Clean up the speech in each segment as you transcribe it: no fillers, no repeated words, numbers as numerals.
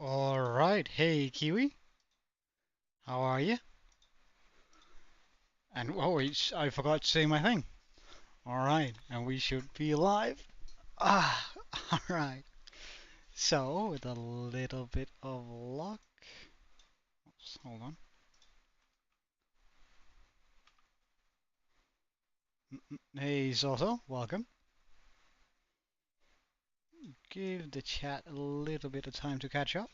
Alright, hey Kiwi, how are you? And oh wait, I forgot to say my thing. Alright, and we should be live. Ah, alright. So, with a little bit of luck. Oops, hold on. Hey Zozo, welcome. Give the chat a little bit of time to catch up.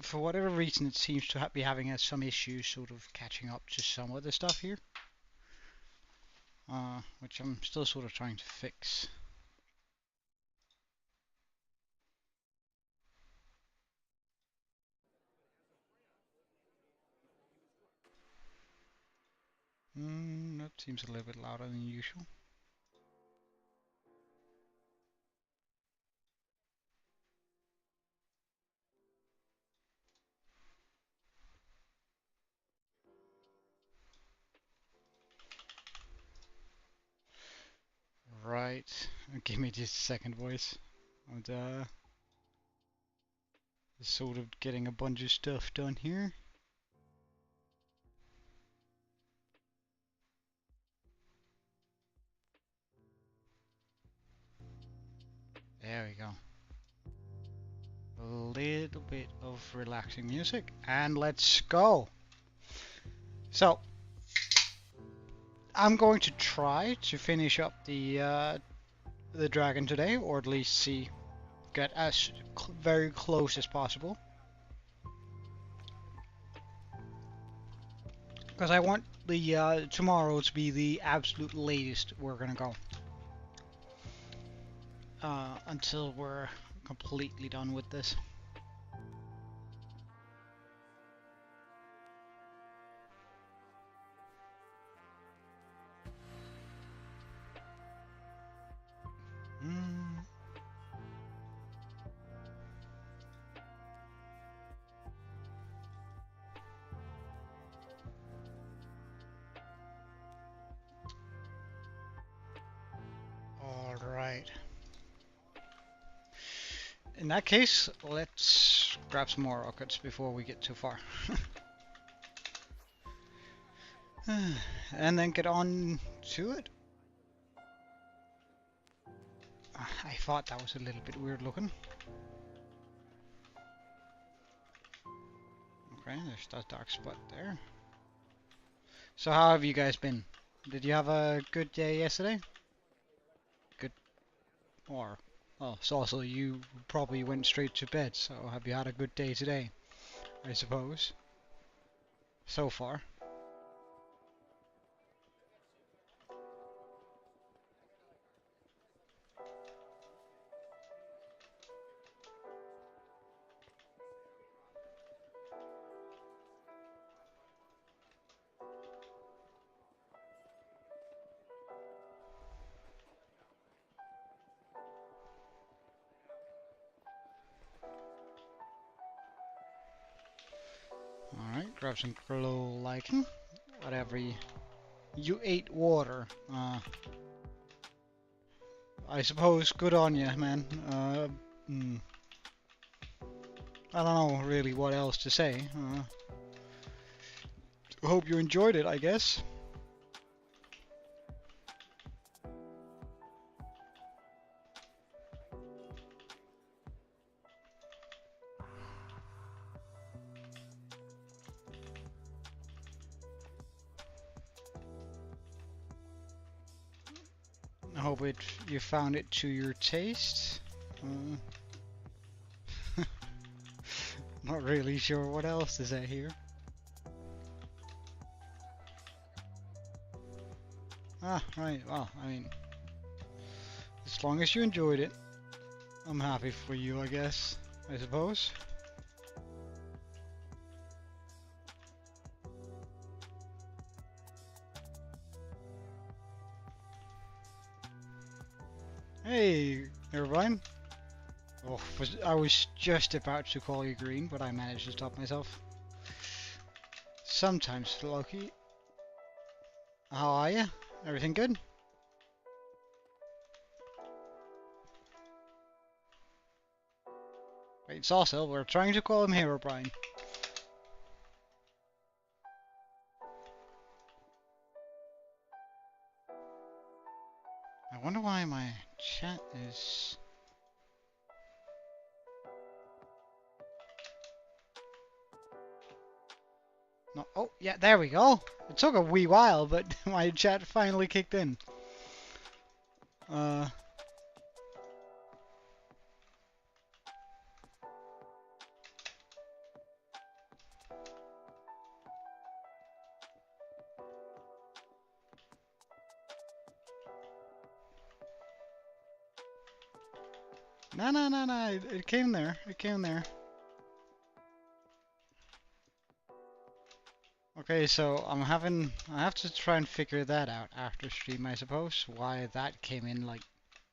For whatever reason, it seems to be having some issues sort of catching up to some of the stuff here. Which I'm still sort of trying to fix. That seems a little bit louder than usual. Right, give me just a second, boys. I'm sort of getting a bunch of stuff done here. There we go. A little bit of relaxing music, and let's go. So, I'm going to try to finish up the dragon today, or at least get as very close as possible. Because I want the tomorrow to be the absolute latest we're gonna go. Until we're completely done with this. Alright. In that case, let's grab some more rockets before we get too far. And then get on to it. I thought that was a little bit weird looking. Okay, there's that dark spot there. So how have you guys been? Did you have a good day yesterday? Good. Or, well, so also you probably went straight to bed, so have you had a good day today? I suppose. So far. Alright, grab some glow lichen. Whatever you ate water. I suppose good on you, man. I don't know really what else to say. Hope you enjoyed it, I guess. I hope you found it to your taste. Not really sure what else to say here. Right, well, I mean, as long as you enjoyed it, I'm happy for you, I guess, I suppose. Hey, everyone. Oh, I was just about to call you green, but I managed to stop myself. Sometimes lucky. How are you? Everything good? Wait, Saucil, we're trying to call him Hero Brian. I wonder why my chat is... No, oh, yeah, there we go. It took a wee while, but my chat finally kicked in. No, it came there. It came there. Okay, so I have to try and figure that out after stream, I suppose. Why that came in like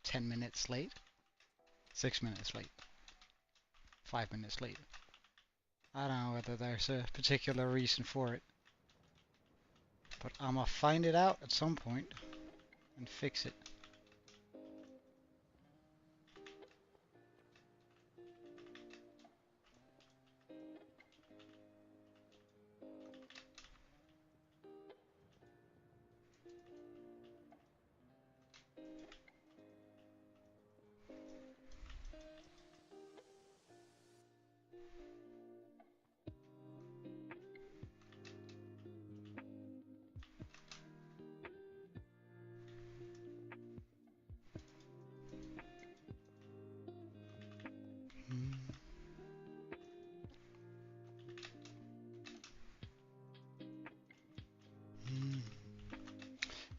10 minutes late. 6 minutes late. 5 minutes late. I don't know whether there's a particular reason for it. But I'ma find it out at some point and fix it.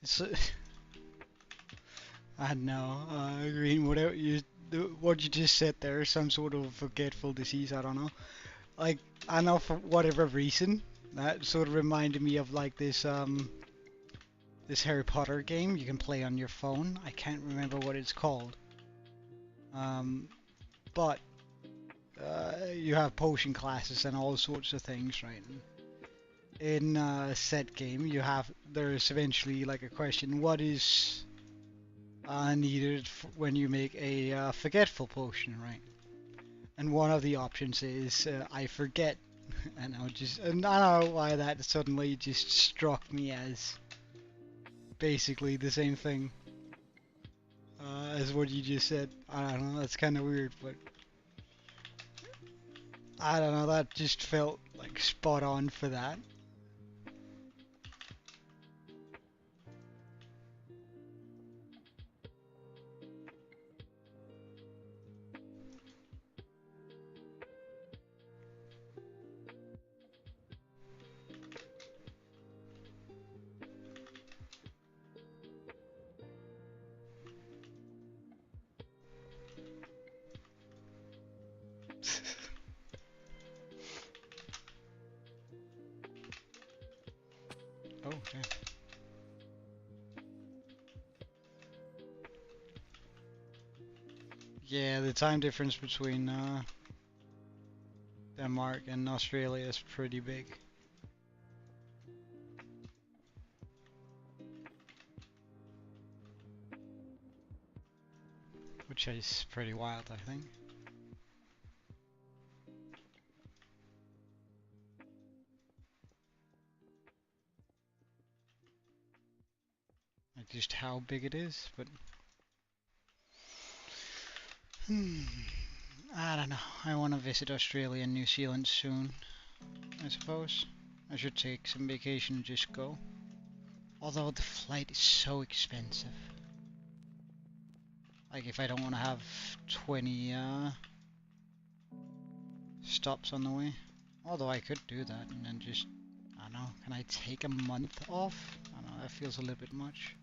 So, I know, Green, what you just said there, some sort of forgetful disease, I don't know. Like, I know for whatever reason, that sort of reminded me of like this Harry Potter game you can play on your phone. I can't remember what it's called. But you have potion classes and all sorts of things, right? In said game, there's eventually like a question: what is needed when you make a forgetful potion, right? And one of the options is I forget, and I don't know why that suddenly just struck me as basically the same thing as what you just said. I don't know, that's kind of weird, but I don't know, that just felt like spot on for that. Oh, okay. Yeah, the time difference between Denmark and Australia is pretty big. Which is pretty wild, I think. Like just how big it is, but I don't know. I want to visit Australia and New Zealand soon, I suppose. I should take some vacation and just go. Although the flight is so expensive. Like if I don't want to have 20 stops on the way. Although I could do that and then just, I don't know, can I take a month off? I don't know, that feels a little bit much.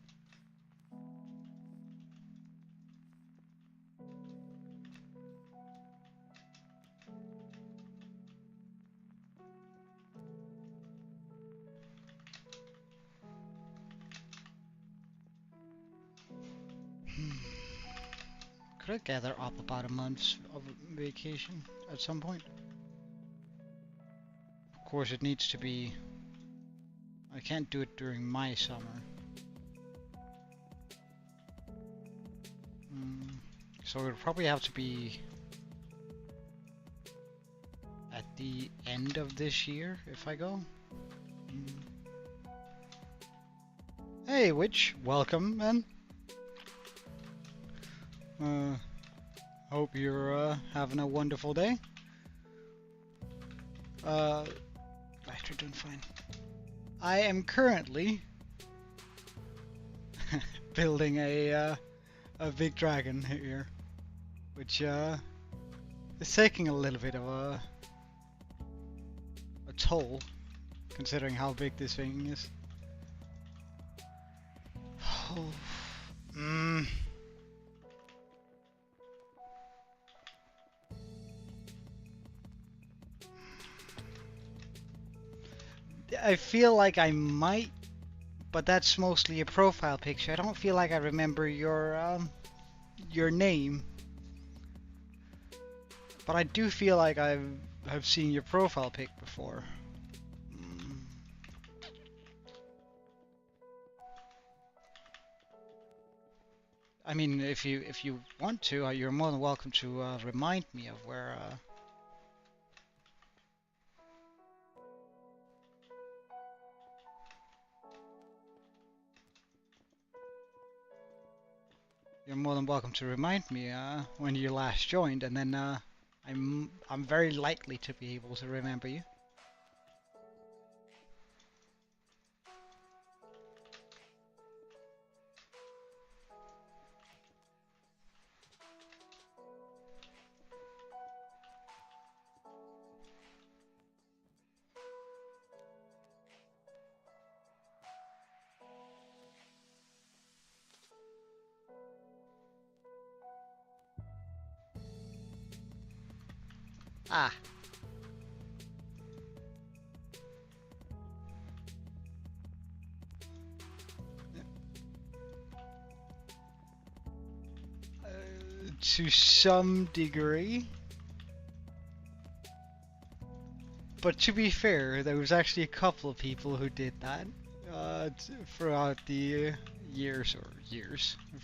Could I gather up about a month of vacation at some point? Of course it needs to be... I can't do it during my summer. So it'll probably have to be at the end of this year if I go. Hey, Witch, welcome, man. Hope you're having a wonderful day. Battery doing fine. I am currently building a big dragon here, which is taking a little bit of a toll, considering how big this thing is. Oh, I feel like I might, but that's mostly a profile picture. I don't feel like I remember your name, but I do feel like I've seen your profile pic before. I mean, if you want to, you're more than welcome to remind me of where. You're more than welcome to remind me when you last joined, and then I'm very likely to be able to remember you. Ah. To some degree. But to be fair, there was actually a couple of people who did that throughout the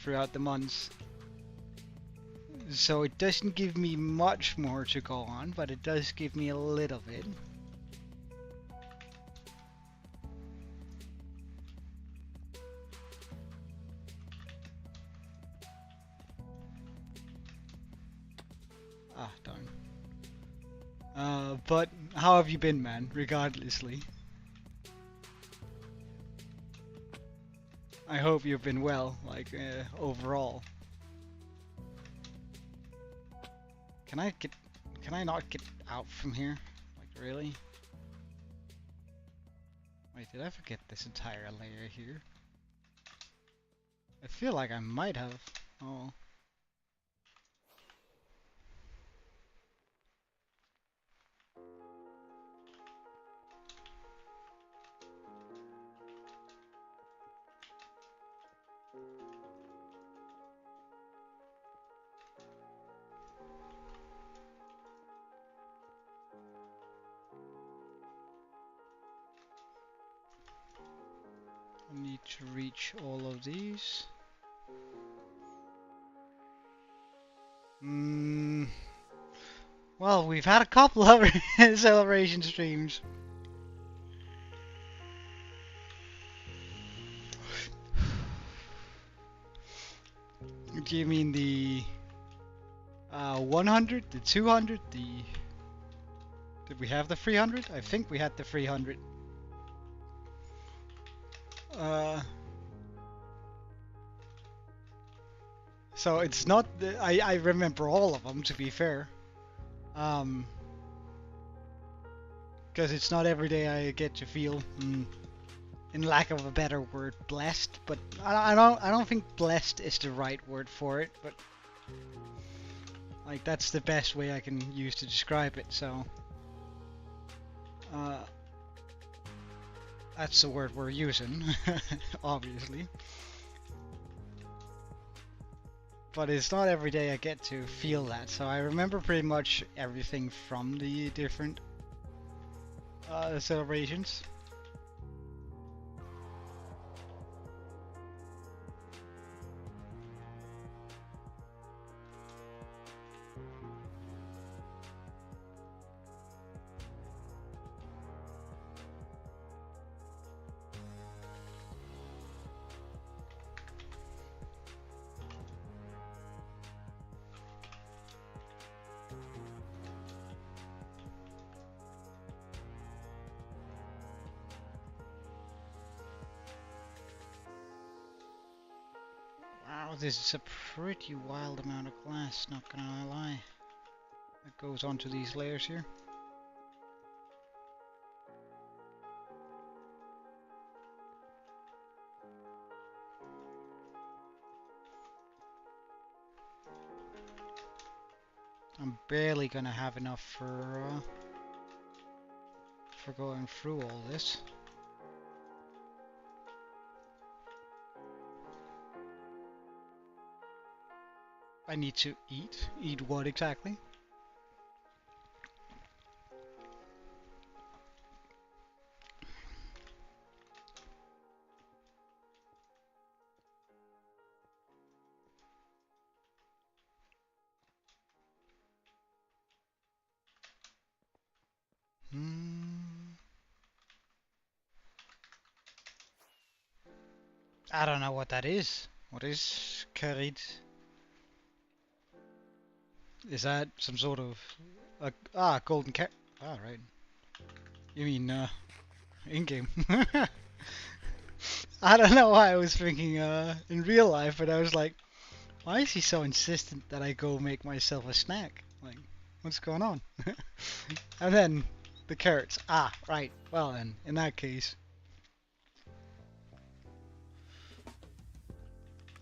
throughout the months. So it doesn't give me much more to go on, but it does give me a little bit. Ah, darn. But how have you been, man, regardlessly? I hope you've been well, like, overall. Can I not get out from here? Like, really? Wait, did I forget this entire layer here? I feel like I might have. Oh. I need to reach all of these. Well, we've had a couple of celebration streams. Do you mean the 100, the 200, the... Did we have the 300? I think we had the 300. So it's not... I remember all of them, to be fair. Because it's not every day I get to feel, in lack of a better word, blessed. But I don't think blessed is the right word for it. But like that's the best way I can use to describe it. So that's the word we're using, obviously. But it's not every day I get to feel that, so I remember pretty much everything from the different celebrations. Oh, this is a pretty wild amount of glass, not gonna lie. That goes onto these layers here. I'm barely gonna have enough for going through all this. I need to eat. Eat what exactly? I don't know what that is. What is carrot? Is that some sort of golden carrot? Ah, right. You mean in-game? I don't know why I was thinking in real life, but I was like, why is he so insistent that I go make myself a snack? Like, what's going on? And then the carrots. Ah, right. Well then, in that case.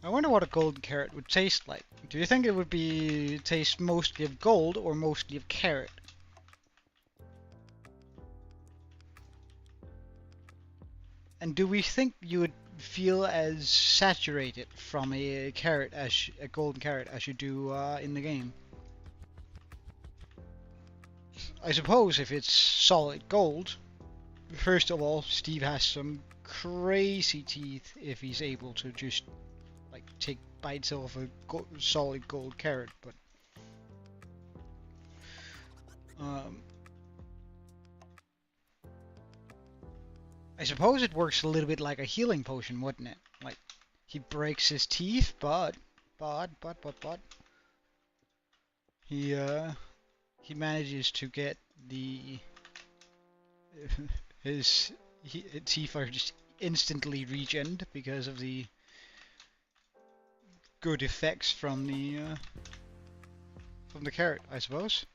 I wonder what a golden carrot would taste like. Do you think it would be taste mostly of gold or mostly of carrot? And do we think you would feel as saturated from a carrot as a golden carrot as you do in the game? I suppose if it's solid gold, first of all, Steve has some crazy teeth if he's able to just like take bites off a solid gold carrot, but I suppose it works a little bit like a healing potion, wouldn't it? Like he breaks his teeth, but he manages to get the his teeth are just instantly regened because of the good effects from the carrot, I suppose.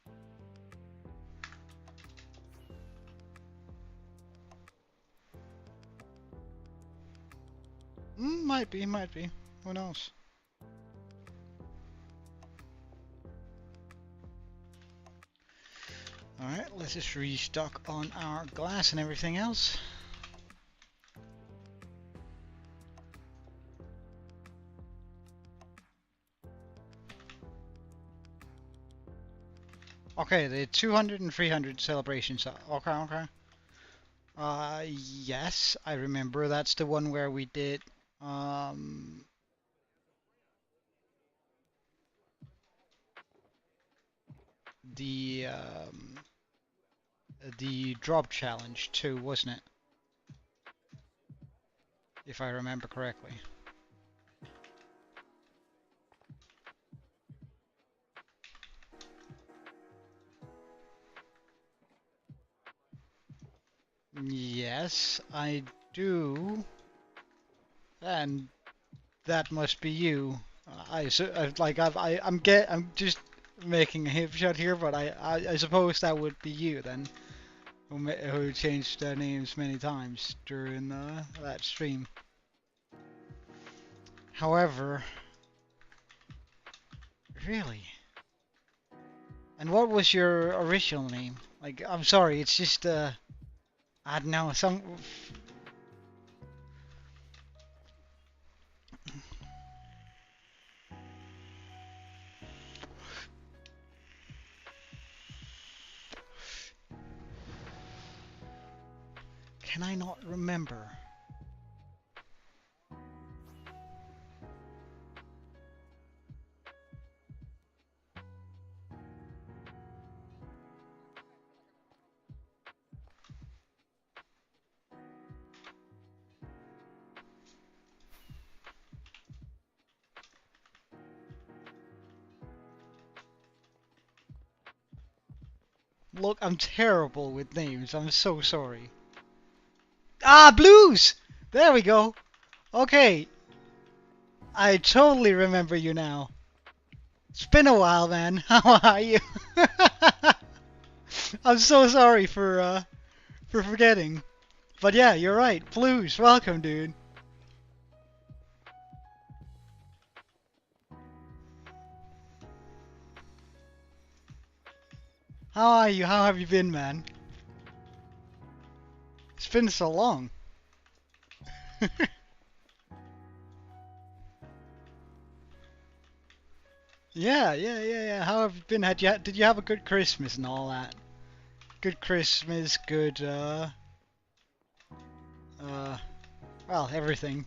Might be. Who knows? Alright, let's just restock on our glass and everything else. Okay, the 200 and 300 celebrations. Okay. Yes, I remember. That's the one where we did, the drop challenge too, wasn't it? If I remember correctly. Yes, I do. And that must be you. I'm just making a hip shot here, but I suppose that would be you then, who changed their names many times during that stream. However, really? And what was your original name? Like, I'm sorry, it's just I don't know, some. Can I not remember? Look, I'm terrible with names. I'm so sorry. Ah, blues! There we go. Okay. I totally remember you now. It's been a while, man. How are you? I'm so sorry for forgetting. But yeah, you're right. Blues, welcome, dude. How are you? How have you been, man? It's been so long. Yeah. How have you been? Did you have a good Christmas and all that? Good Christmas, good uh well, everything.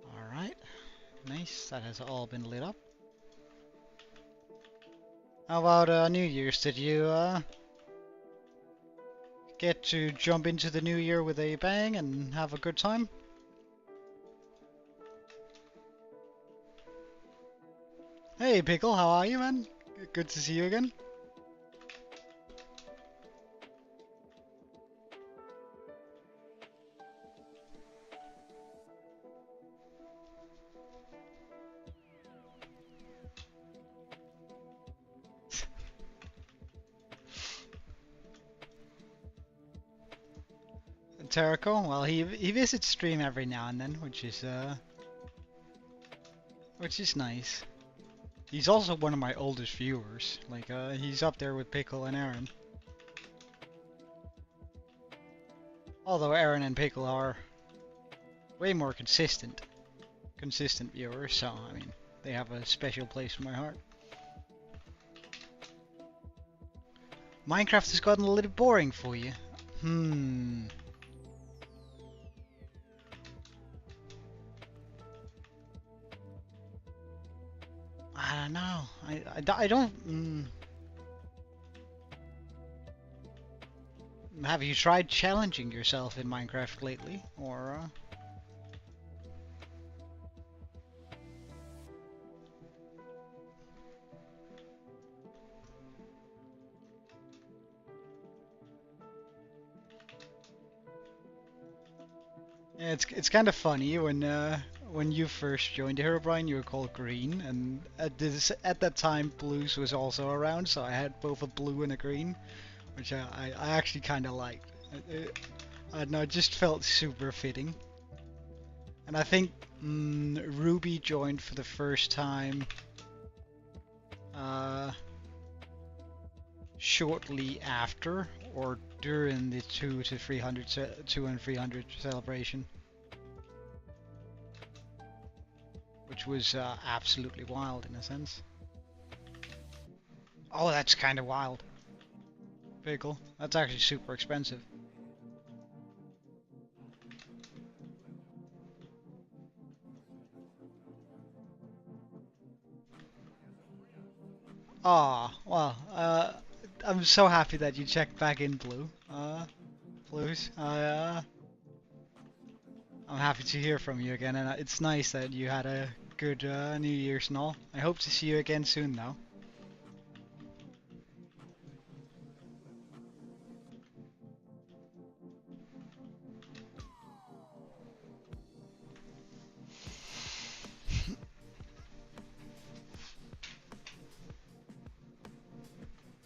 All right. Nice. That has all been lit up. How about New Year's? Did you get to jump into the new year with a bang and have a good time? Hey, Pickle, how are you, man? Good to see you again. Terrico, well, he visits stream every now and then, which is nice. He's also one of my oldest viewers. Like, he's up there with Pickle and Aaron. Although Aaron and Pickle are way more consistent viewers, so I mean, they have a special place in my heart. Minecraft has gotten a little boring for you. I don't know. I don't. Have you tried challenging yourself in Minecraft lately, or? Yeah, it's kind of funny when you first joined Herobrine, you were called Green, and at that time Blues was also around, so I had both a blue and a green, which I actually kind of liked. I don't know, it just felt super fitting. And I think Ruby joined for the first time shortly after or during the 2 and 300 celebration, which was absolutely wild in a sense. Oh, that's kind of wild. Pickle. That's actually super expensive. Ah, well, I'm so happy that you checked back in, Blue. Blues. I'm happy to hear from you again, and it's nice that you had a good New Year's and all. I hope to see you again soon, though.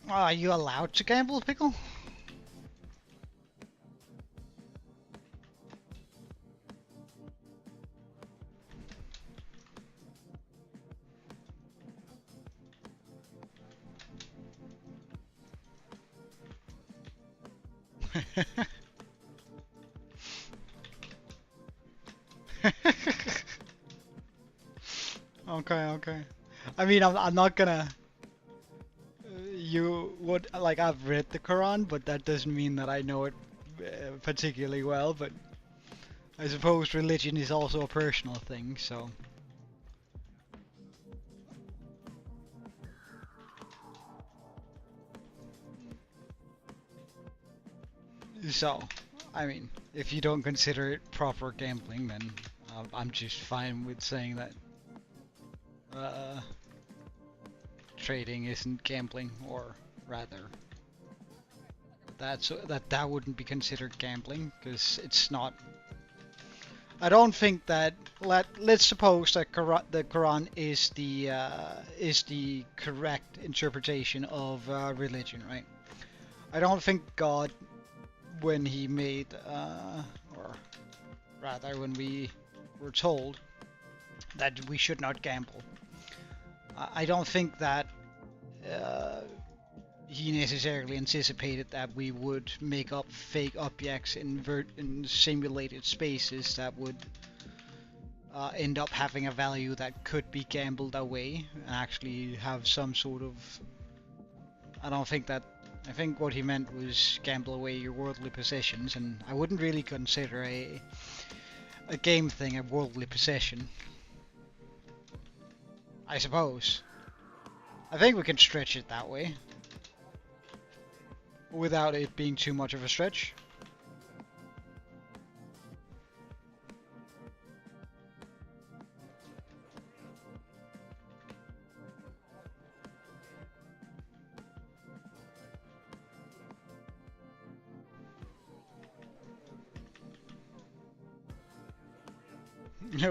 Are you allowed to gamble, Pickle? Okay. I mean, I'm not gonna. You would like I've read the Quran, but that doesn't mean that I know it particularly well. But I suppose religion is also a personal thing, so. So, I mean, if you don't consider it proper gambling, then I'm just fine with saying that trading isn't gambling, or rather, that wouldn't be considered gambling because it's not. I don't think that. Let's suppose that the Quran is the correct interpretation of religion, right? I don't think God, when he made, or rather, when we were told that we should not gamble, I don't think that he necessarily anticipated that we would make up fake objects in simulated spaces that would end up having a value that could be gambled away and actually have some sort of. I don't think that. I think what he meant was gamble away your worldly possessions, and I wouldn't really consider a game thing a worldly possession. I suppose. I think we can stretch it that way without it being too much of a stretch.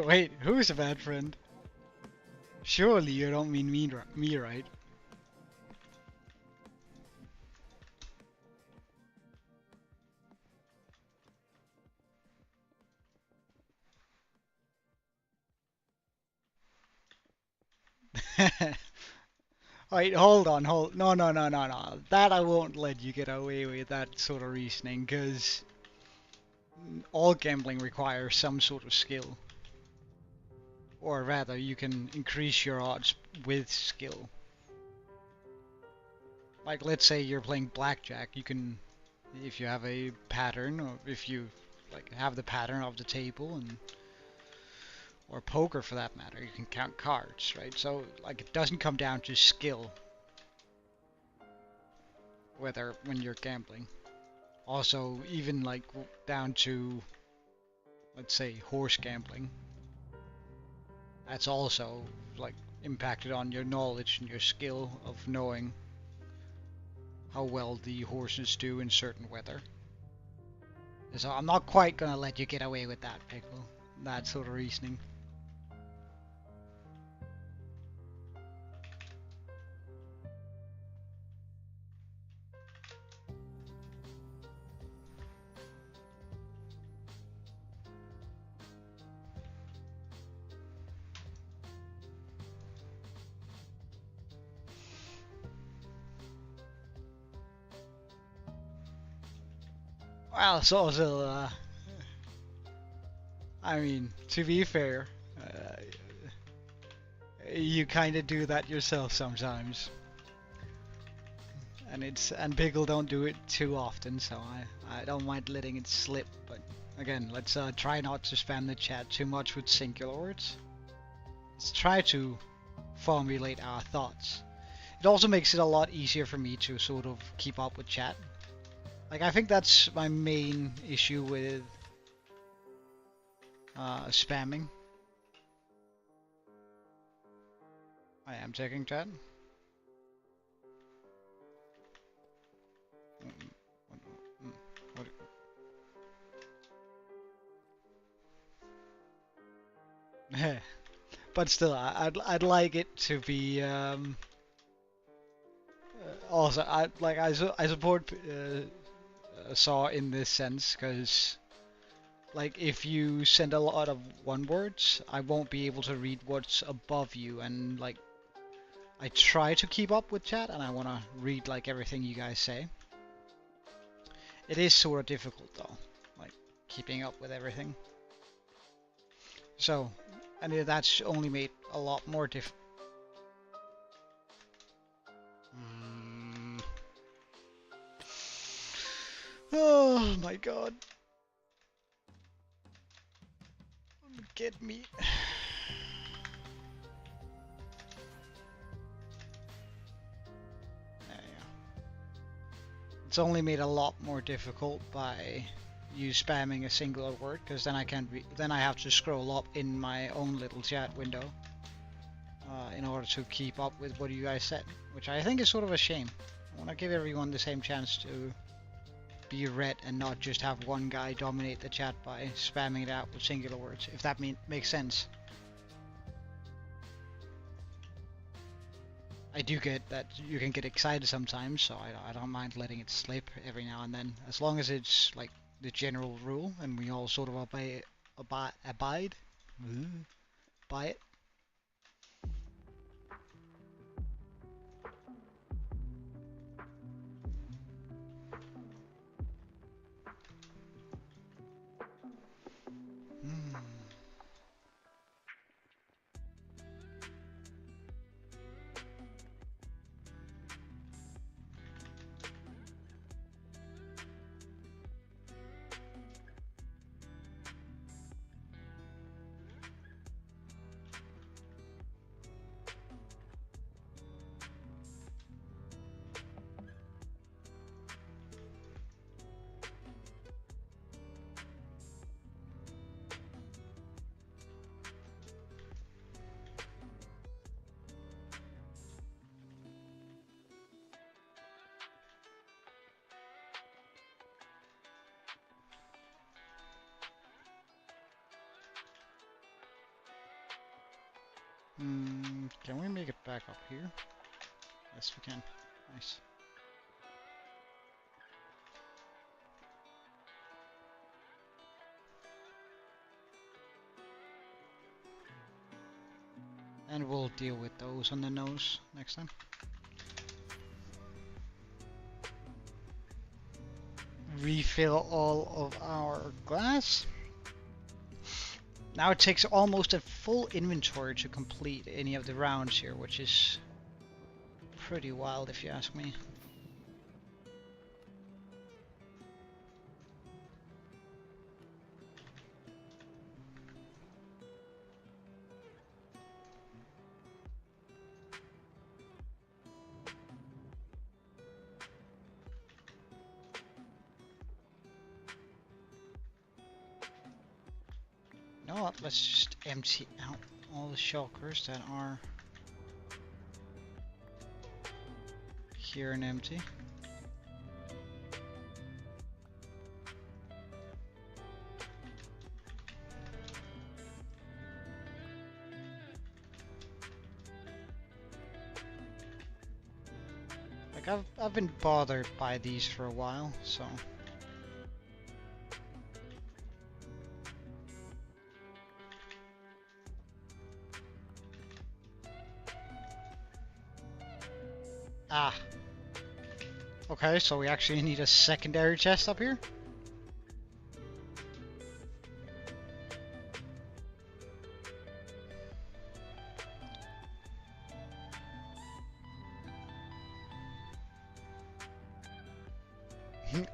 Wait, who's a bad friend? Surely you don't mean me, right? Wait, hold on, no, no, no, no, no. That I won't let you get away with that sort of reasoning, because all gambling requires some sort of skill. Or rather, you can increase your odds with skill. Like, let's say you're playing blackjack, you can, if you have a pattern, or if you like have the pattern of the table, and or poker for that matter, you can count cards, right? So, like, it doesn't come down to skill, whether when you're gambling. Also, even like down to, let's say, horse gambling. That's also like impacted on your knowledge and your skill of knowing how well the horses do in certain weather. So I'm not quite gonna let you get away with that, Pickle. That sort of reasoning. Well, it's also, I mean, to be fair, you kind of do that yourself sometimes. And Pickle don't do it too often, so I don't mind letting it slip. But again, let's try not to spam the chat too much with singular words. Let's try to formulate our thoughts. It also makes it a lot easier for me to sort of keep up with chat. Like, I think that's my main issue with spamming. I am checking chat. But still, I'd like it to be also I support Saw in this sense, because like if you send a lot of one words, I won't be able to read what's above you, and like I try to keep up with chat and I want to read like everything you guys say. It is sort of difficult though, like keeping up with everything. So, and that's only made a lot more difficult. Oh my god. Get me. There you go. it's only made a lot more difficult by you spamming a singular word, because then I have to scroll up in my own little chat window in order to keep up with what you guys said, which I think is sort of a shame. I want to give everyone the same chance to be read and not just have one guy dominate the chat by spamming it out with singular words, if that makes sense. I do get that you can get excited sometimes, so I don't mind letting it slip every now and then, as long as it's like the general rule and we all sort of abide by it. Can we make it back up here? Yes, we can. Nice. And we'll deal with those on the nose next time. Refill all of our glass. Now it takes almost a full inventory to complete any of the rounds here, which is pretty wild if you ask me. You know what, let's just empty out all the shulkers that are here and empty. Like I've been bothered by these for a while, so okay, so we actually need a secondary chest up here?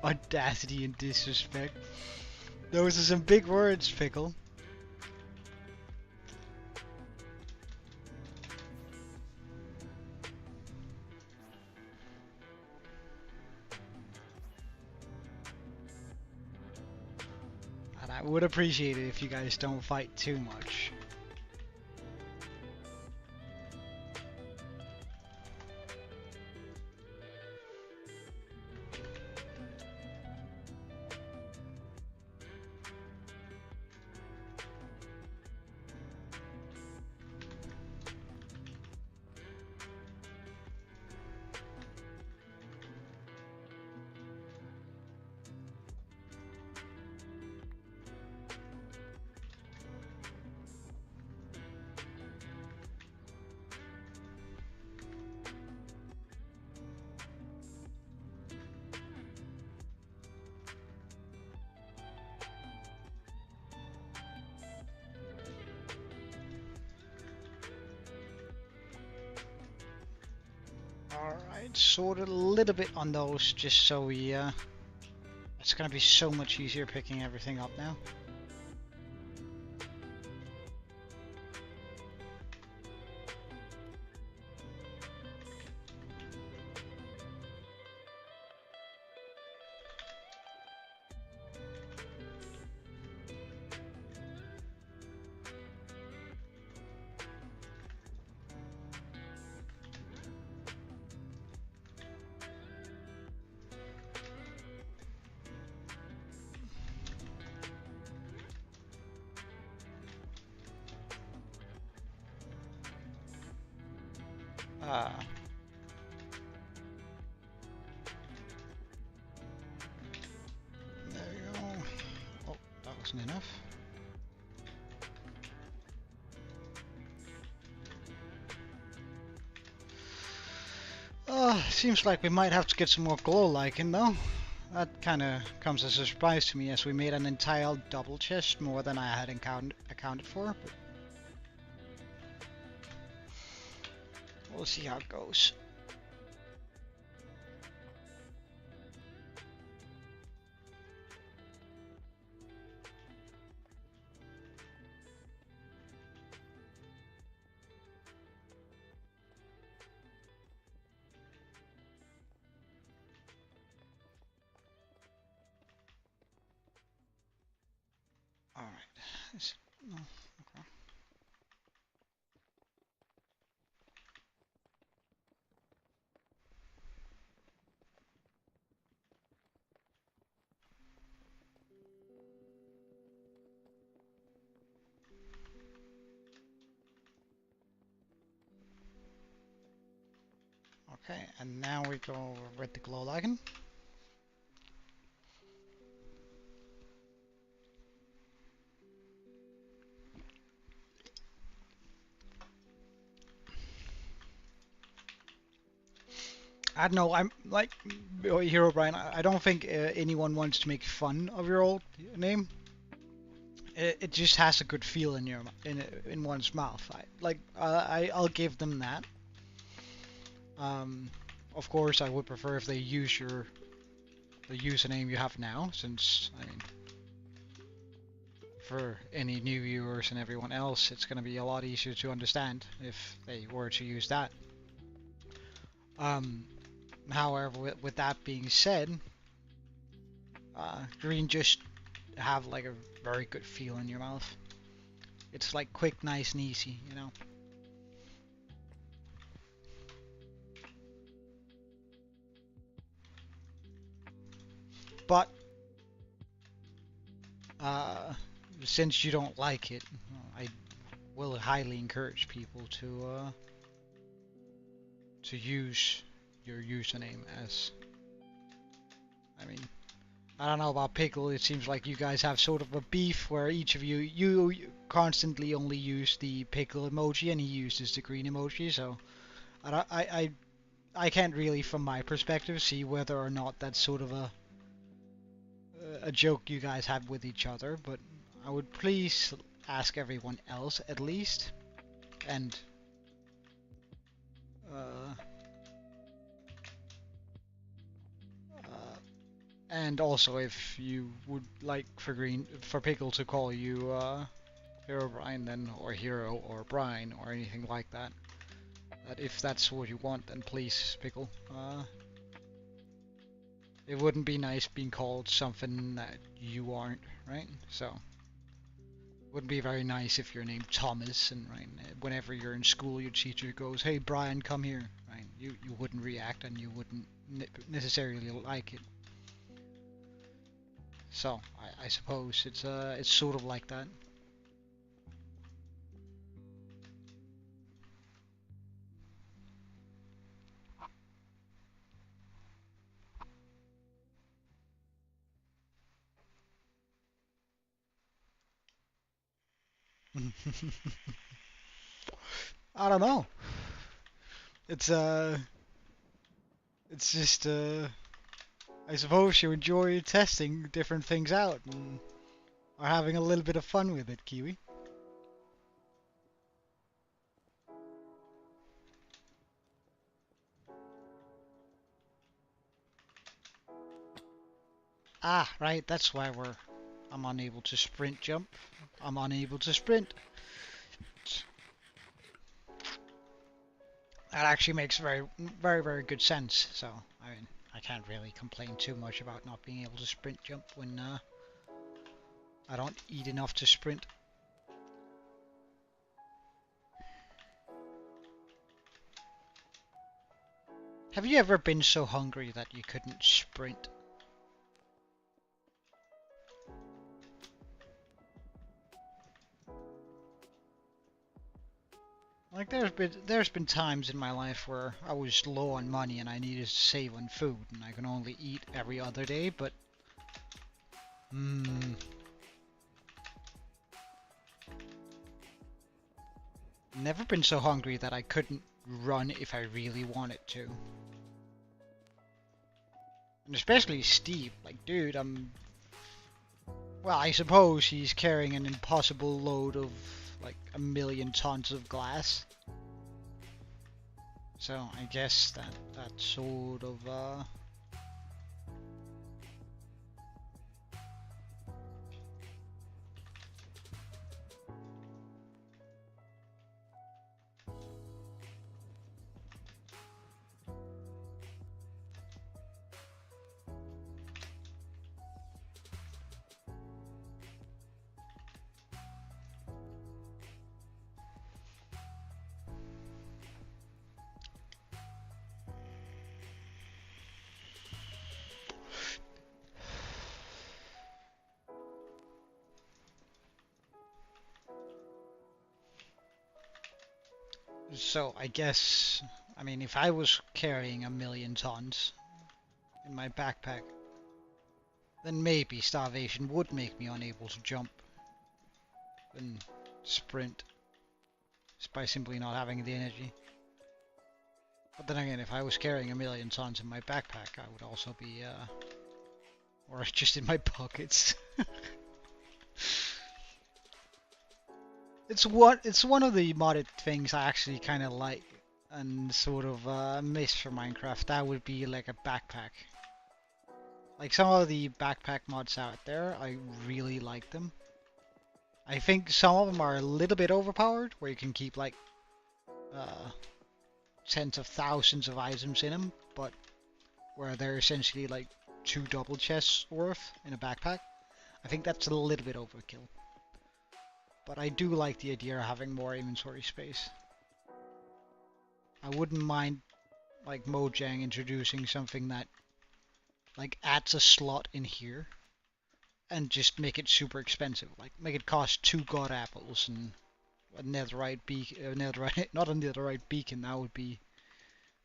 Audacity and disrespect. Those are some big words, Pickle. And I would appreciate it if you guys don't fight too much. Alright, sorted a little bit on those just so we, it's gonna be so much easier picking everything up now. Uh, there you go. Oh, that wasn't enough. Seems like we might have to get some more glow lichen though. That kinda comes as a surprise to me as we made an entire double chest more than I had accounted for. But we'll see how it goes. Alright. Oh, okay. Okay, and now we go with the glow lichen. I don't know, I'm like Hero Brian, I don't think anyone wants to make fun of your old name. It just has a good feel in in one's mouth. I'll give them that. Of course, I would prefer if they use the username you have now, since I mean, for any new viewers and everyone else, it's going to be a lot easier to understand if they were to use that. However, with that being said, green just have like a very good feel in your mouth. It's like quick, nice, and easy, you know. But since you don't like it, I will highly encourage people to use your username as. I mean, I don't know about Pickle. It seems like you guys have sort of a beef where each of you constantly only use the pickle emoji and he uses the green emoji. So I can't really, from my perspective, see whether or not that's sort of a joke you guys have with each other. But I would please ask everyone else at least, and also if you would like for Pickle to call you Hero Brian then, or Hero or Brian or anything like that, that if that's what you want, then please Pickle. It wouldn't be nice being called something that you aren't, right? So it wouldn't be very nice if you're named Thomas and right, whenever you're in school your teacher goes, "Hey Brian, come here," right? You wouldn't react and you wouldn't necessarily like it. So I suppose it's sort of like that. I don't know. It's it's just I suppose you enjoy testing different things out and are having a little bit of fun with it, Kiwi. Ah, right, that's why I'm unable to sprint jump. I'm unable to sprint. That actually makes very good sense. So, I mean, I can't really complain too much about not being able to sprint jump when I don't eat enough to sprint. Have you ever been so hungry that you couldn't sprint? Like there's been times in my life where I was low on money and I needed to save on food, and I can only eat every other day. But never been so hungry that I couldn't run if I really wanted to. And especially Steve, like, dude, well, I suppose he's carrying an impossible load of like 1,000,000 tons of glass. So I guess that sort of so I guess, I mean, if I was carrying 1,000,000 tons in my backpack, then maybe starvation would make me unable to jump and sprint just by simply not having the energy. But then again, if I was carrying 1,000,000 tons in my backpack, I would also be, or just in my pockets. It's one of the modded things I actually kind of like and sort of miss from Minecraft. That would be like a backpack. Like some of the backpack mods out there, I really like them. I think some of them are a little bit overpowered, where you can keep like tens of thousands of items in them, but where they're essentially like 2 double chests worth in a backpack. I think that's a little bit overkill. But I do like the idea of having more inventory space. I wouldn't mind like Mojang introducing something that like adds a slot in here and just make it super expensive. Like make it cost 2 god apples and a netherite beacon, not a netherite beacon, that would be,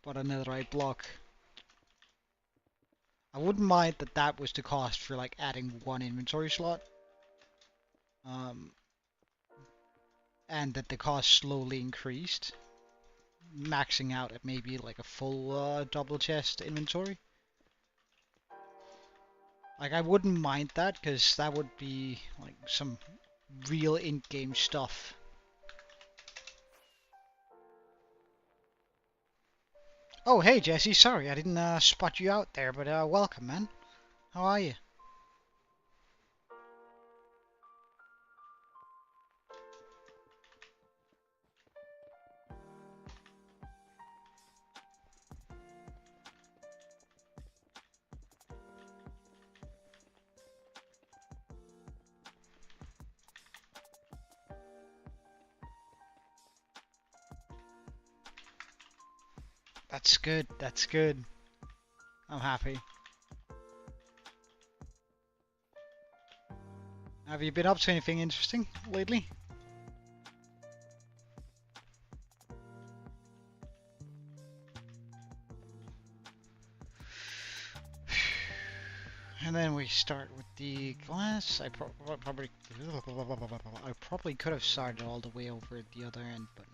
but a netherite block. I wouldn't mind that was the cost for like adding 1 inventory slot. And that the cost slowly increased, maxing out at maybe like a full double chest inventory. Like I wouldn't mind that, because that would be like some real in-game stuff. Oh hey Jesse, sorry I didn't spot you out there, but welcome man. How are you? That's good, that's good. I'm happy. Have you been up to anything interesting lately? And then we start with the glass. I probably could have started all the way over at the other end, but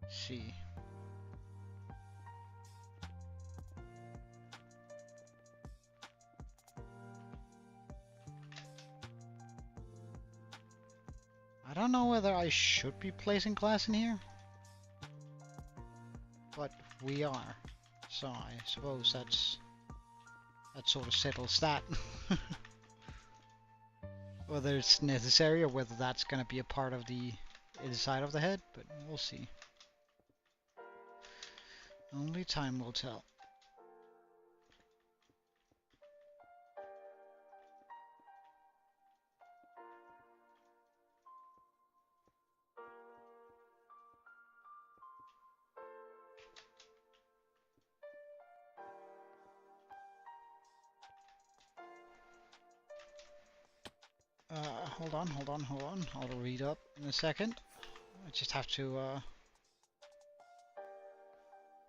we'll see. I don't know whether I should be placing glass in here, but we are. So I suppose that sort of settles that. Whether it's necessary or whether that's going to be a part of the inside of the head, but we'll see. Only time will tell. Hold on. I'll read up in a second. I just have to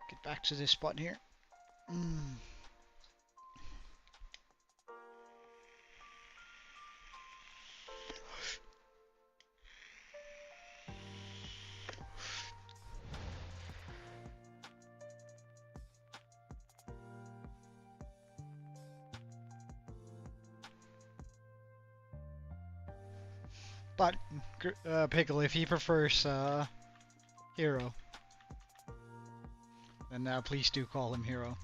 get back to this spot here. But Pickle, if he prefers Hero, then please do call him Hero.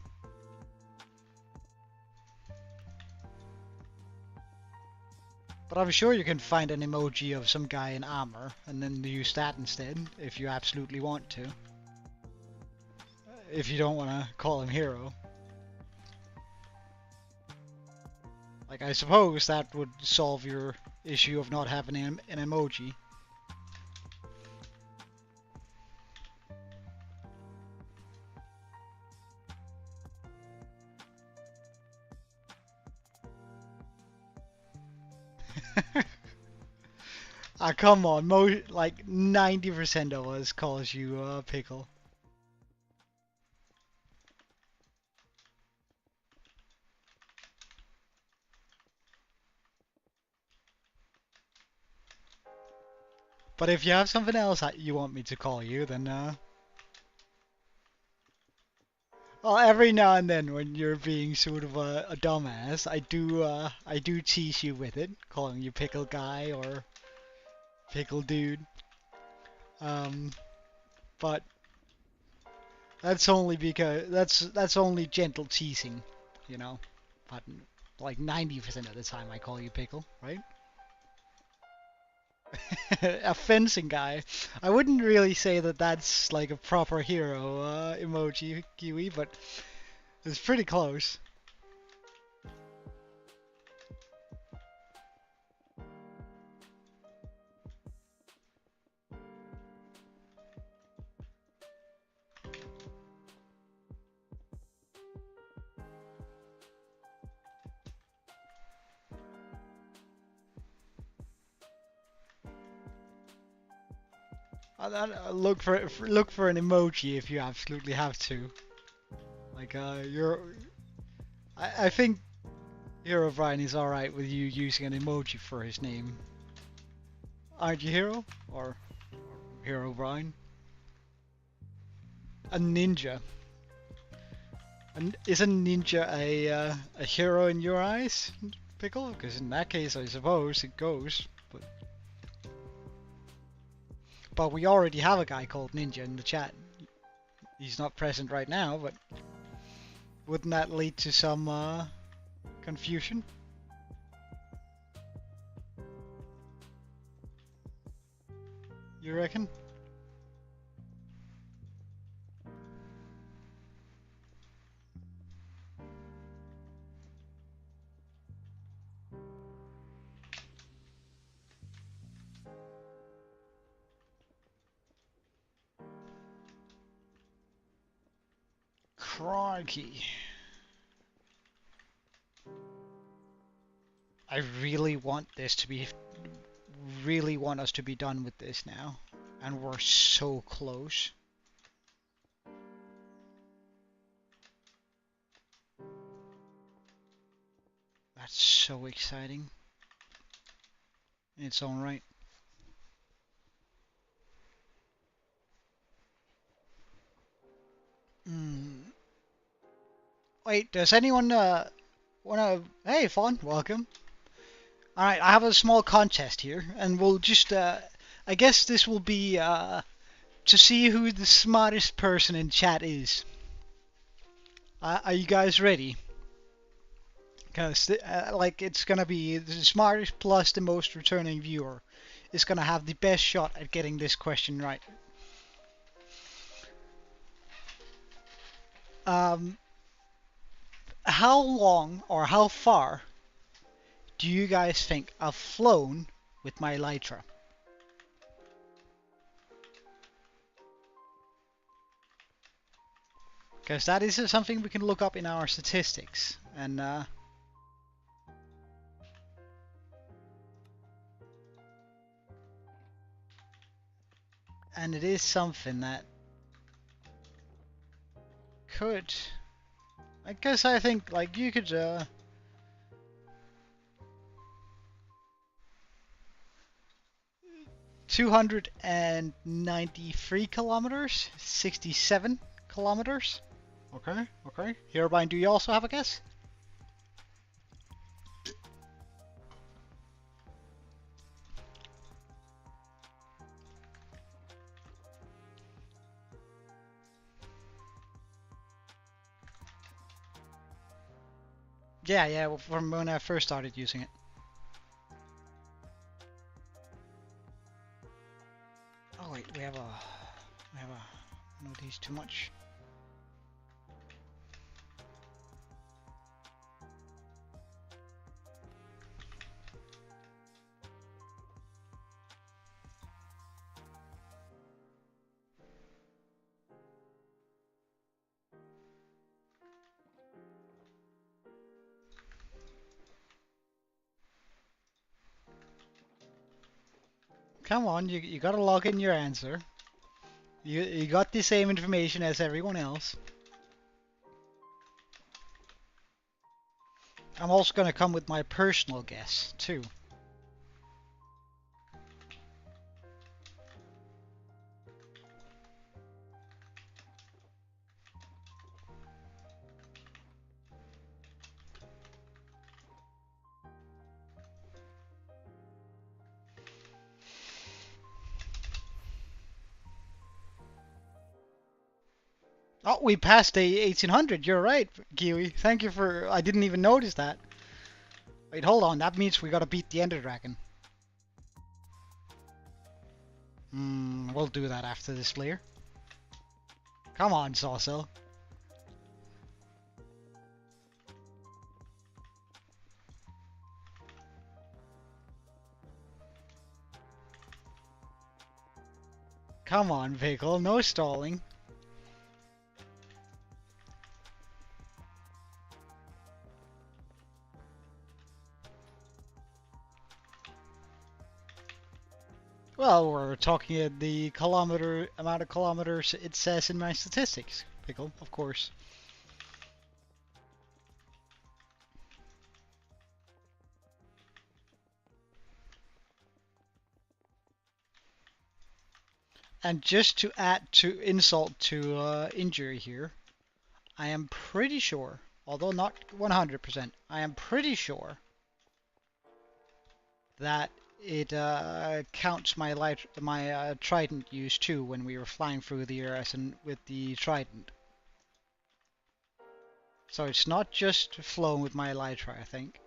But I'm sure you can find an emoji of some guy in armor and then use that instead if you absolutely want to. If you don't want to call him Hero. Like, I suppose that would solve your issue of not having an emoji. Ah, come on, like 90% of us calls you Pickle. But if you have something else that you want me to call you, then well, every now and then when you're being sort of a dumbass, I do tease you with it, calling you Pickle Guy or Pickle Dude. But that's only because that's only gentle teasing, you know. But like 90% of the time I call you Pickle, right? A fencing guy. I wouldn't really say that that's like a proper hero emoji, Kiwi, but it's pretty close. Look for an emoji if you absolutely have to. Like I think Hero Brian is alright with you using an emoji for his name. Aren't you Hero or Hero Brian? A ninja. And isn't ninja a hero in your eyes, Pickle? Because in that case, I suppose it goes. But we already have a guy called Ninja in the chat. He's not present right now, but wouldn't that lead to some confusion? You reckon? Crikey. I really want us to be done with this now. And we're so close. That's so exciting. In its own right. Wait, does anyone wanna... Hey, Fawn, welcome. Alright, I have a small contest here, and we'll just, I guess this will be, to see who the smartest person in chat is. Are you guys ready? Because, like, it's gonna be the smartest plus the most returning viewer is gonna have the best shot at getting this question right. How long or how far do you guys think I've flown with my Elytra? Because that is something we can look up in our statistics. And And it is something that could... I guess I think, like, you could, 293 kilometers, 67 kilometers. Okay, okay. Hereby, do you also have a guess? Yeah, from when I first started using it. Oh wait, we have a no, these too much. Come on, you gotta log in your answer. You got the same information as everyone else. I'm also gonna come with my personal guess too. Oh, we passed the 1800. You're right, Kiwi. Thank you for... I didn't even notice that. Wait, hold on. That means we gotta beat the Ender Dragon. We'll do that after this clear. Come on, Sawcell. Come on, Pickle. No stalling. Well, we're talking the amount of kilometers it says in my statistics, Pickle, of course. And just to add to insult to injury here, I am pretty sure, although not 100%, I am pretty sure that it counts my trident use too when we were flying through the air and with the trident. So it's not just flown with my elytra, I think.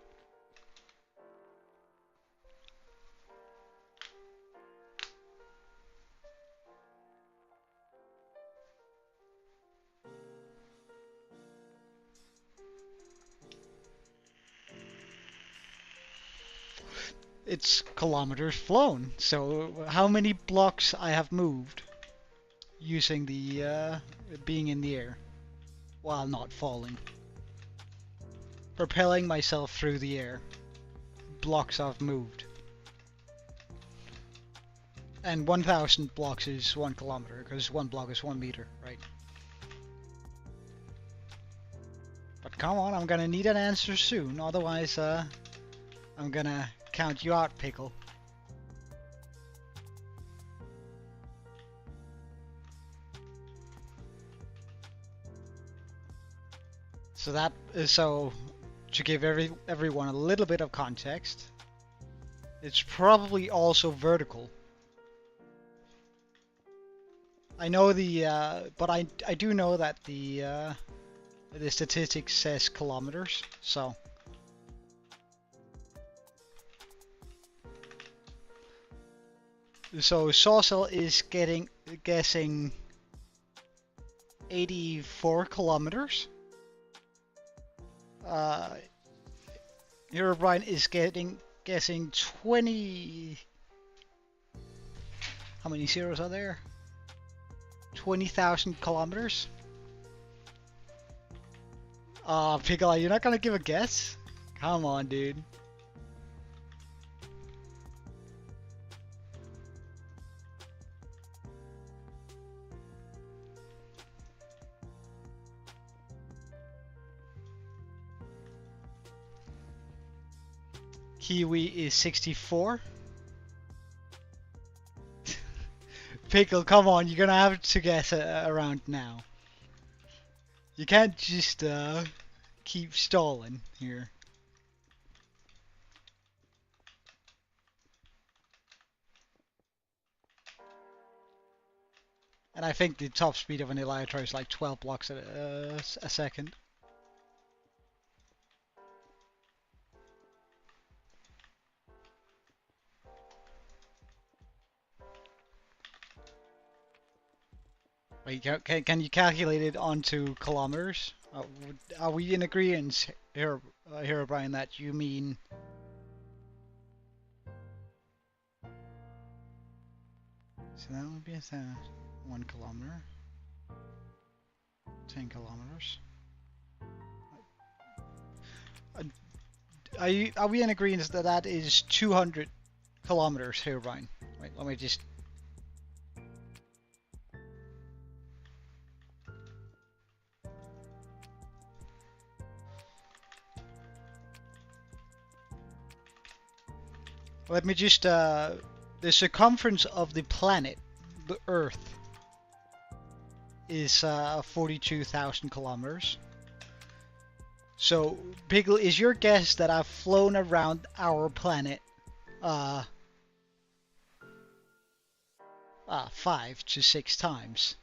It's kilometers flown. So how many blocks I have moved using the being in the air while not falling, propelling myself through the air. Blocks I've moved. And 1,000 blocks is 1 kilometer, because 1 block is 1 meter, right? But come on, I'm gonna need an answer soon, otherwise I'm gonna count you out, Pickle. So that is so to give everyone a little bit of context. It's probably also vertical. I know but I do know that the statistics says kilometers, so. So Sawcell is guessing 84 kilometers. Herobrine is guessing 20. How many zeros are there? 20,000 kilometers. Pickle, you're not gonna give a guess? Come on, dude. Kiwi is 64. Pickle, come on, you're gonna have to guess around now. You can't just keep stalling here. And I think the top speed of an elytra is like 12 blocks a second. Wait, can you calculate it onto kilometers? Are we in agreement here, Brian, that you mean... So that would be 1 kilometer. 10 kilometers. Are we in agreement that that is 200 kilometers here, Brian? Wait, let me just... Let me just, the circumference of the planet, the Earth, is 42,000 kilometers. So, Pickle, is your guess that I've flown around our planet 5 to 6 times?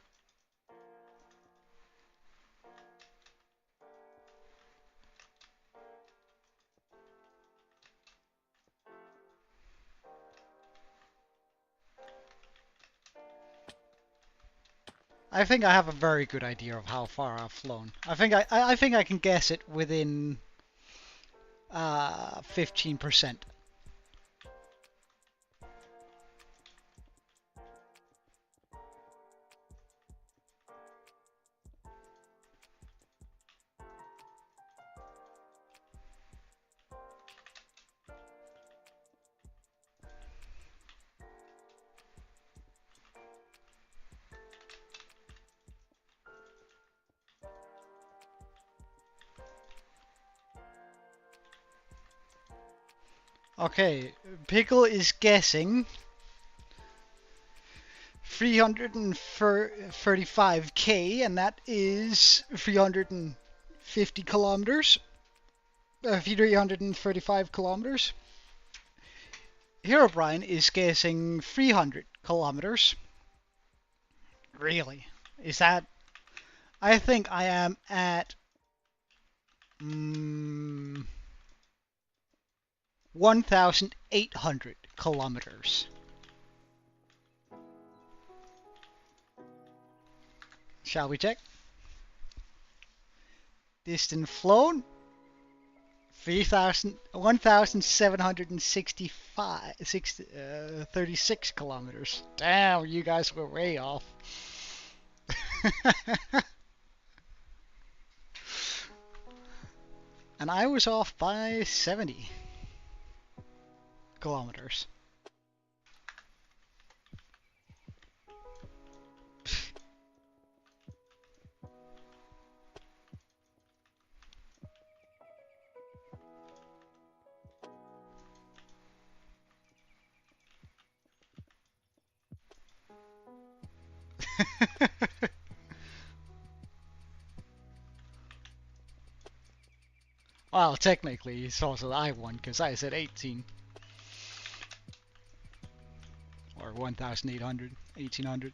I think I have a very good idea of how far I've flown. I think I can guess it within 15%. Okay, Pickle is guessing 335k, and that is 350 kilometers. 335 kilometers. Herobrine is guessing 300 kilometers. Really? Is that... I think I am at... 1,800 kilometers. Shall we check? Distance flown 1,765 36 kilometers. Damn, you guys were way off. And I was off by 70 kilometers. Well, technically, it's also I won because I said 18. Or 1,800, 1,800.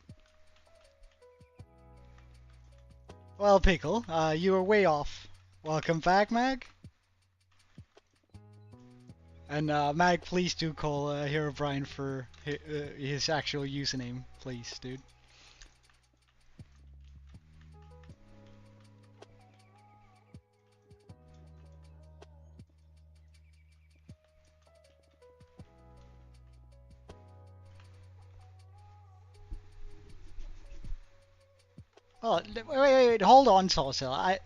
Well, Pickle, you were way off. Welcome back, Mag. And Mag, please do call Herobrine for his actual username, please, dude. Oh, wait, hold on, Saucil. I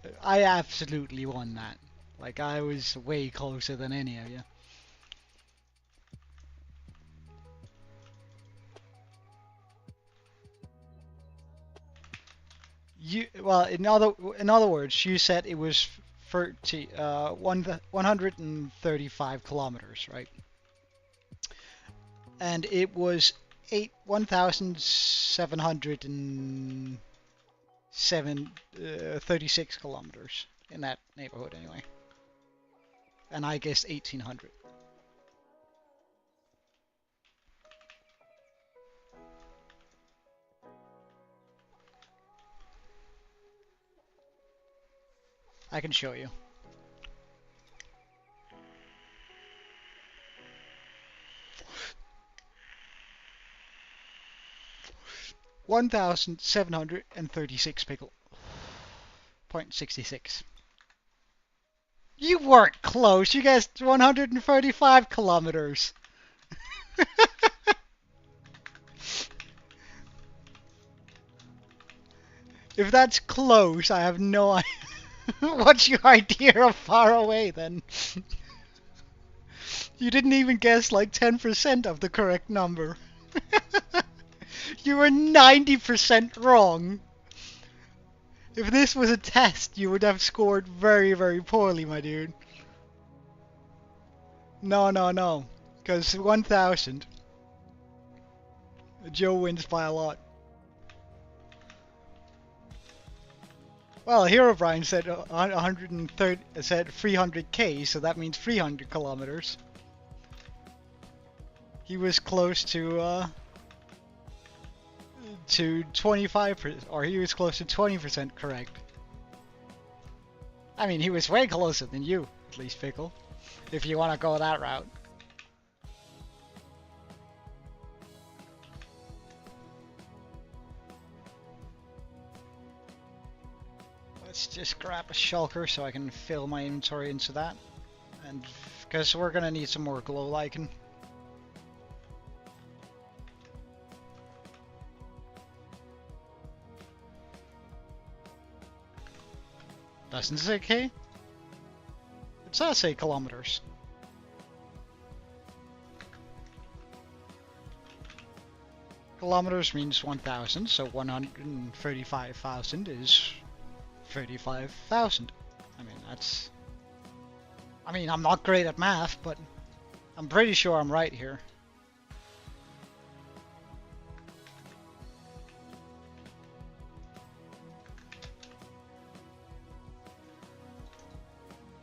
absolutely won that. Like, I was way closer than any of you. Well, in other words, you said it was 135 kilometers, right? And it was 1,736 kilometers in that neighborhood anyway. And I guess 1,800. I can show you. .66. You weren't close. You guessed 135 kilometers. If that's close, I have no idea. What's your idea of far away then? You didn't even guess like 10% of the correct number. You were 90% wrong. If this was a test, you would have scored very, very poorly, my dude. No. Because 1,000. Joe wins by a lot. Well, Herobrine said 130, said 300k, so that means 300 kilometers. He was close to 25%, or he was close to 20% correct. I mean, he was way closer than you, at least, Pickle, if you want to go that route. Let's just grab a shulker so I can fill my inventory into that, and because we're gonna need some more glow lichen. Doesn't say K? It does say kilometers. Kilometers means 1,000, so 135,000 is 35,000. I mean, that's... I mean, I'm not great at math, but I'm pretty sure I'm right here.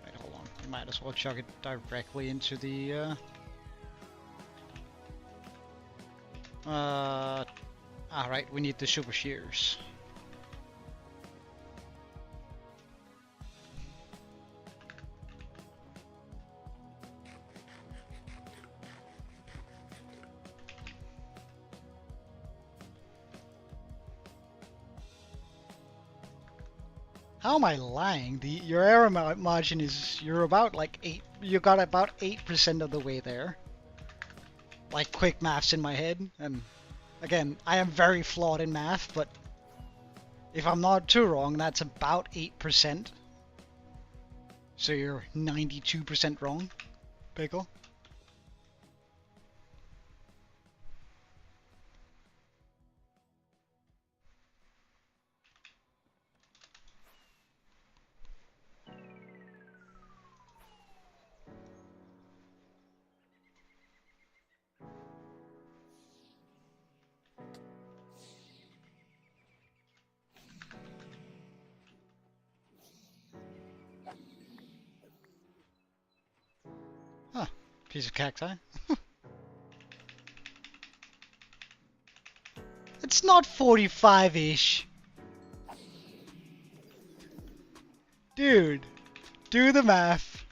Wait, hold on. We might as well chuck it directly into the... Alright, we need the super shears. How am I lying? Your error margin is, you're about like 8, you got about 8% of the way there. Like quick maths in my head, and again, I am very flawed in math, but if I'm not too wrong, that's about 8%. So you're 92% wrong, Pickle. Huh, piece of cacti. It's not 45-ish. Dude, do the math.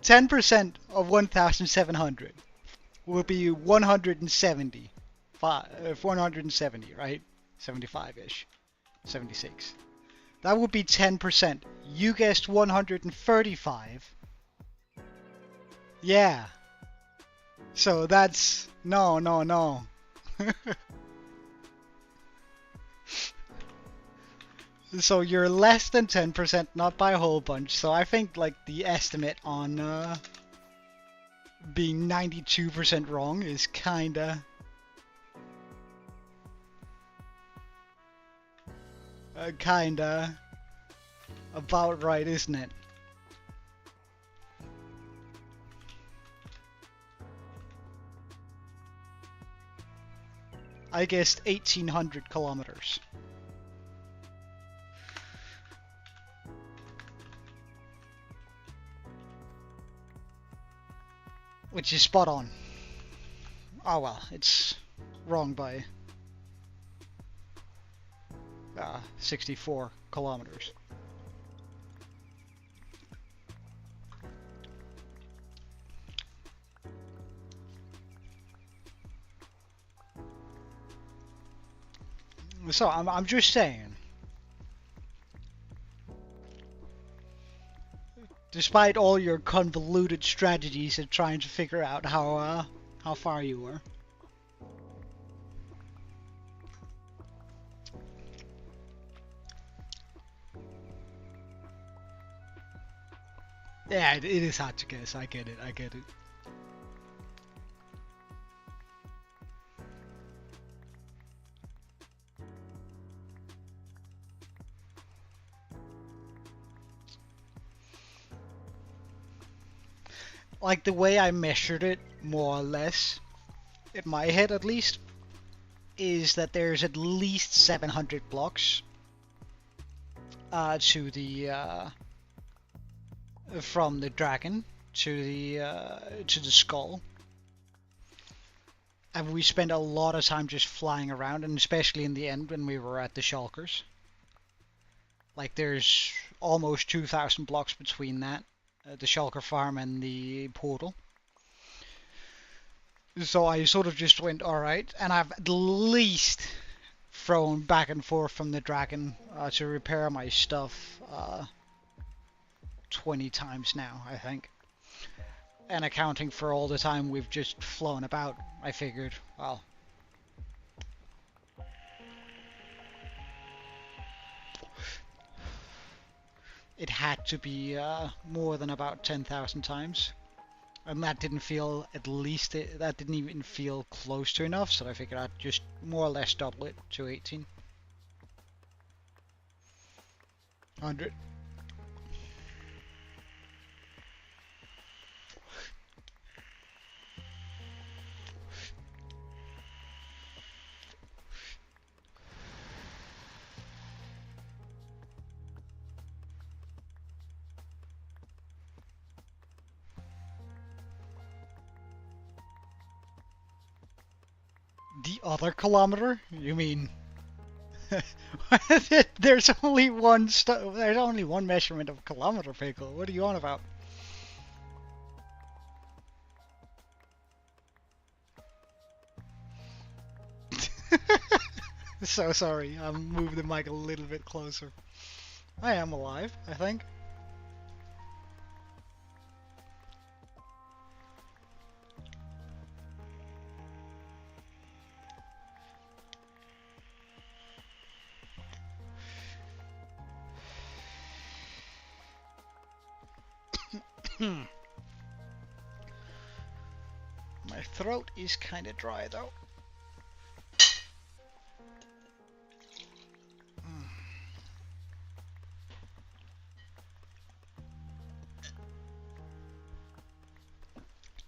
10% of 1,700 will be 170. 170, right? 75-ish. 76. That would be 10%. You guessed 135. Yeah. So that's... No. So you're less than 10%, not by a whole bunch. So I think like the estimate on being 92% wrong is kinda about right, isn't it? I guessed 1800 kilometers. Which is spot on. Oh well, it's wrong by 64 kilometers. So I'm just saying, despite all your convoluted strategies of trying to figure out how far you were. Yeah, it is hard to guess. I get it. I get it. Like the way I measured it, more or less, in my head at least, is that there's at least 700 blocks to the from the dragon to the skull, and we spent a lot of time just flying around, and especially in the end when we were at the shulkers. Like there's almost 2,000 blocks between that, the shulker farm and the portal. So I sort of just went, alright, and I've at least thrown back and forth from the dragon to repair my stuff 20 times now, I think. And accounting for all the time we've just flown about, I figured, well, it had to be more than about 10,000 times. And that didn't feel, that didn't even feel close to enough, so I figured I'd just more or less double it to 1800. The other kilometer? You mean? There's only one measurement of kilometer, Pickle. What are you on about? So sorry, I'll move the mic a little bit closer. I am alive, I think. My throat is kind of dry though.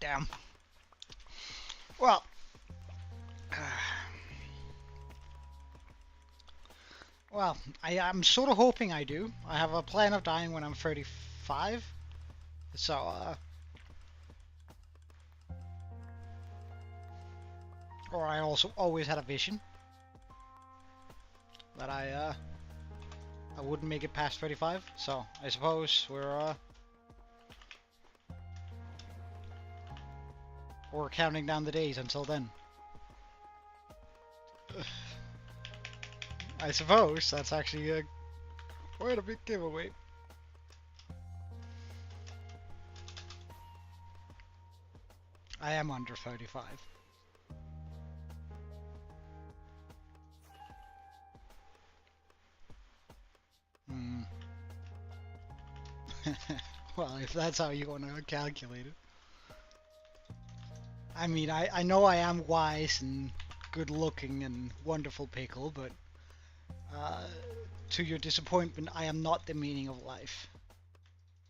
Damn. Well, I'm sort of hoping I do. I have a plan of dying when I'm 35. So, or I also always had a vision that I wouldn't make it past 35. So I suppose we're counting down the days until then. I suppose that's actually quite a big giveaway. I am under 35. Well, if that's how you want to calculate it. I mean, I know I am wise and good looking and wonderful, Pickle, but to your disappointment, I am not the meaning of life,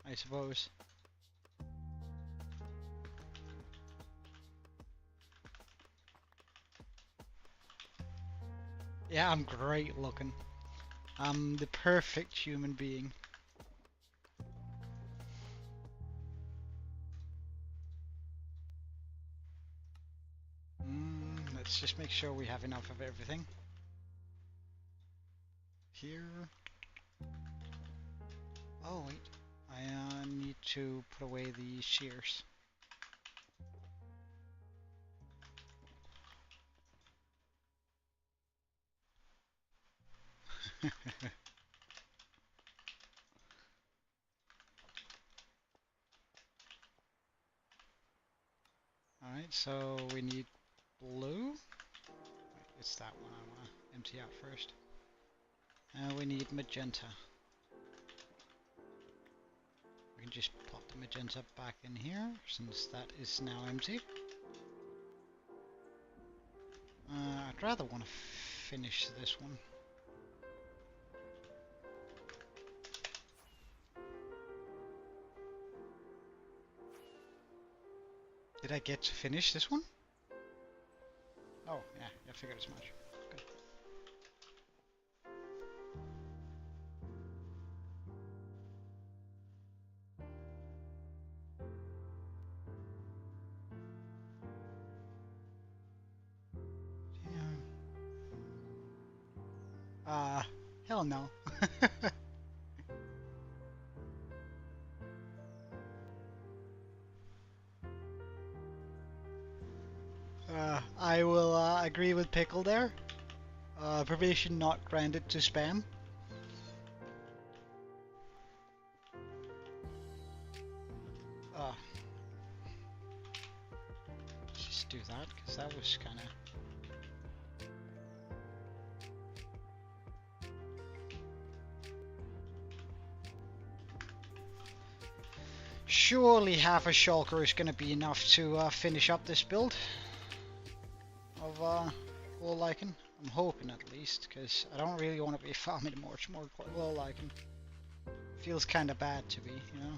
I suppose. Yeah, I'm great looking. I'm the perfect human being. Let's just make sure we have enough of everything. Here. Oh wait, I need to put away the shears. Alright, so we need blue. Wait, it's that one I want to empty out first. We need magenta. We can just pop the magenta back in here, since that is now empty. I'd rather want to finish this one. Did I get to finish this one? Oh, yeah, I figured as much. Good. Yeah. Hell no. I will agree with Pickle there. Permission not granted to spam. Just do that, because that was kind of... Surely half a shulker is going to be enough to finish up this build of wool lichen. I'm hoping at least, because I don't really want to be farming much more wool lichen. Feels kind of bad to be, you know.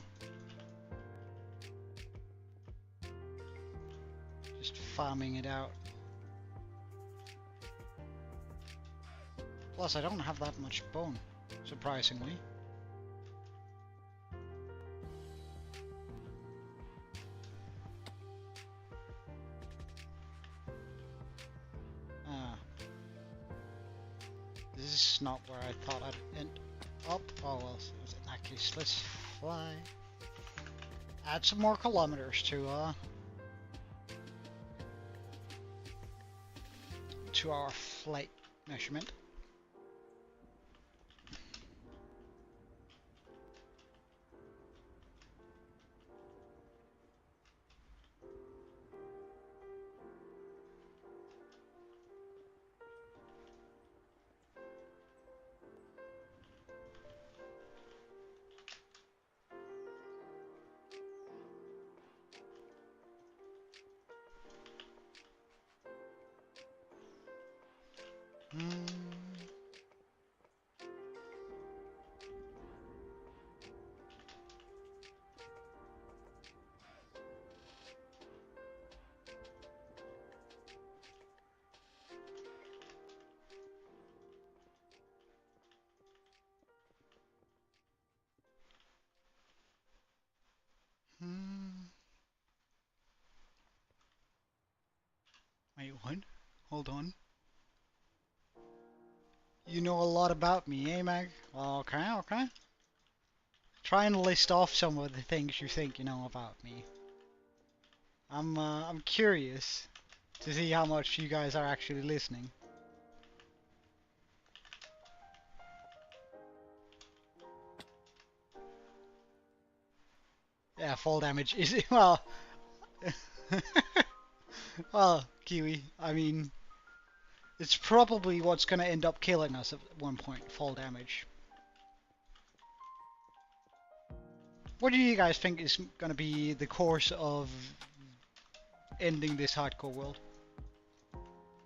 Just farming it out. Plus, I don't have that much bone, surprisingly. This is not where I thought I'd end up. Oh well, in that case, let's fly. Add some more kilometers to our flight measurement. Wait, what? Hold on. You know a lot about me, eh, Mag? Well, okay, okay. Try and list off some of the things you think you know about me. I'm curious to see how much you guys are actually listening. Yeah, fall damage is well. Well, Kiwi. I mean, it's probably what's gonna end up killing us at one point. Fall damage. What do you guys think is gonna be the course of ending this hardcore world?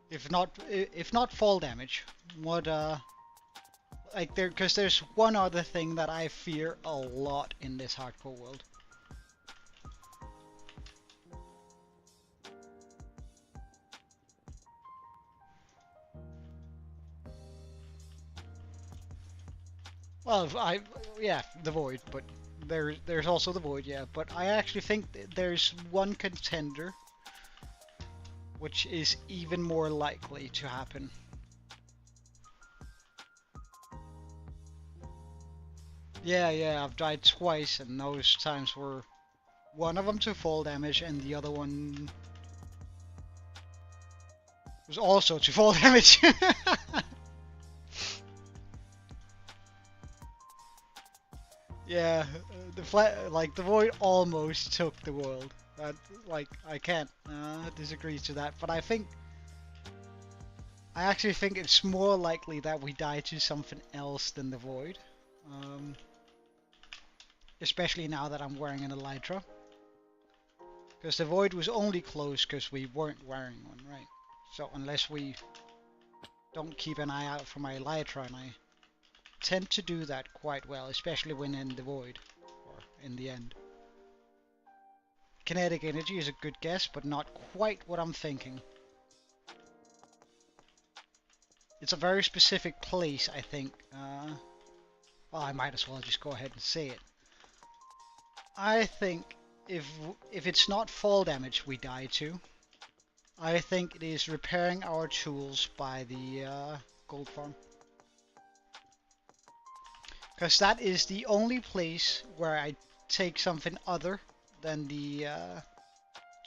If not fall damage, what like because there's one other thing that I fear a lot in this hardcore world. Well, yeah, the void, but there's also the void, yeah. But I actually think there's one contender which is even more likely to happen. Yeah, I've died twice, and those times were one of them to fall damage, and the other one was also to fall damage. Yeah, the void almost took the world. Like I can't disagree to that, but I actually think it's more likely that we die to something else than the void. Especially now that I'm wearing an elytra. Because the void was only closed because we weren't wearing one, right? So unless we don't keep an eye out for my elytra, and I tend to do that quite well, especially when in the void, or in the end. Kinetic energy is a good guess, but not quite what I'm thinking. It's a very specific place, I think. Well, I might as well just go ahead and say it. I think if it's not fall damage we die to, I think it is repairing our tools by the gold farm. Because that is the only place where I take something other than the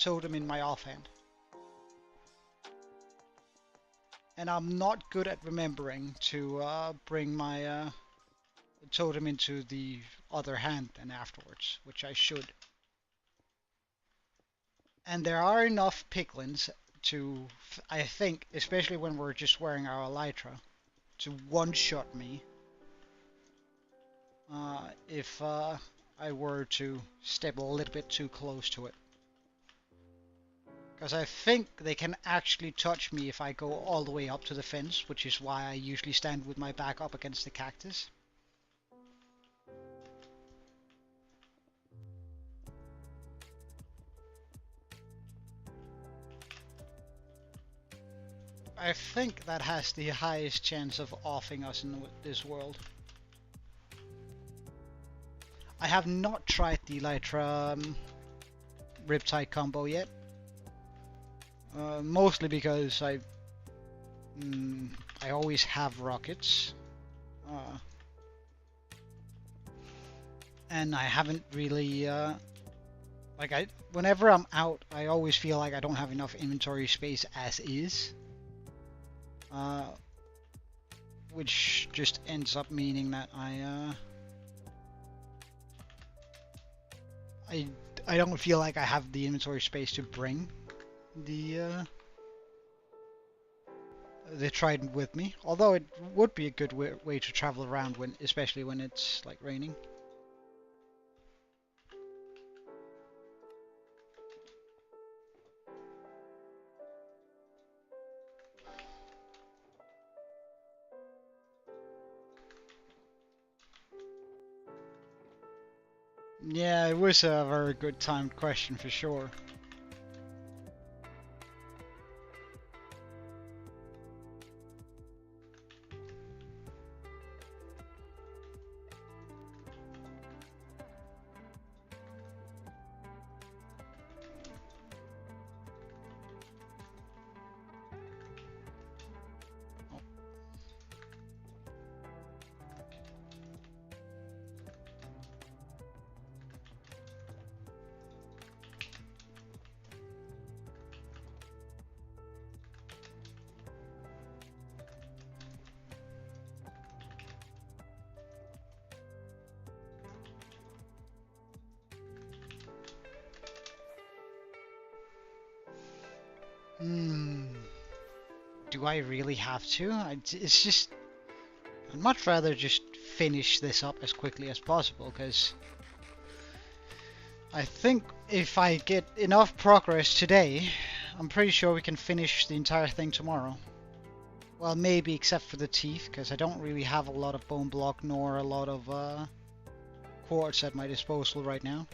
totem in my offhand. And I'm not good at remembering to bring my totem into the other hand then afterwards, which I should. And there are enough piglins to, I think, especially when we're just wearing our elytra, to one-shot me if I were to step a little bit too close to it. Because I think they can actually touch me if I go all the way up to the fence, which is why I usually stand with my back up against the cactus. I think that has the highest chance of offing us in this world. I have not tried the elytra Riptide combo yet. Mostly because I always have rockets. And I haven't really whenever I'm out, I always feel like I don't have enough inventory space as is. Which just ends up meaning that I don't feel like I have the inventory space to bring the trident with me. Although it would be a good way to travel around especially when it's like raining. Yeah, it was a very good timed question for sure. Do I really have to? It's just... I'd much rather just finish this up as quickly as possible, because I think if I get enough progress today, I'm pretty sure we can finish the entire thing tomorrow. Well, maybe except for the teeth, because I don't really have a lot of bone block nor a lot of quartz at my disposal right now.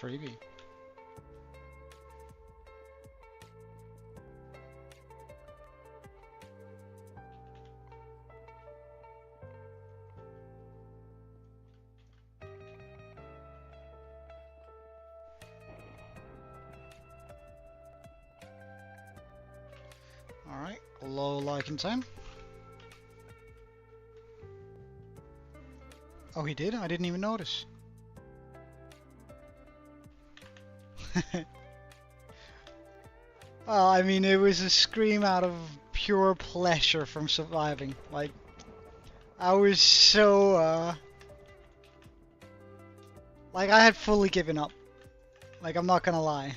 Freebie. Low liking time. Oh, he did? I didn't even notice. I mean, it was a scream out of pure pleasure from surviving. Like, I was so, like, I had fully given up. Like, I'm not gonna lie.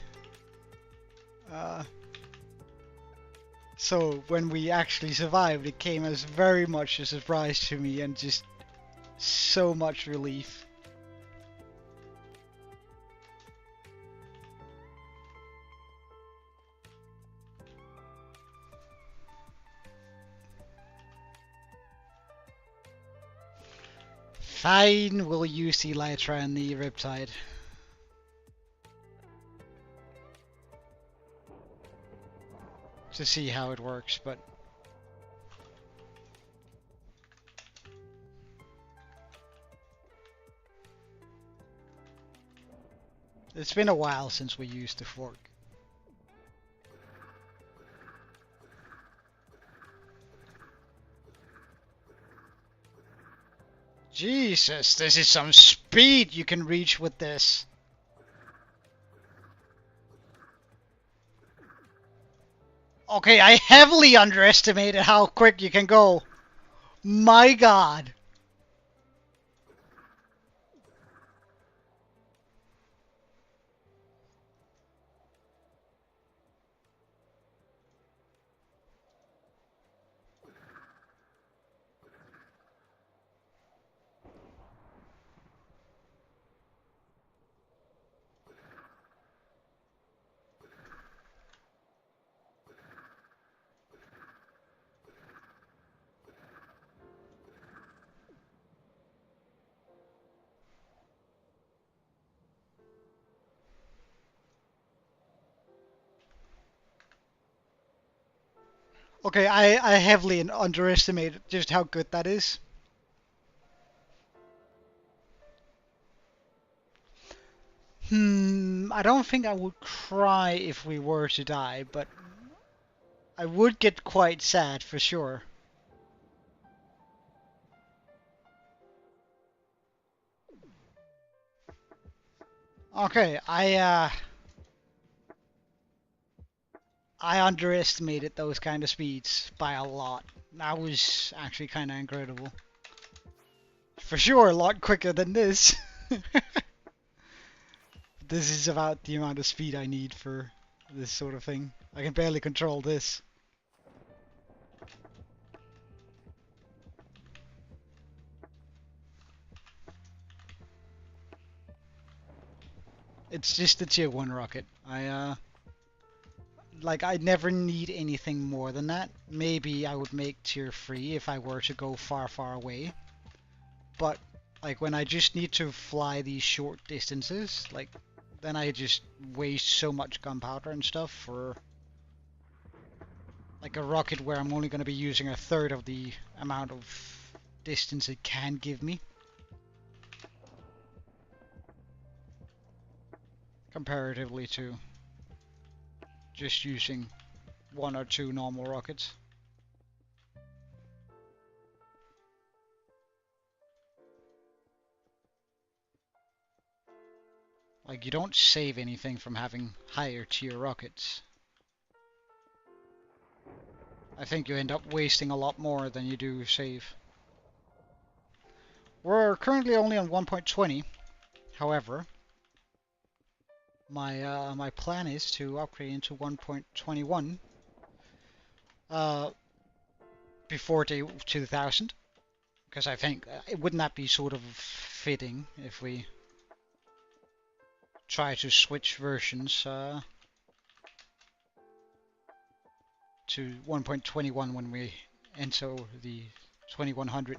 So, when we actually survived, it came as very much a surprise to me and just so much relief. Fine, we'll use the Elytra and the Riptide. To see how it works, but... It's been a while since we used the fork. Jesus, this is some speed you can reach with this. Okay, I heavily underestimated how quick you can go. My God. Okay, I heavily underestimated just how good that is. I don't think I would cry if we were to die, but I would get quite sad for sure. Okay, I underestimated those kind of speeds by a lot. That was actually kind of incredible. For sure, a lot quicker than this. This is about the amount of speed I need for this sort of thing. I can barely control this. It's just the tier 1 rocket. I never need anything more than that. Maybe I would make tier 3 if I were to go far, far away. But, like, when I just need to fly these short distances, like, then I just waste so much gunpowder and stuff for, like, a rocket where I'm only going to be using a third of the amount of distance it can give me. Comparatively to just using 1 or 2 normal rockets. Like, you don't save anything from having higher tier rockets. I think you end up wasting a lot more than you do save. We're currently only on 1.20. However, my plan is to upgrade into 1.21 before day 2000, because I think wouldn't that be sort of fitting if we try to switch versions to 1.21 when we enter the 2100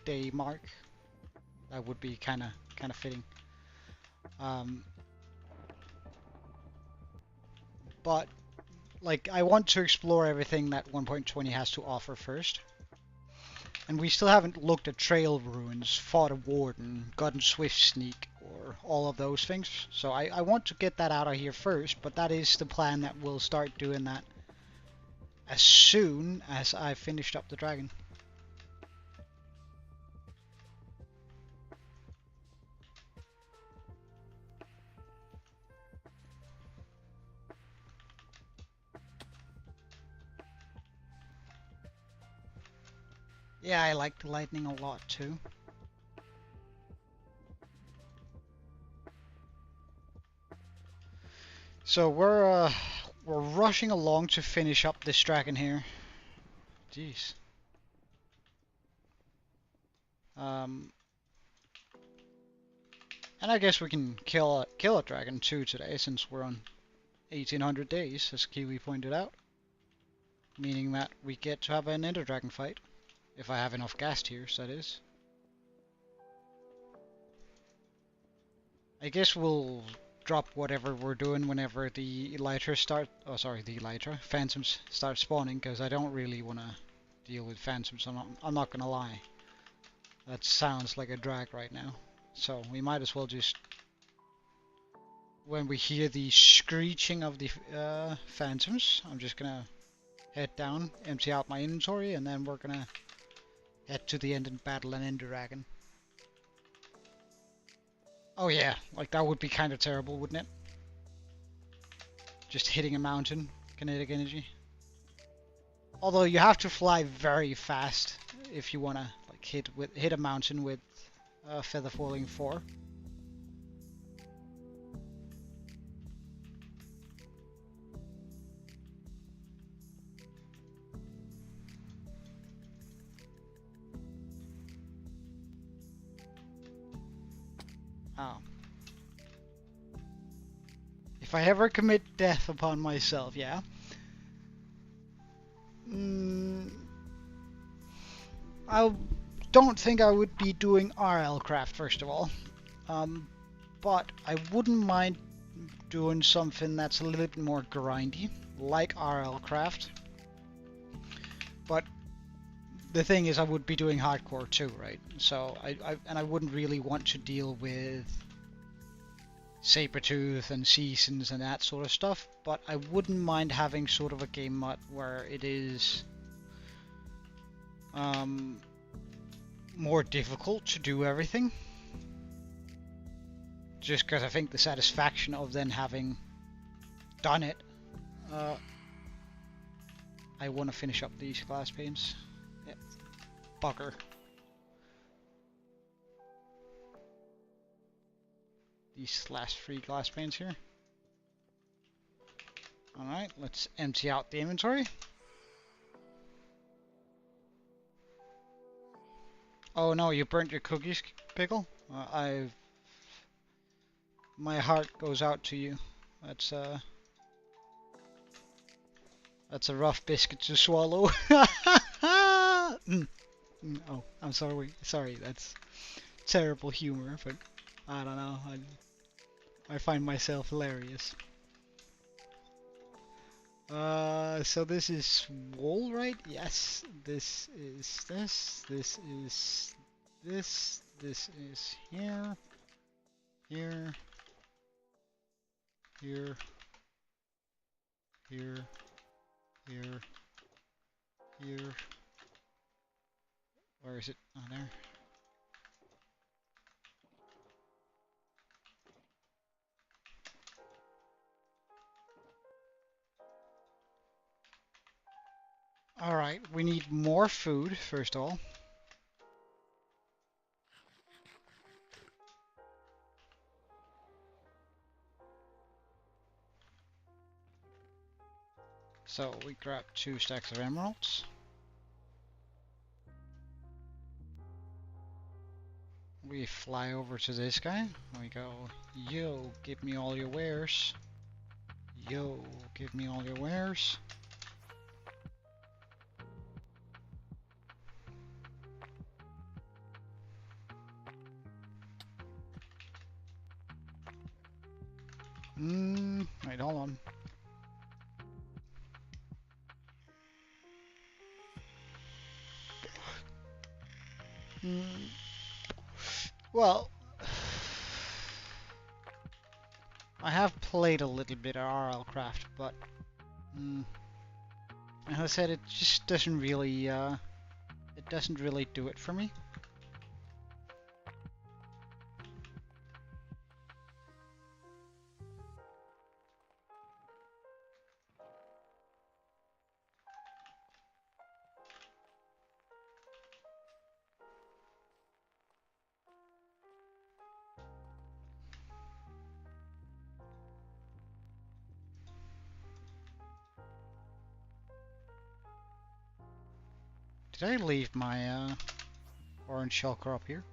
day mark. That would be kind of fitting. But like, I want to explore everything that 1.20 has to offer first. And we still haven't looked at Trail Ruins, fought a Warden, gotten Swift Sneak, or all of those things. So I want to get that out of here first, but that is the plan, that we'll start doing that as soon as I finished up the dragon. Yeah, I like the lightning a lot too. So we're rushing along to finish up this dragon here. Jeez. And I guess we can kill a dragon too today, since we're on 1800 days, as Kiwi pointed out. Meaning that we get to have an Ender Dragon fight. If I have enough gas tiers, that is. I guess we'll drop whatever we're doing whenever the Phantoms start spawning, because I don't really want to deal with Phantoms. I'm not gonna lie. That sounds like a drag right now. So we might as well just, when we hear the screeching of the Phantoms, I'm just gonna head down, empty out my inventory, and then we're gonna head to the end and battle an Ender Dragon. Oh yeah, like that would be kind of terrible, wouldn't it? Just hitting a mountain, kinetic energy. Although you have to fly very fast if you wanna like hit a mountain with feather falling 4. Oh. If I ever commit death upon myself, yeah. I don't think I would be doing RL craft first of all. But I wouldn't mind doing something that's a little bit more grindy, like RL craft. But the thing is, I would be doing hardcore too, right? So I wouldn't really want to deal with Sabertooth and seasons and that sort of stuff, but I wouldn't mind having sort of a game mod where it is more difficult to do everything. Just because I think the satisfaction of then having done it, I want to finish up these glass panes. Yep. Bugger. These last 3 glass panes here. Alright, let's empty out the inventory. Oh no, you burnt your cookies, Pickle? My heart goes out to you. That's a rough biscuit to swallow. Oh, I'm sorry. Sorry, that's terrible humor, but I don't know. I find myself hilarious. So this is wool, right? Yes. This is this. This is this. This is here. Here. Here. Here. Here. Here. Where is it? Oh, there. Alright, we need more food, first of all. So we grab 2 stacks of emeralds. We fly over to this guy. We go, yo, give me all your wares. Yo, give me all your wares. Wait, hold on. Well, I have played a little bit of RL Craft, but As I said, it just doesn't really, it doesn't really do it for me. Did I leave my, orange shulker up here?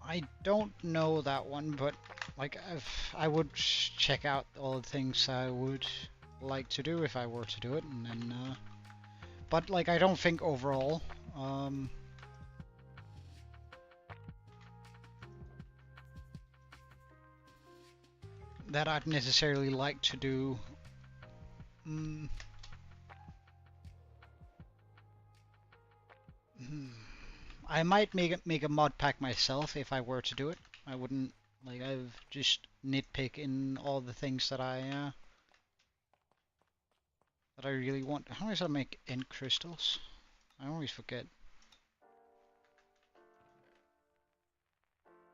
I don't know that one, but like I would check out all the things I would like to do if I were to do it, and then but like I don't think overall that I'd necessarily like to do. I might make a mod pack myself if I were to do it. I wouldn't like I've just nitpick in all the things that I really want. How does that make end crystals? I always forget.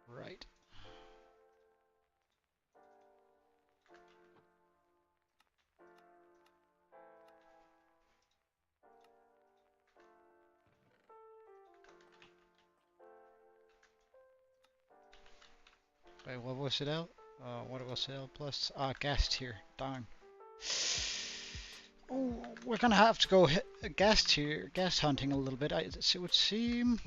Right. Wait, what was it out? What was it out plus? Gas tier. Darn. Oh, we're gonna have to go gas tier, gas hunting a little bit. It would seem.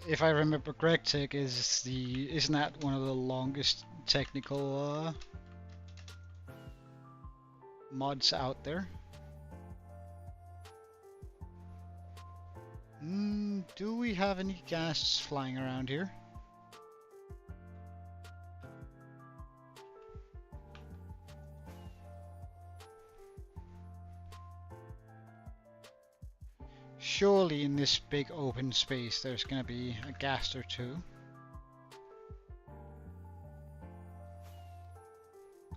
If I remember correct, isn't that one of the longest technical mods out there? Do we have any gas flying around here? Surely in this big open space there's gonna be a gas or two.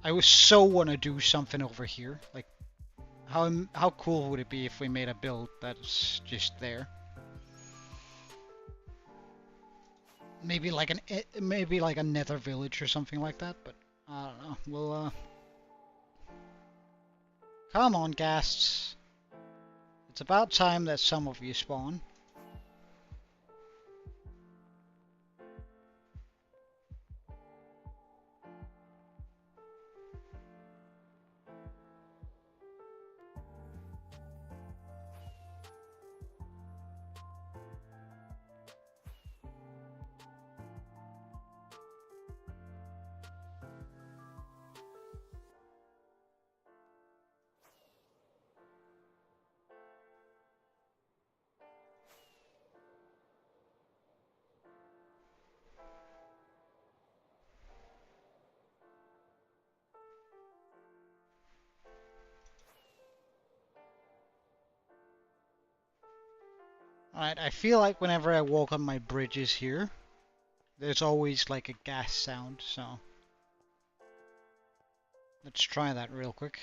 I would so want to do something over here. Like, how cool would it be if we made a build that's just there? Maybe like a nether village or something like that. But I don't know. We'll come on, ghasts. It's about time that some of you spawn. Alright, I feel like whenever I walk on my bridges here, there's always like a gas sound, so let's try that real quick.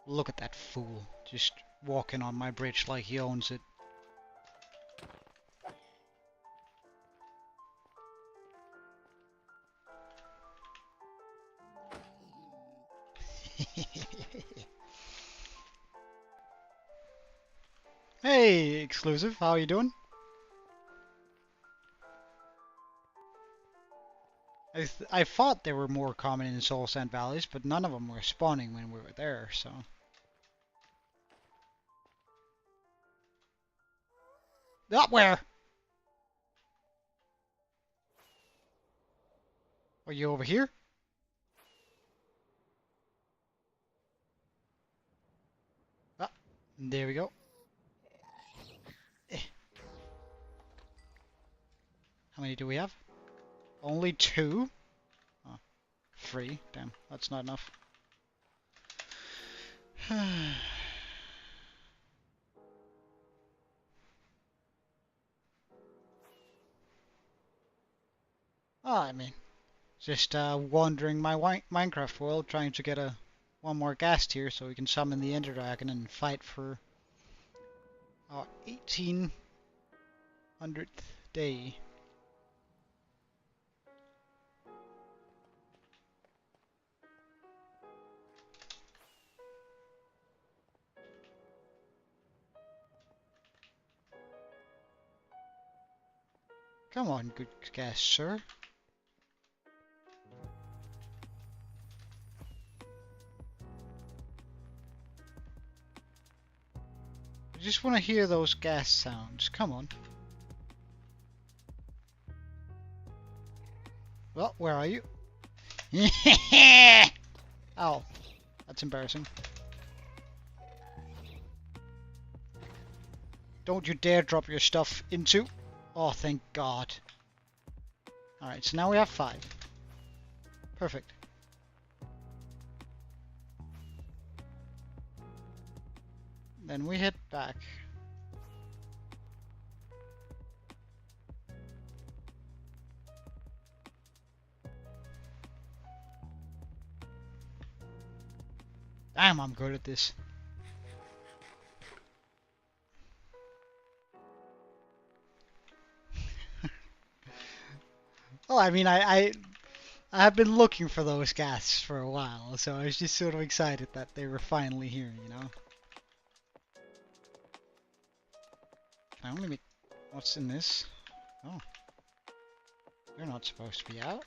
Look at that fool, just walking on my bridge like he owns it. Hey, exclusive, how are you doing? I thought there were more common in Soul Sand Valleys, but none of them were spawning when we were there, so. Ah, where? Are you over here? Ah, there we go. How many do we have? Only 2? Oh. 3. Damn, that's not enough. Oh, I mean, just wandering my Minecraft world, trying to get one more gas tier so we can summon the Ender Dragon and fight for our 1800th day. Come on, good gas, sir. I just want to hear those gas sounds. Come on. Well, where are you? Ow. That's embarrassing. Don't you dare drop your stuff into... Oh, thank God. Alright, so now we have 5. Perfect. Then we head back. Damn, I'm good at this. Oh, I mean, I have been looking for those gas for a while, so I was just sort of excited that they were finally here, you know? Can I only make... What's in this? Oh. You're not supposed to be out.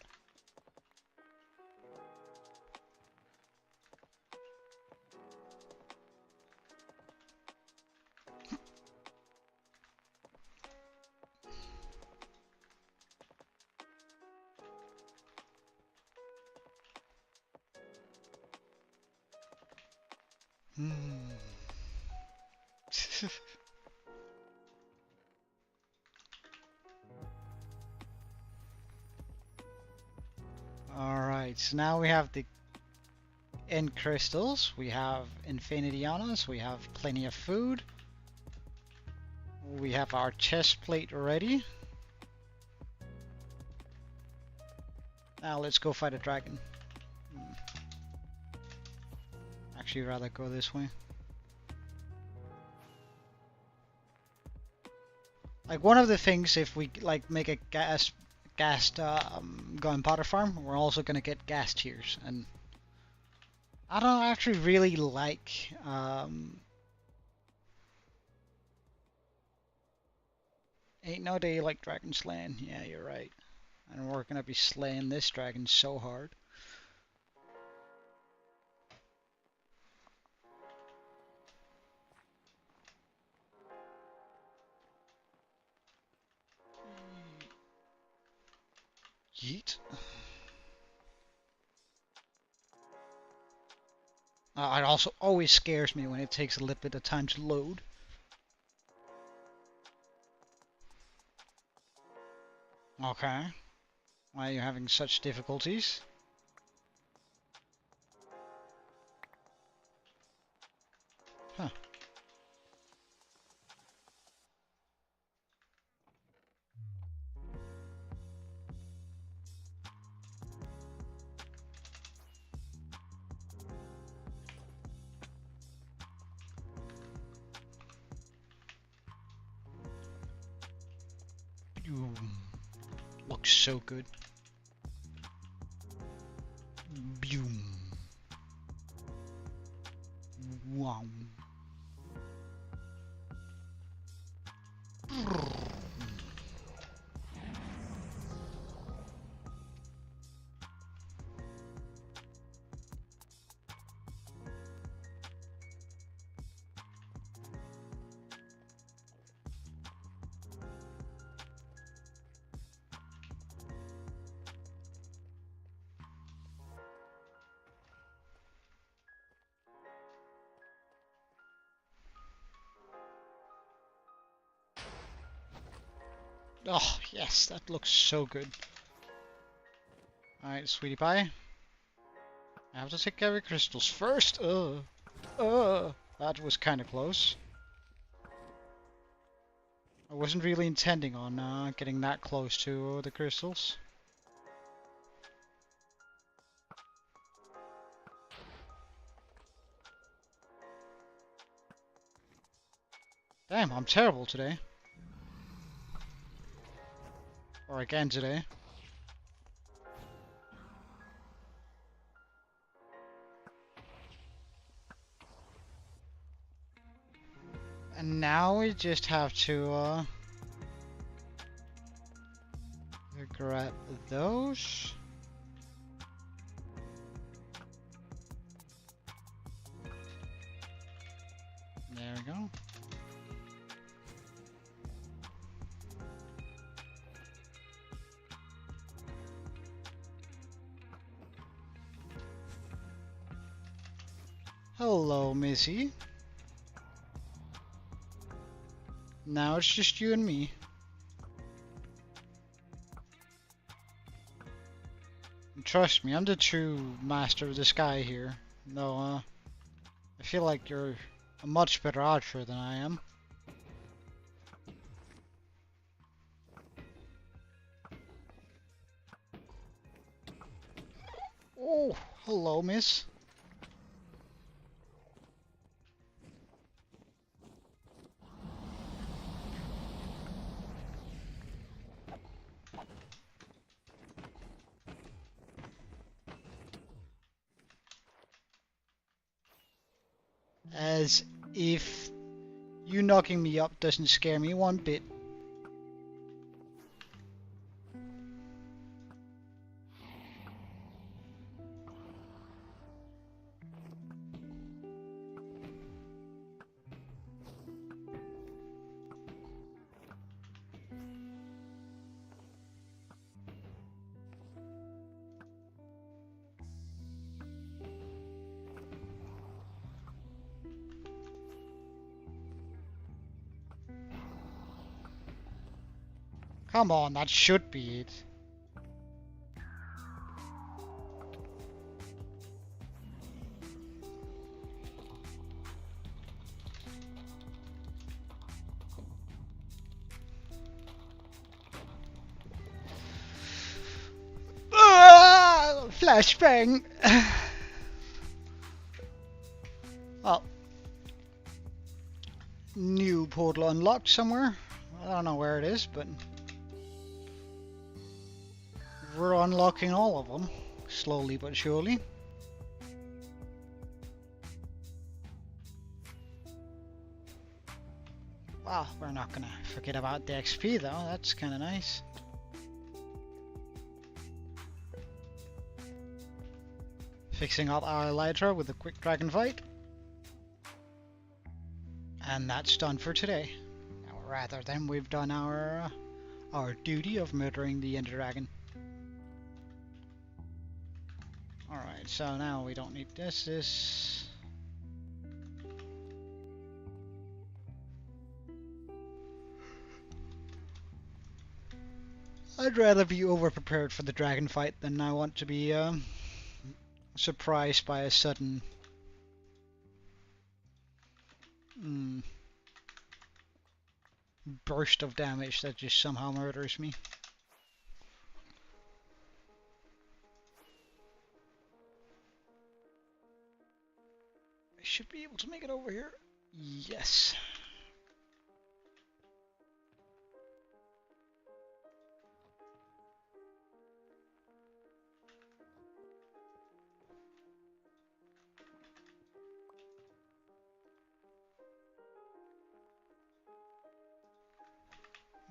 Alright, so now we have the end crystals, we have infinity on us, we have plenty of food, we have our chest plate ready. Now let's go fight a dragon. Actually, rather go this way. Like, one of the things, if we like make a gassed gunpowder farm, we're also gonna get gas tiers, and I don't actually really like ain't no day like dragon slaying. Yeah, you're right. And we're gonna be slaying this dragon so hard. Yeet. It also always scares me when it takes a little bit of time to load. Okay. Why are you having such difficulties? Huh. Ooh. Looks so good. Boom. Wow. Oh, yes, that looks so good. Alright, sweetie pie. I have to take every crystals first. That was kind of close. I wasn't really intending on getting that close to the crystals. Damn, I'm terrible today. Or again today. And now we just have to grab those. There we go. Hello, Missy. Now it's just you and me. And trust me, I'm the true master of the sky here. No, I feel like you're a much better archer than I am. Oh, hello, miss. As if you knocking me up doesn't scare me one bit. Come on, that should be it. Flashbang! Oh. New portal unlocked somewhere. I don't know where it is, but we're unlocking all of them, slowly but surely. Well, we're not gonna forget about the XP though, that's kinda nice. Fixing up our elytra with a quick dragon fight. And that's done for today. Or rather than we've done our duty of murdering the Ender Dragon. Alright, so now we don't need this. I'd rather be over-prepared for the dragon fight than I want to be surprised by a sudden burst of damage that just somehow murders me. I should be able to make it over here. Yes.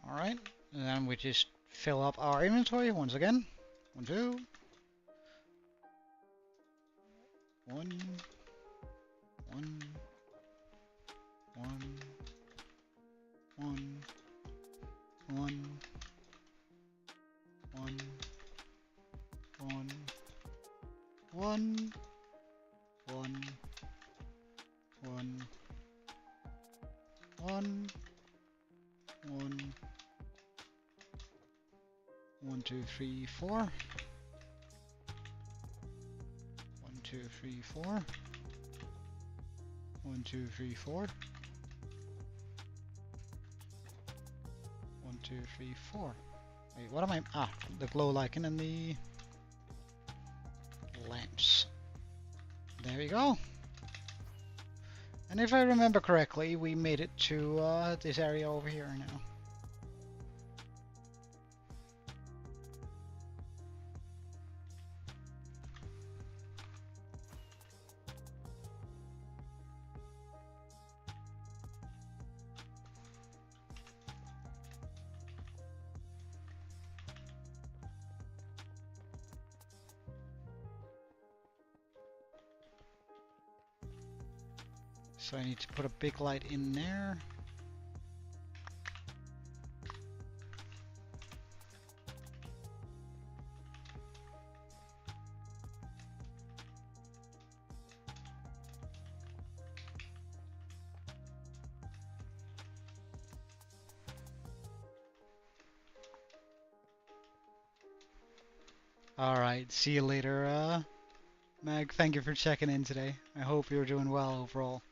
Alright, and then we just fill up our inventory once again. 1, 2. 1. 1. 1. 1. 1. 1. 1. 1. 1. 1. 1. 1. 1, 2, 3, 4. 1, 2, 2, 3, 4. 1, 2, 3, 4. 1, 2, 3, 4. Wait, what am I? Ah, the glow lichen and the lamps. There we go. And if I remember correctly, we made it to this area over here now. So I need to put a big light in there. Alright, see you later, Meg. Thank you for checking in today. I hope you're doing well overall.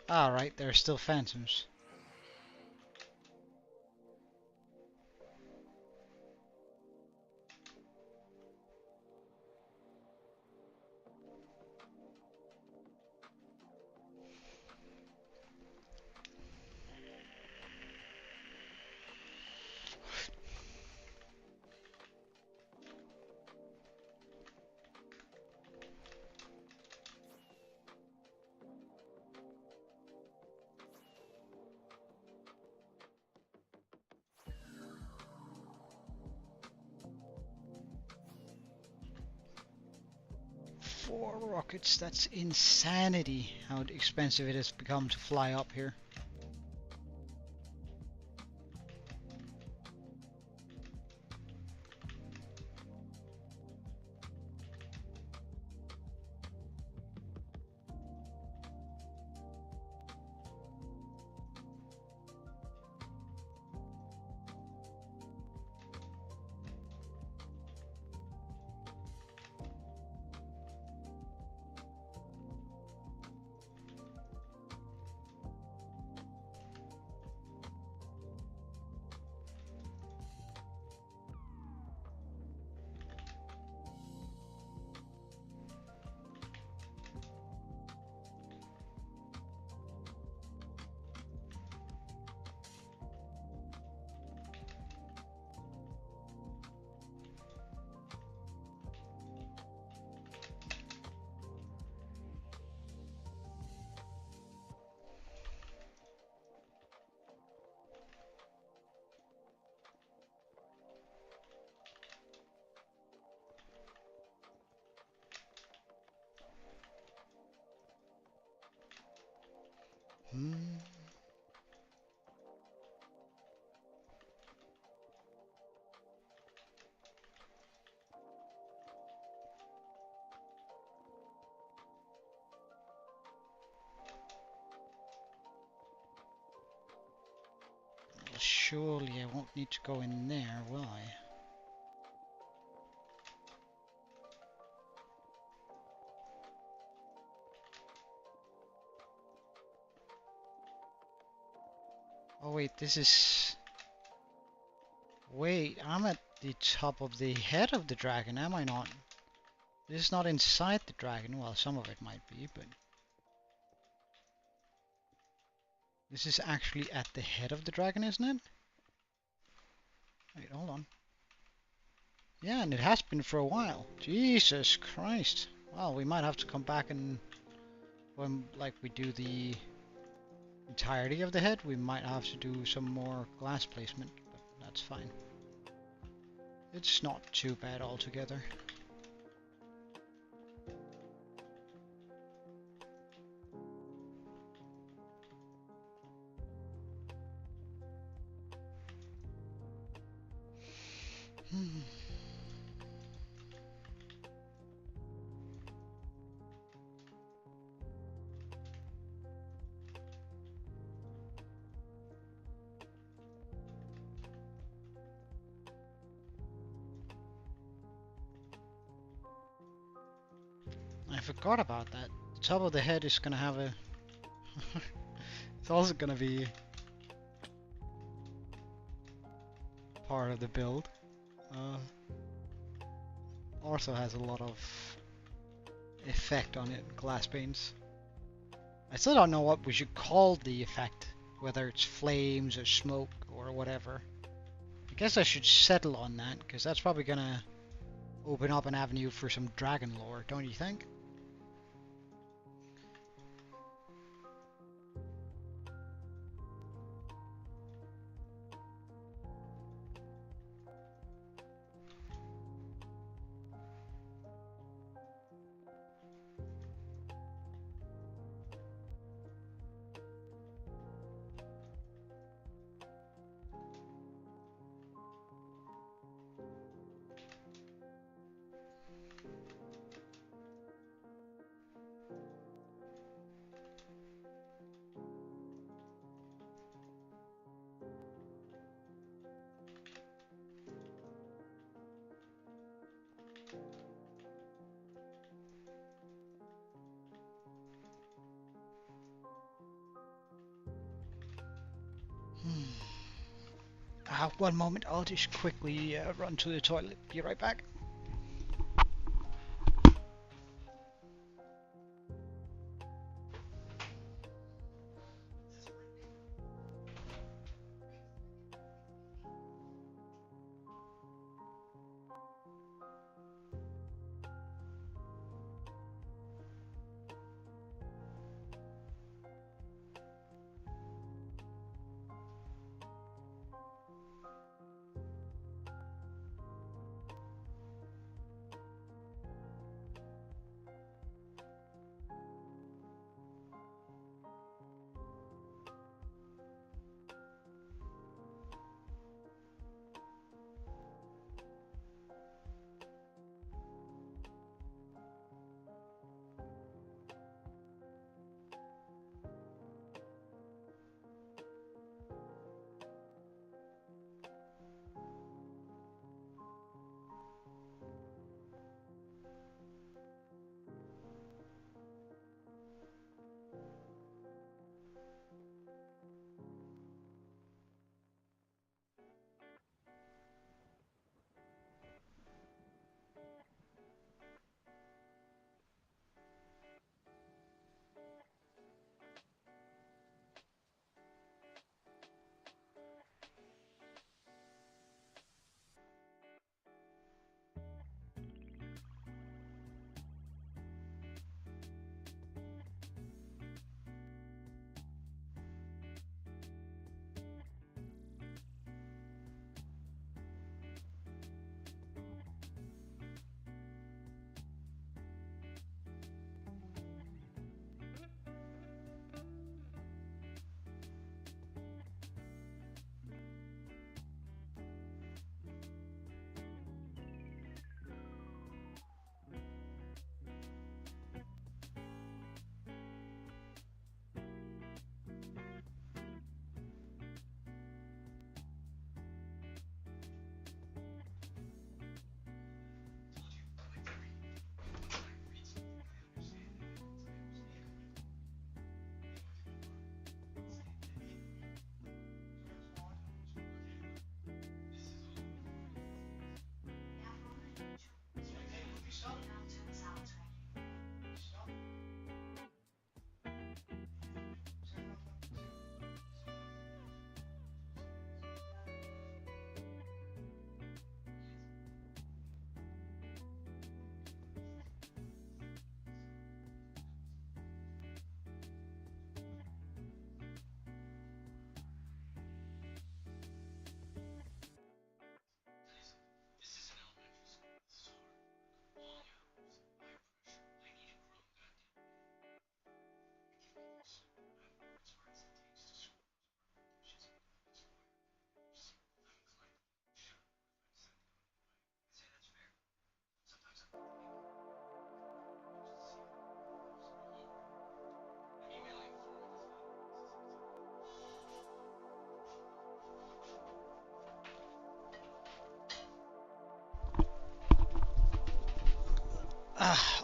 Alright, there are still phantoms. Four rockets, that's insanity how expensive it has become to fly up here. Well, surely I won't need to go in there, will I? Oh wait, this is... Wait, I'm at the top of the head of the dragon, am I not? This is not inside the dragon. Well, some of it might be, but... This is actually at the head of the dragon, isn't it? Wait, hold on. Yeah, and it has been for a while. Jesus Christ. Well, we might have to come back and when like we do the entirety of the head, we might have to do some more glass placement, but that's fine. It's not too bad altogether. I forgot about that. The top of the head is gonna have a... It's also gonna be part of the build. Also has a lot of effect on it, glass panes. I still don't know what we should call the effect, whether it's flames or smoke or whatever. I guess I should settle on that, because that's probably gonna open up an avenue for some dragon lore, don't you think? One moment, I'll just quickly run to the toilet. Be right back.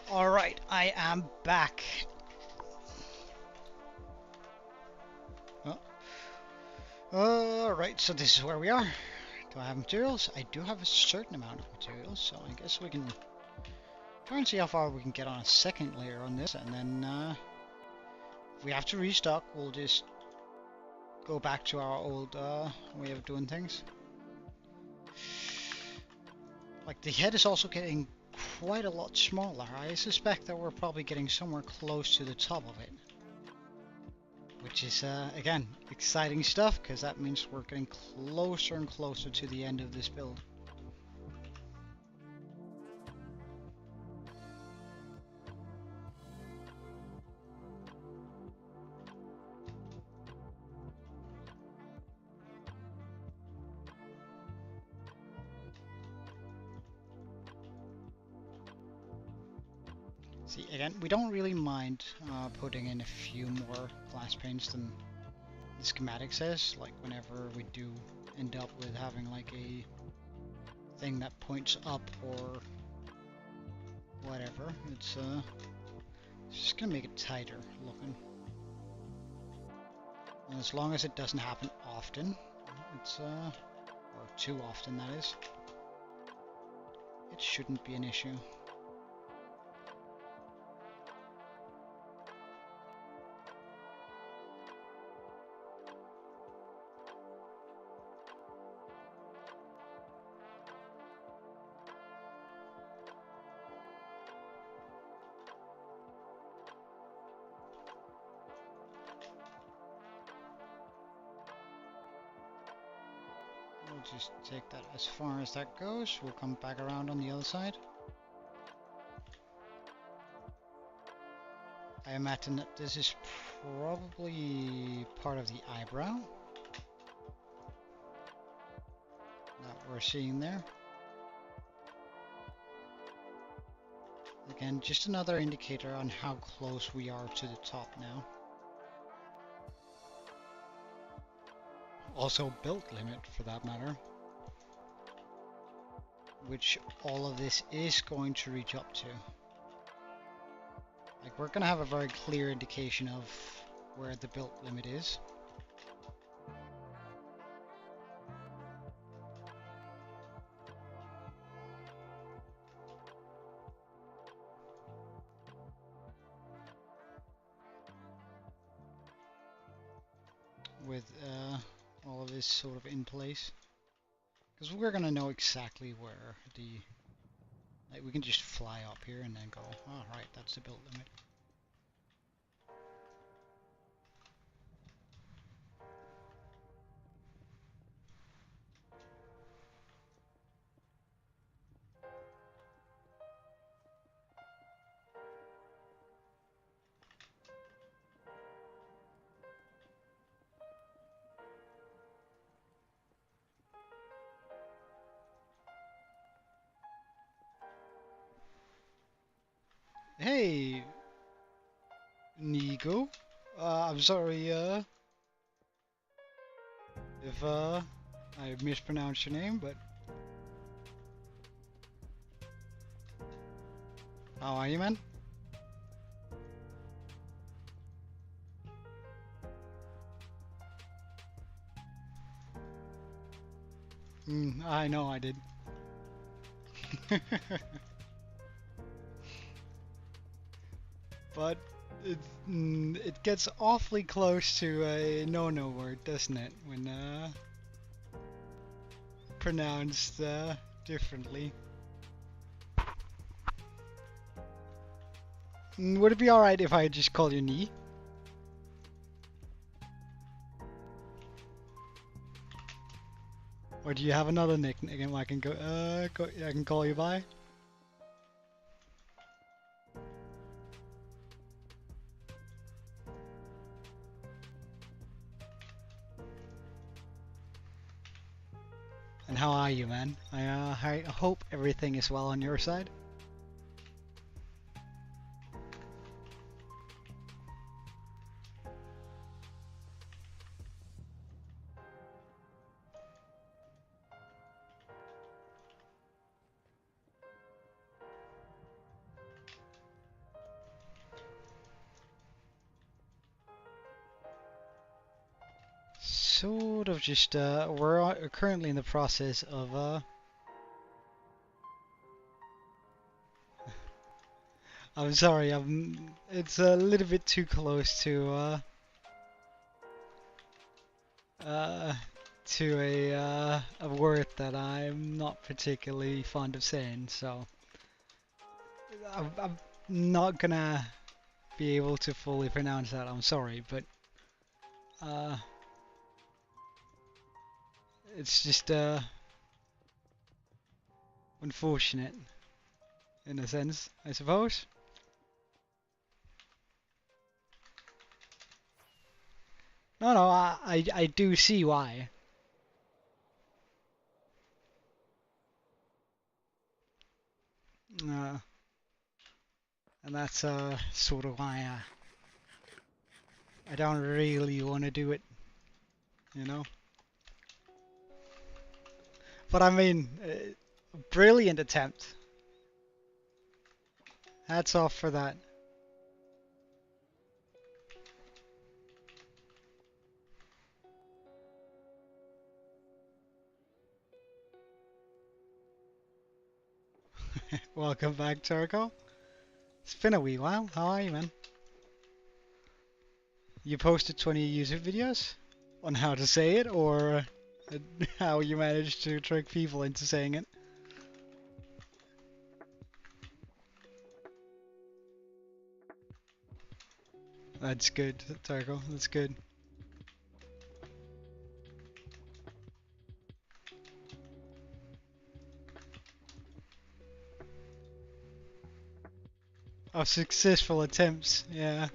Alright, I am back. Alright, so this is where we are. Do I have materials? I do have a certain amount of materials, so I guess we can try and see how far we can get on a second layer on this, and then if we have to restock, we'll just go back to our old way of doing things. Like, the head is also getting quite a lot smaller. I suspect that we're probably getting somewhere close to the top of it. Which is, again, exciting stuff, because that means we're getting closer and closer to the end of this build. See, again, we don't really mind putting in a few more glass panes than the schematic says. Like, whenever we do end up with having like a thing that points up or whatever, it's just gonna make it tighter looking. And as long as it doesn't happen often, it's or too often that is, it shouldn't be an issue. We'll just take that as far as that goes. We'll come back around on the other side. I imagine that this is probably part of the eyebrow that we're seeing there. Again, just another indicator on how close we are to the top now. Also build limit, for that matter, which all of this is going to reach up to. Like, we're going to have a very clear indication of where the build limit is. With all of this sort of in place, because we're gonna know exactly where the, like, we can just fly up here and then go, oh right, that's the build limit. Hey, Nigo. I'm sorry if I mispronounced your name, but how are you, man? I know I did. But it gets awfully close to a no-no word, doesn't it, when pronounced differently. Would it be alright if I just call you Knee? Or do you have another nickname I can I can call you by? And how are you, man? I hope everything is well on your side. sort of just we're currently in the process of I'm sorry, it's a little bit too close to a word that I'm not particularly fond of saying, so I'm not gonna be able to fully pronounce that. I'm sorry, but it's just unfortunate in a sense, I suppose. No, I do see why. And that's sort of why I don't really want to do it, you know. But I mean, brilliant attempt. Hats off for that. Welcome back, Turco. It's been a wee while. How are you, man? You posted 20 YouTube videos on how to say it, or how you managed to trick people into saying it? That's good, Turco. That's good. Of successful attempts, yeah.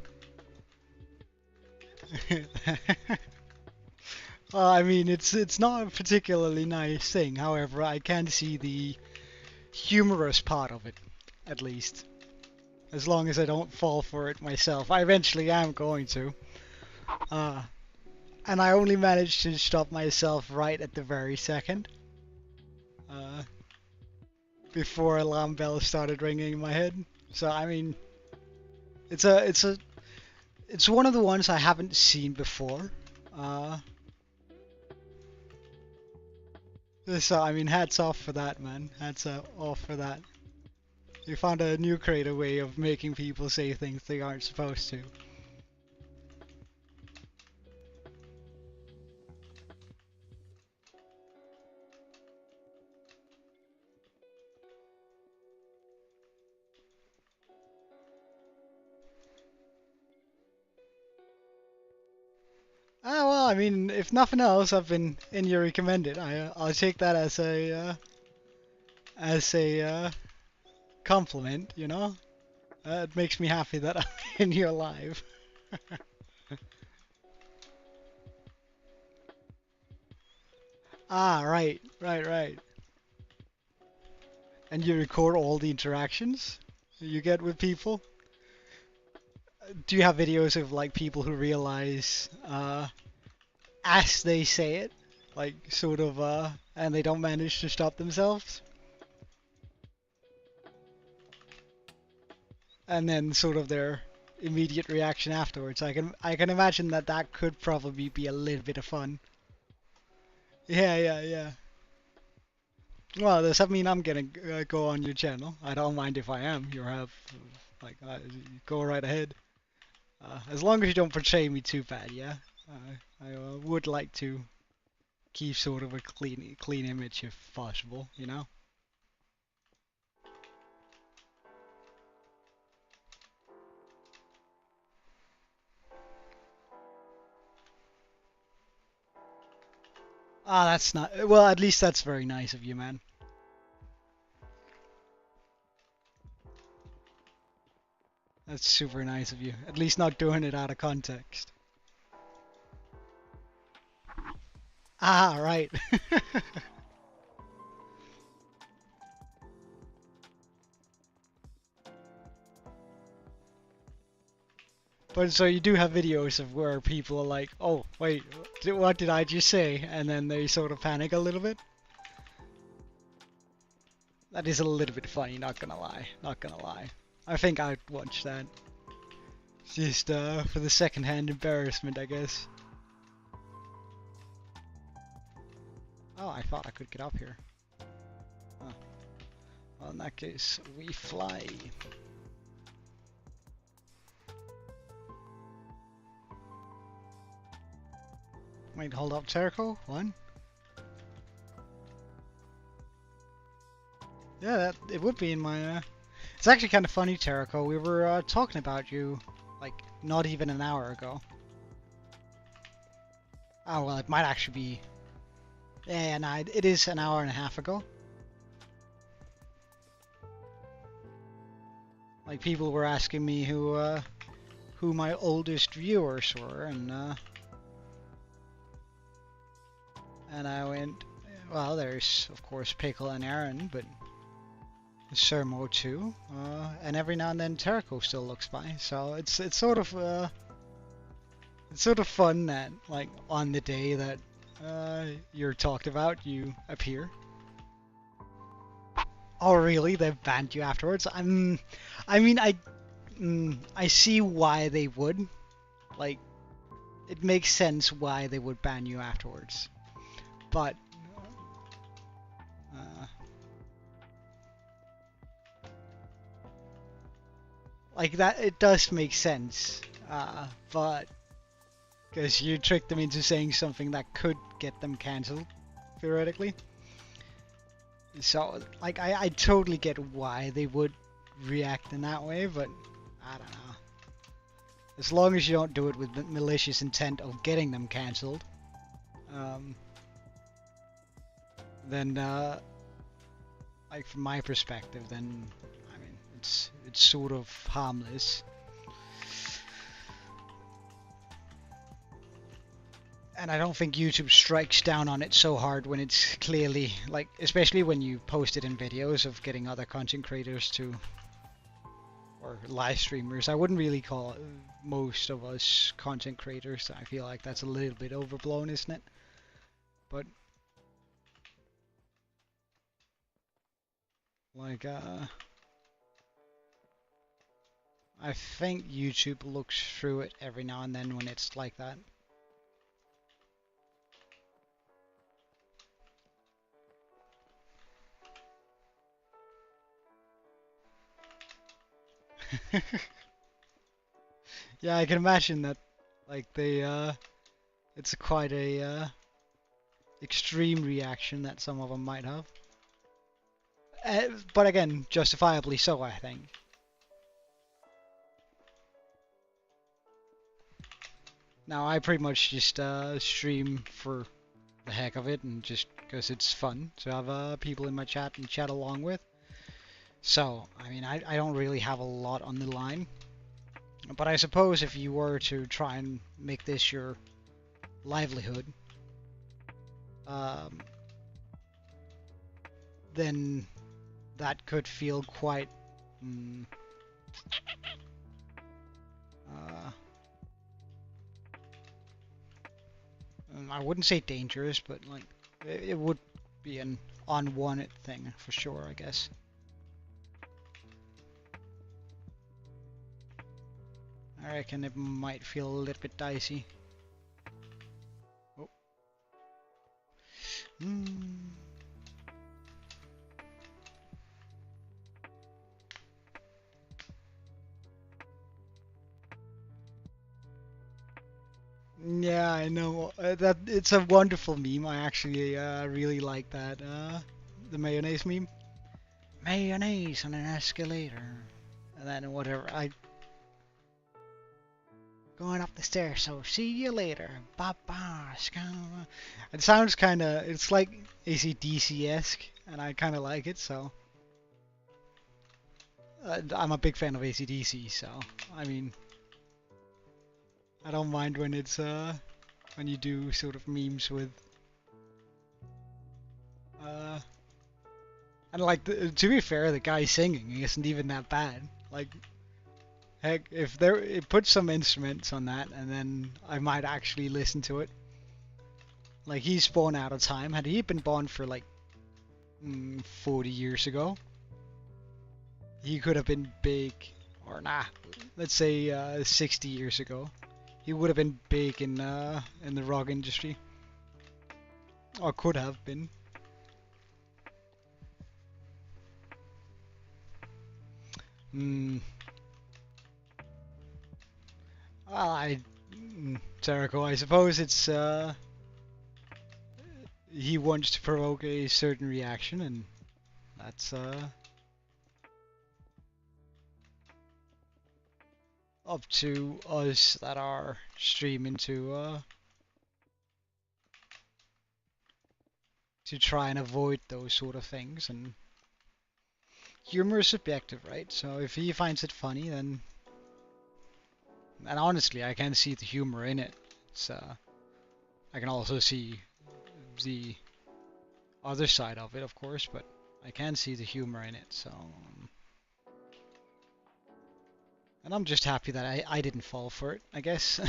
Well, I mean, it's not a particularly nice thing. However, I can see the humorous part of it, at least. As long as I don't fall for it myself. I eventually am going to. And I only managed to stop myself right at the very second. Before alarm bells started ringing in my head. So I mean, it's one of the ones I haven't seen before. So I mean, hats off for that, man. Hats off for that. You found a new creative way of making people say things they aren't supposed to. Ah, well, I mean, if nothing else, I've been in your recommended. I'll take that as a compliment, you know. It makes me happy that I'm in your live. Ah, right. And you record all the interactions you get with people? Do you have videos of like people who realize as they say it, like sort of and they don't manage to stop themselves? And then sort of their immediate reaction afterwards. I can imagine that could probably be a little bit of fun. Yeah. Well, does that mean I'm gonna go on your channel? I don't mind if I am. You have like go right ahead. As long as you don't portray me too bad, yeah. I would like to keep sort of a clean image if possible, you know. Ah, that's not well. At least that's very nice of you, man. That's super nice of you. At least not doing it out of context. Ah, right. But so you do have videos of where people are like, oh, wait, what did I just say? And then they sort of panic a little bit. That is a little bit funny, not gonna lie. Not gonna lie. I think I'd watch that. Just for the second-hand embarrassment, I guess. Oh, I thought I could get up here. Oh. Well, in that case, we fly. Wait, hold up, Terco? One? Yeah, it would be in my, It's actually kind of funny, Terco. We were, talking about you, like, not even an hour ago. Oh, well, it might actually be... Yeah, no, it is an hour and a half ago. Like, people were asking me who my oldest viewers were, and I went, well, there's, of course, Pickle and Aaron, but Sermo too, and every now and then Terco still looks by, so it's sort of fun that, like, on the day that you're talked about, you appear. Oh, really? They've banned you afterwards? I mean, I see why they would. Like, it makes sense why they would ban you afterwards. But, like, that, it does make sense. But, because you tricked them into saying something that could get them cancelled, theoretically. So, like, I totally get why they would react in that way, but I don't know. As long as you don't do it with the malicious intent of getting them cancelled, then, like, from my perspective, then, I mean, it's sort of harmless. And I don't think YouTube strikes down on it so hard when it's clearly, like, especially when you post it in videos of getting other content creators to, or live streamers. I wouldn't really call most of us content creators. I feel like that's a little bit overblown, isn't it? But, like, I think YouTube looks through it every now and then when it's like that. Yeah, I can imagine that, like, they, it's quite a, extreme reaction that some of them might have. But again, justifiably so, I think. Now, I pretty much just, stream for the heck of it, and just because it's fun to have, people in my chat and chat along with. So, I mean, I don't really have a lot on the line. But I suppose if you were to try and make this your livelihood, then that could feel quite, I wouldn't say dangerous, but, like, it would be an unwanted thing for sure, I guess. I reckon it might feel a little bit dicey. Oh. Yeah, I know. That it's a wonderful meme. I actually really like that. The mayonnaise meme. Mayonnaise on an escalator, and then whatever. Going up the stairs. So see you later. Bye bye. It sounds kind of. It's like AC/DC-esque, and I kind of like it. So I'm a big fan of AC/DC. So I mean. I don't mind when it's when you do sort of memes with and, like, to be fair, the guy singing isn't even that bad. Like, heck, if it puts some instruments on that, and then I might actually listen to it. Like, he's born out of time. Had he been born for, like, 40 years ago, he could have been big, or nah, let's say 60 years ago. He would have been big in the rock industry. Or could have been. Hmm. Well, Jericho, I suppose it's he wants to provoke a certain reaction, and that's up to us that are streaming to try and avoid those sort of things. And humor is subjective, right? So if he finds it funny, then, and honestly, I can see the humor in it. It's I can also see the other side of it, of course, but I can see the humor in it. So, and I'm just happy that I didn't fall for it, I guess.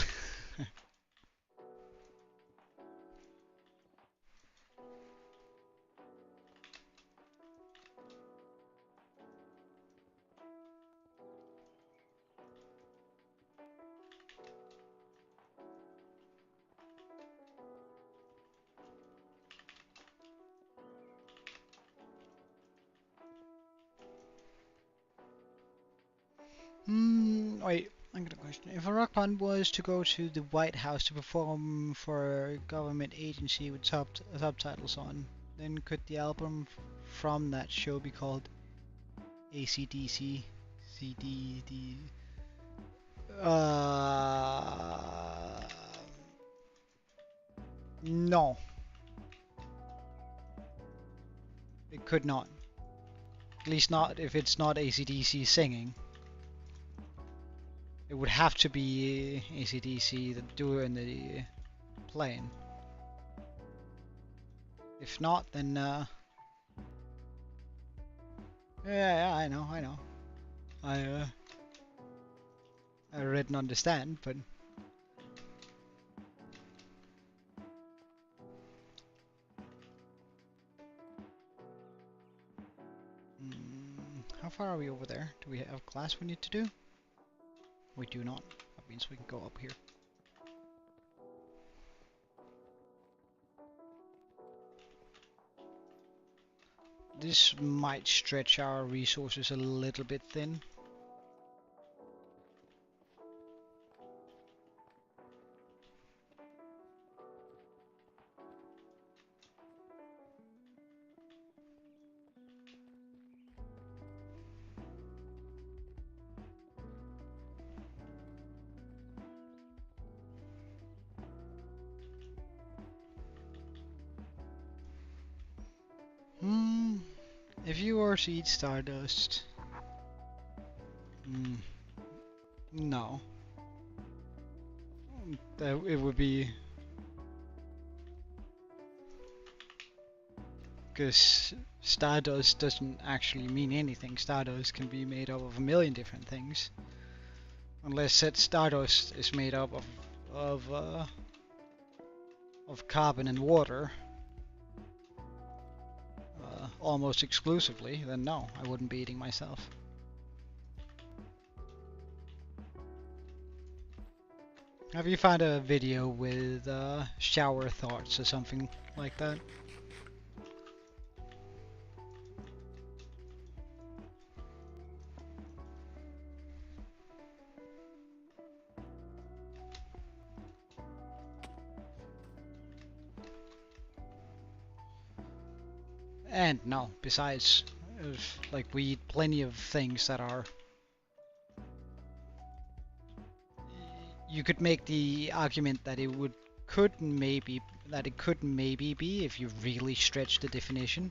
Wait, I got a question. If a rock band was to go to the White House to perform for a government agency with subtitles on, then could the album from that show be called ACDC? CDD? No, it could not. At least not if it's not ACDC singing. It would have to be ACDC doing the playing. If not, then yeah, I know. I read and understand, but how far are we over there? Do we have class we need to do? We do not. That means we can go up here. This might stretch our resources a little bit thin. If you were to eat Stardust, no. It would be because Stardust doesn't actually mean anything. Stardust can be made up of a million different things. Unless said Stardust is made up of carbon and water almost exclusively, then no, I wouldn't be eating myself. Have you found a video with shower thoughts or something like that? And no, besides, like we eat plenty of things that are. You could make the argument that it could maybe be, if you really stretch the definition,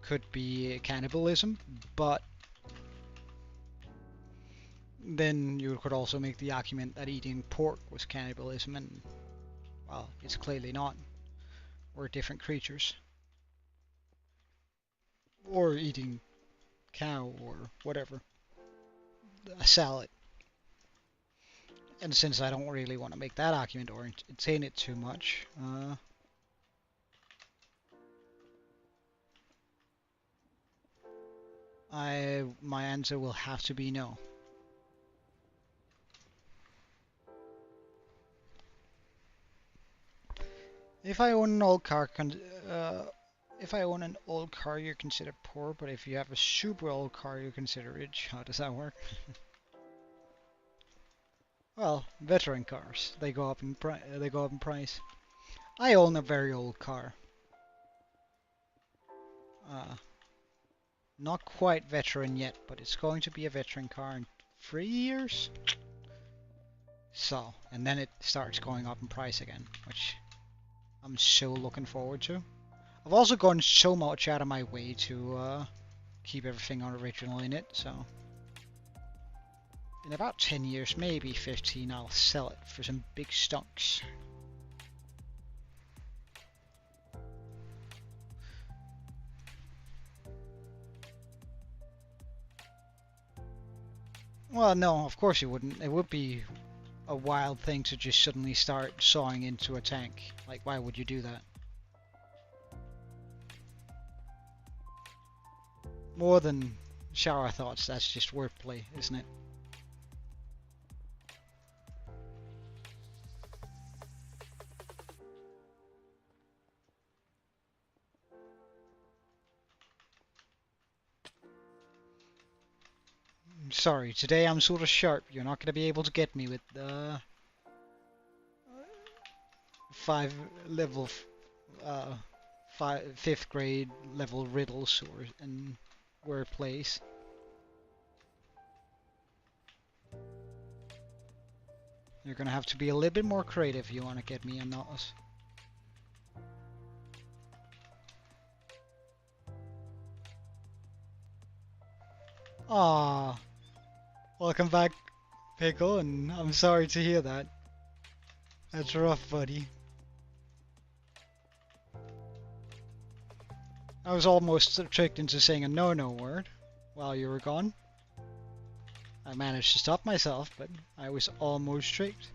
could be cannibalism, but then you could also make the argument that eating pork was cannibalism, and well, it's clearly not. We're different creatures. Or eating cow or whatever. A salad. And since I don't really want to make that argument or entertain it too much, my answer will have to be no. If I own an old car, if I own an old car, you're considered poor. But if you have a super old car, you're considered rich. How does that work? Well, veteran cars, they go up in price. I own a very old car. Uh, Not quite veteran yet, but it's going to be a veteran car in 3 years. So, and then it starts going up in price again, which I'm so looking forward to. I've also gone so much out of my way to keep everything original in it, so in about 10 years, maybe 15, I'll sell it for some big stonks. Well, no, of course it wouldn't. It would be a wild thing to just suddenly start sawing into a tank. Like, why would you do that? More than shower thoughts, that's just wordplay, isn't it? Sorry, today I'm sort of sharp. You're not going to be able to get me with five level, uh, fifth grade level riddles or in wordplays. You're going to have to be a little bit more creative if you want to get me on those. Ah, welcome back, Pickle, and I'm sorry to hear that. That's rough, buddy. I was almost tricked into saying a no-no word while you were gone. I managed to stop myself, but I was almost tricked.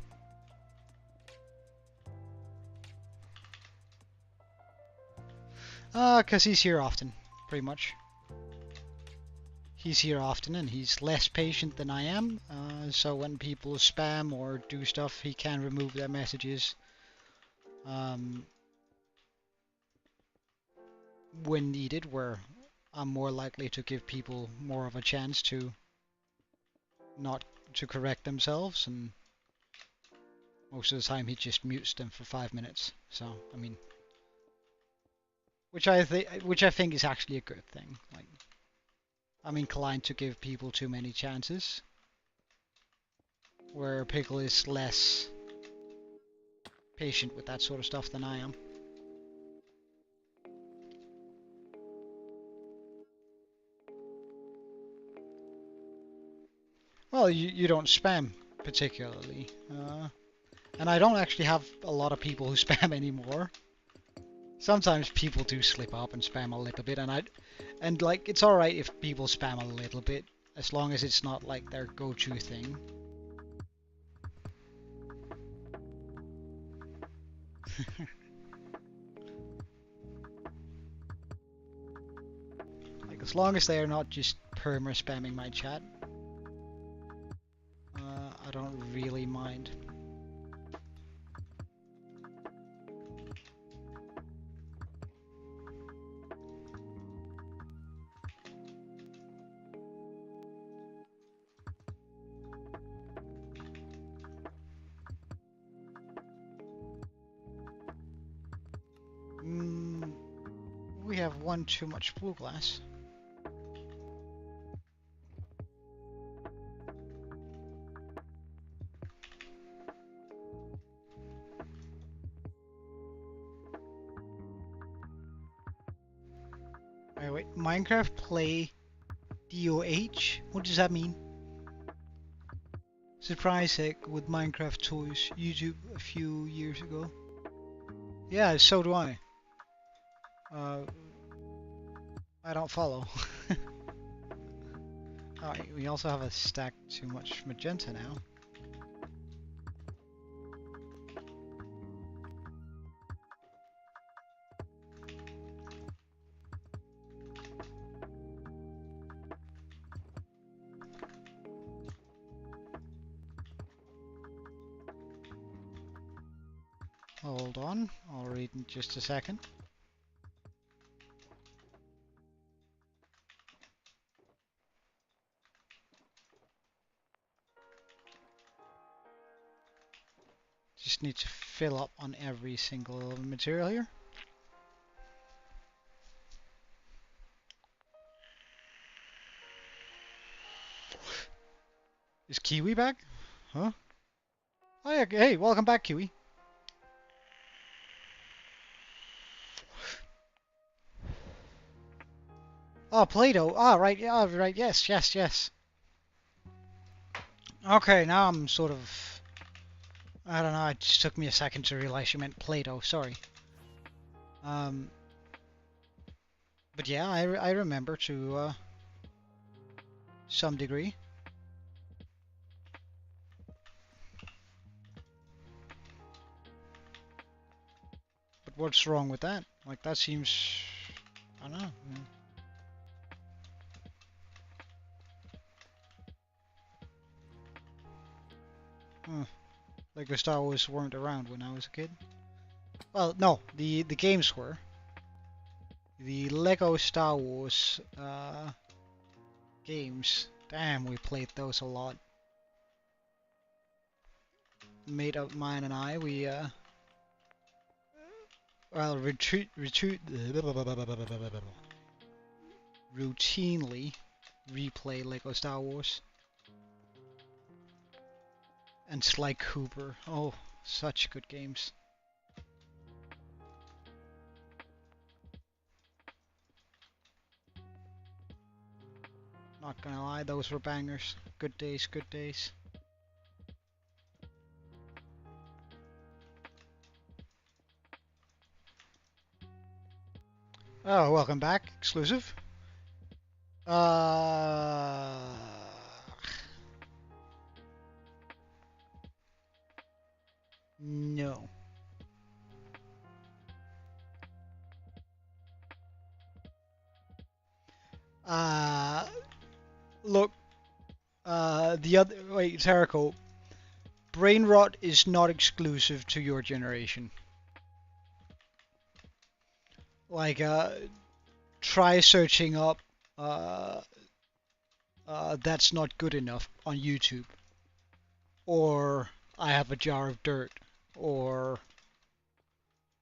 Cause he's here often, pretty much. He's here often and he's less patient than I am, so when people spam or do stuff, he can remove their messages when needed, where I'm more likely to give people more of a chance to not to correct themselves, and most of the time he just mutes them for 5 minutes. So, I mean, which I think is actually a good thing. Like, I'm inclined to give people too many chances, where Pickle is less patient with that sort of stuff than I am. Well, you don't spam particularly, and I don't actually have a lot of people who spam anymore. Sometimes people do slip up and spam a little bit, and like, it's alright if people spam a little bit, as long as it's not like their go-to thing. Like, as long as they are not just perma-spamming my chat, I don't really mind. We have one too much blue glass. Wait, Minecraft play DOH? What does that mean? Surprise hack with Minecraft toys, YouTube a few years ago. Yeah, so do I. I don't follow. Alright, we also have a stack too much magenta now. Hold on, I'll read in just a second. Just need to fill up on every single material here. Is Kiwi back? Huh? Oh yeah, hey, welcome back, Kiwi. Oh, Play-Doh. Ah, right, yeah, right, yes, yes, yes. Okay, now I'm sort of... I don't know, it just took me a second to realize you meant Play-Doh, sorry. But yeah, I remember to some degree. But what's wrong with that? Like, that seems... I don't know. Lego Star Wars weren't around when I was a kid. Well, no, the games were. The Lego Star Wars games. Damn, we played those a lot. Mate of mine and I, we well, routinely replay Lego Star Wars. And Sly Cooper. Oh, such good games. Not gonna lie, those were bangers. Good days, good days. Oh, welcome back, exclusive. No. Look, the other, wait, Terrico, brain rot is not exclusive to your generation. Like, try searching up, that's not good enough on YouTube. Or, I have a jar of dirt. Or,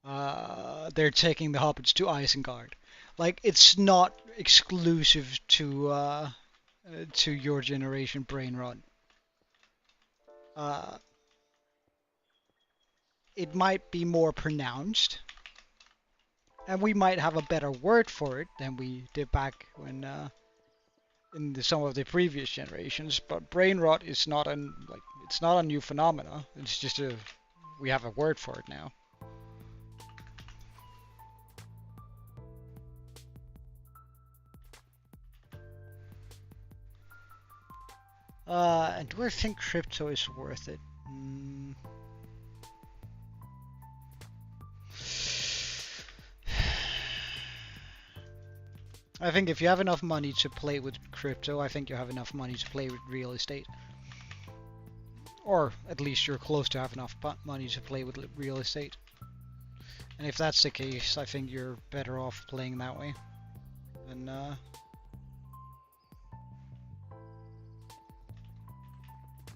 they're taking the hobbits to Isengard. Like, it's not exclusive to your generation brain rot. It might be more pronounced, and we might have a better word for it than we did back when in some of the previous generations. But brain rot is not it's not a new phenomena. It's just we have a word for it now. And do I think crypto is worth it? I think if you have enough money to play with crypto, I think you have enough money to play with real estate. Or at least you're close to have enough money to play with real estate. And if that's the case, I think you're better off playing that way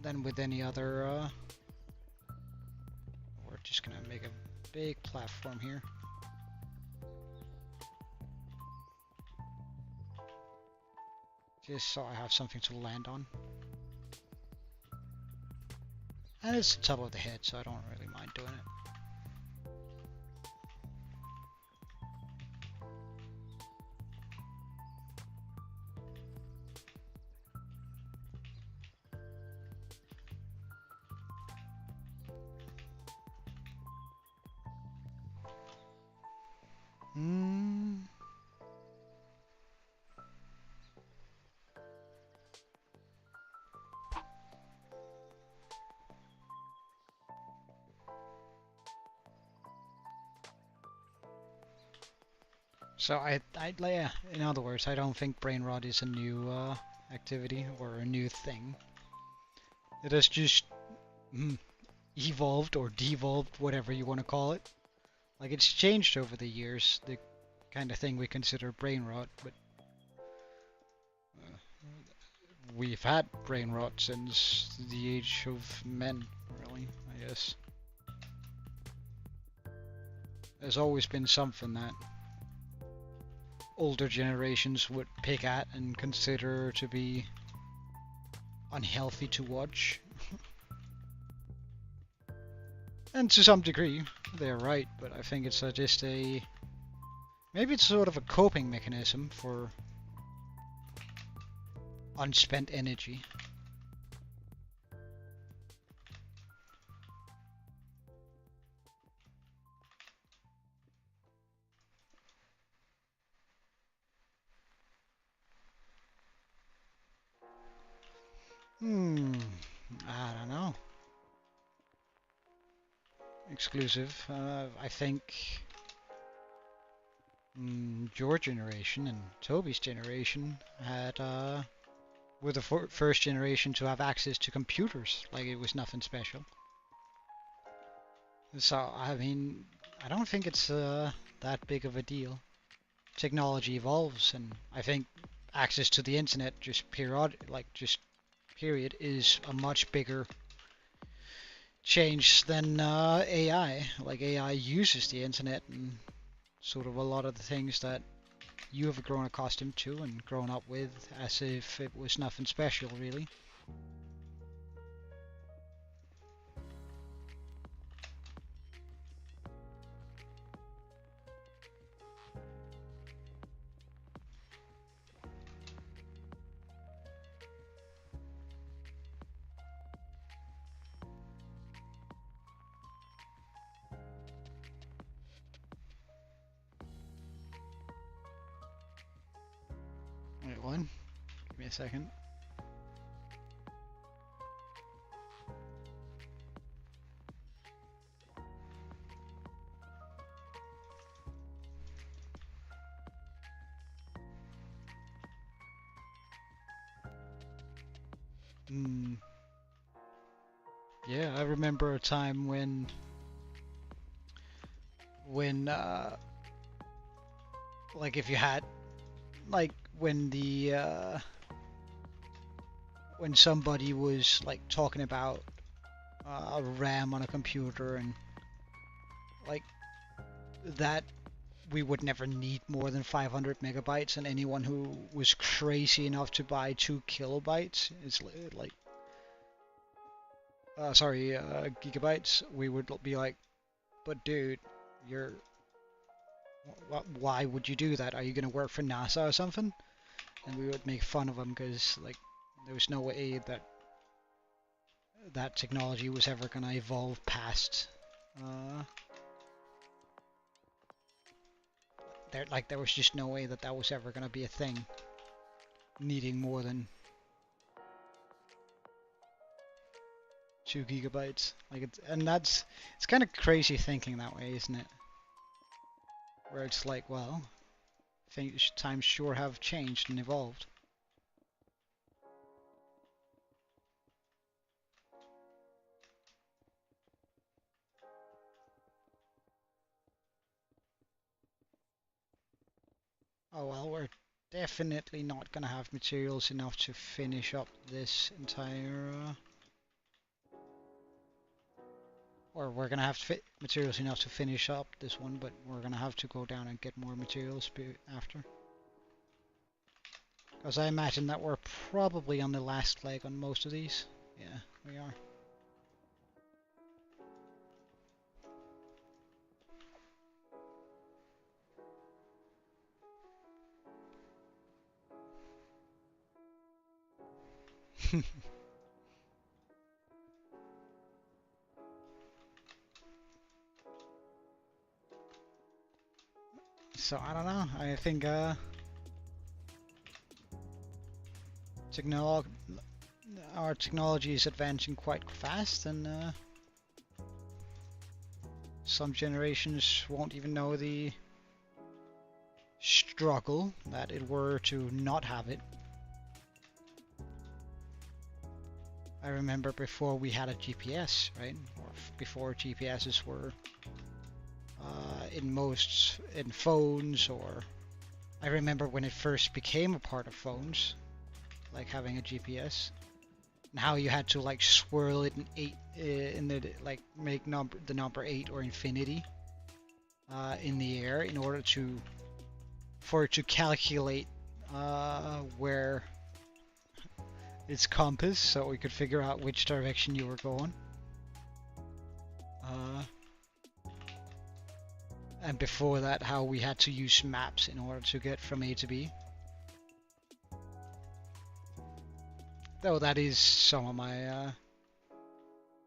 than with any other. We're just gonna make a big platform here. Just so I have something to land on. And it's the top of the head, so I don't really mind doing it. So yeah, in other words, I don't think brain rot is a new activity or a new thing. It has just evolved or devolved, whatever you want to call it, Like, it's changed over the years, the kind of thing we consider brain rot, but we've had brain rot since the age of men, really, I guess. There's always been something that older generations would pick at and consider to be unhealthy to watch. And to some degree, they're right, but I think it's just a... maybe it's sort of a coping mechanism for unspent energy. I don't know. Exclusive. I think your generation and Toby's generation had were the first generation to have access to computers. Like, it was nothing special. So I mean, I don't think it's that big of a deal. Technology evolves, and I think access to the internet just period is a much bigger change than AI. Like, AI uses the internet and sort of a lot of the things that you have grown accustomed to and grown up with as if it was nothing special, really. Wait, one. Give me a second. Yeah, I remember a time when like, if you had, like, when somebody was like talking about RAM on a computer, and like that we would never need more than 500 megabytes, and anyone who was crazy enough to buy 2 kilobytes is like gigabytes, we would be like, but dude, why would you do that? Are you gonna work for NASA or something? And we would make fun of them because, like, there was no way that that technology was ever gonna evolve past there was just no way that that was ever gonna be a thing, needing more than 2 gigabytes. Like, it's kind of crazy thinking that way, isn't it? Where it's like, well, times sure have changed and evolved. Oh well, we're definitely not gonna have materials enough to finish up this entire or we're gonna have materials enough to finish up this one, but we're gonna have to go down and get more materials after. Because I imagine that we're probably on the last leg on most of these. Yeah, we are. So I don't know. I think our technology is advancing quite fast, and some generations won't even know the struggle that it were to not have it. I remember before we had a GPS, right? Or before GPSs were in phones, or I remember when it first became a part of phones, like having a GPS, and how you had to like swirl it in like make the number 8 or infinity in the air in order for it to calculate where its compass, so we could figure out which direction you were going. And before that, how we had to use maps in order to get from A to B. Though that is some of my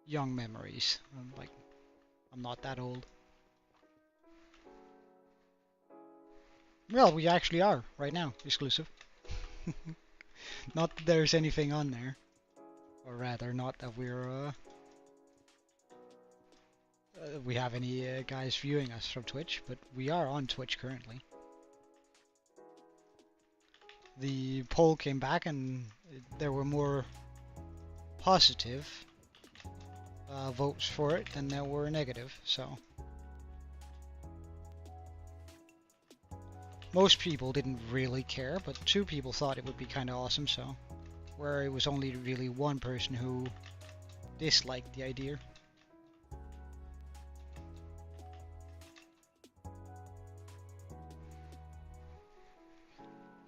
young memories. I'm not that old. Well, we actually are right now, exclusive. Not that there's anything on there, or rather, not that we have any guys viewing us from Twitch, but we are on Twitch currently. The poll came back and there were more positive votes for it than there were negative, so most people didn't really care, but 2 people thought it would be kind of awesome, so where it was only really 1 person who disliked the idea.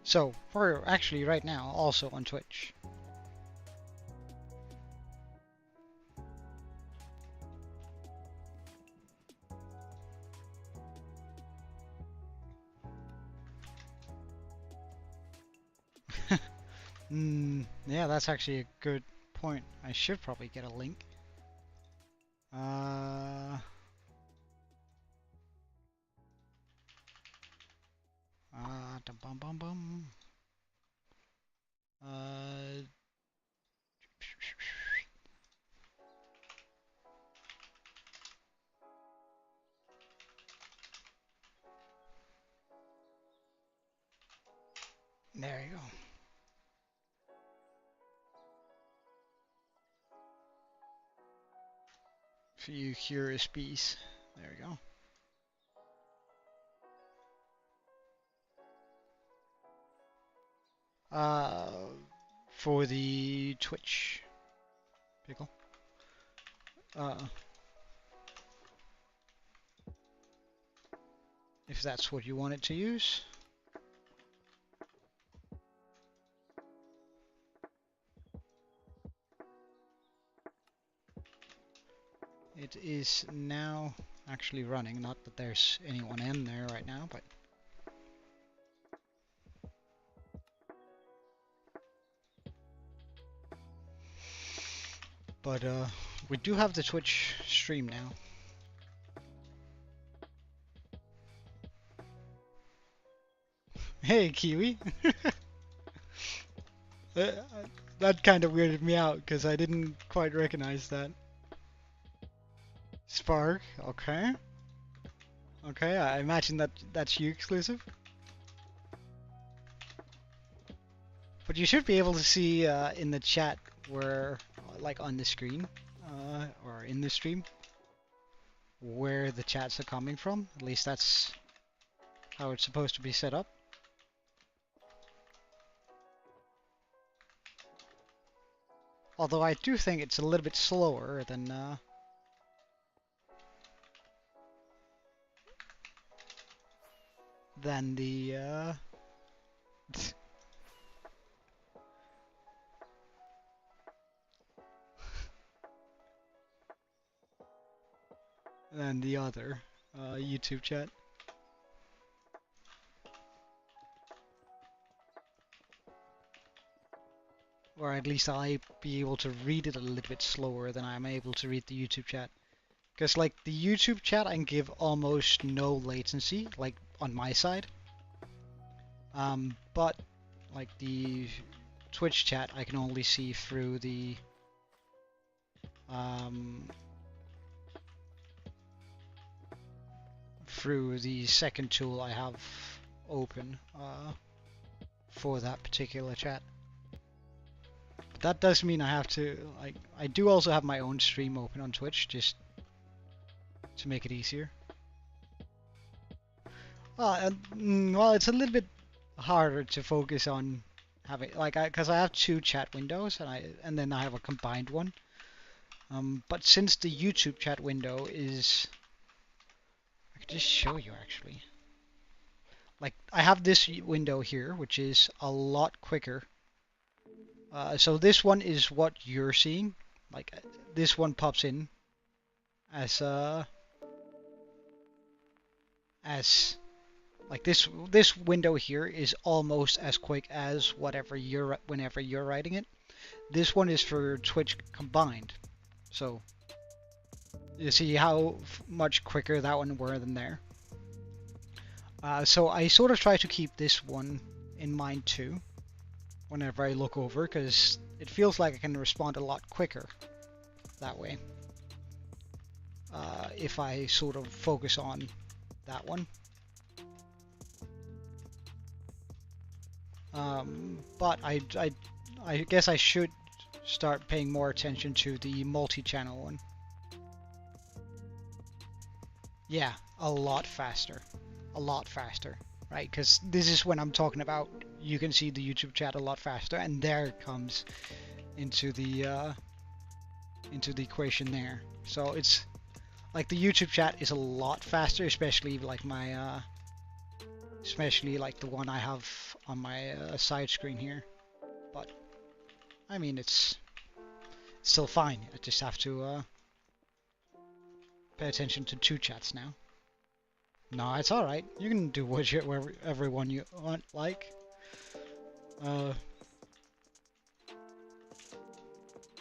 So, we're actually right now also on Twitch. Yeah, that's actually a good point. I should probably get a link. Dum bum bum bum. There you go. For you curious bees. There we go. For the Twitch pickle. If that's what you wanted to use. It is now actually running, not that there's anyone in there right now, but we do have the Twitch stream now. Hey, Kiwi! That kind of weirded me out, because I didn't quite recognize that. Spark, okay. Okay, I imagine that's you exclusive. But you should be able to see in the chat where, like on the screen, or in the stream, where the chats are coming from. At least that's how it's supposed to be set up. Although I do think it's a little bit slower than the than the other YouTube chat. Or at least I'll be able to read it a little bit slower than I'm able to read the YouTube chat. Because like the YouTube chat I can give almost no latency, like on my side. But like the Twitch chat I can only see through the second tool I have open for that particular chat. But that does mean I have to, like, I do also have my own stream open on Twitch just to make it easier. Well, it's a little bit harder to focus on having like because I have two chat windows and then I have a combined one. But since the YouTube chat window is, I could just show you actually. Like I have this window here, which is a lot quicker. So this one is what you're seeing. Like this one pops in as as like this window here is almost as quick as whenever you're writing it. This one is for Twitch combined. So you see how much quicker that one were than there. So I sort of try to keep this one in mind too whenever I look over, because it feels like I can respond a lot quicker that way if I sort of focus on that one. But I guess I should start paying more attention to the multi-channel one. Yeah, a lot faster, right? Because this is when I'm talking about you can see the YouTube chat a lot faster, and there it comes into the equation there. So it's like the YouTube chat is a lot faster, especially like my especially like the one I have on my side screen here. But I mean, it's still fine. I just have to pay attention to two chats now. No, it's all right. You can do whichever one you want, like.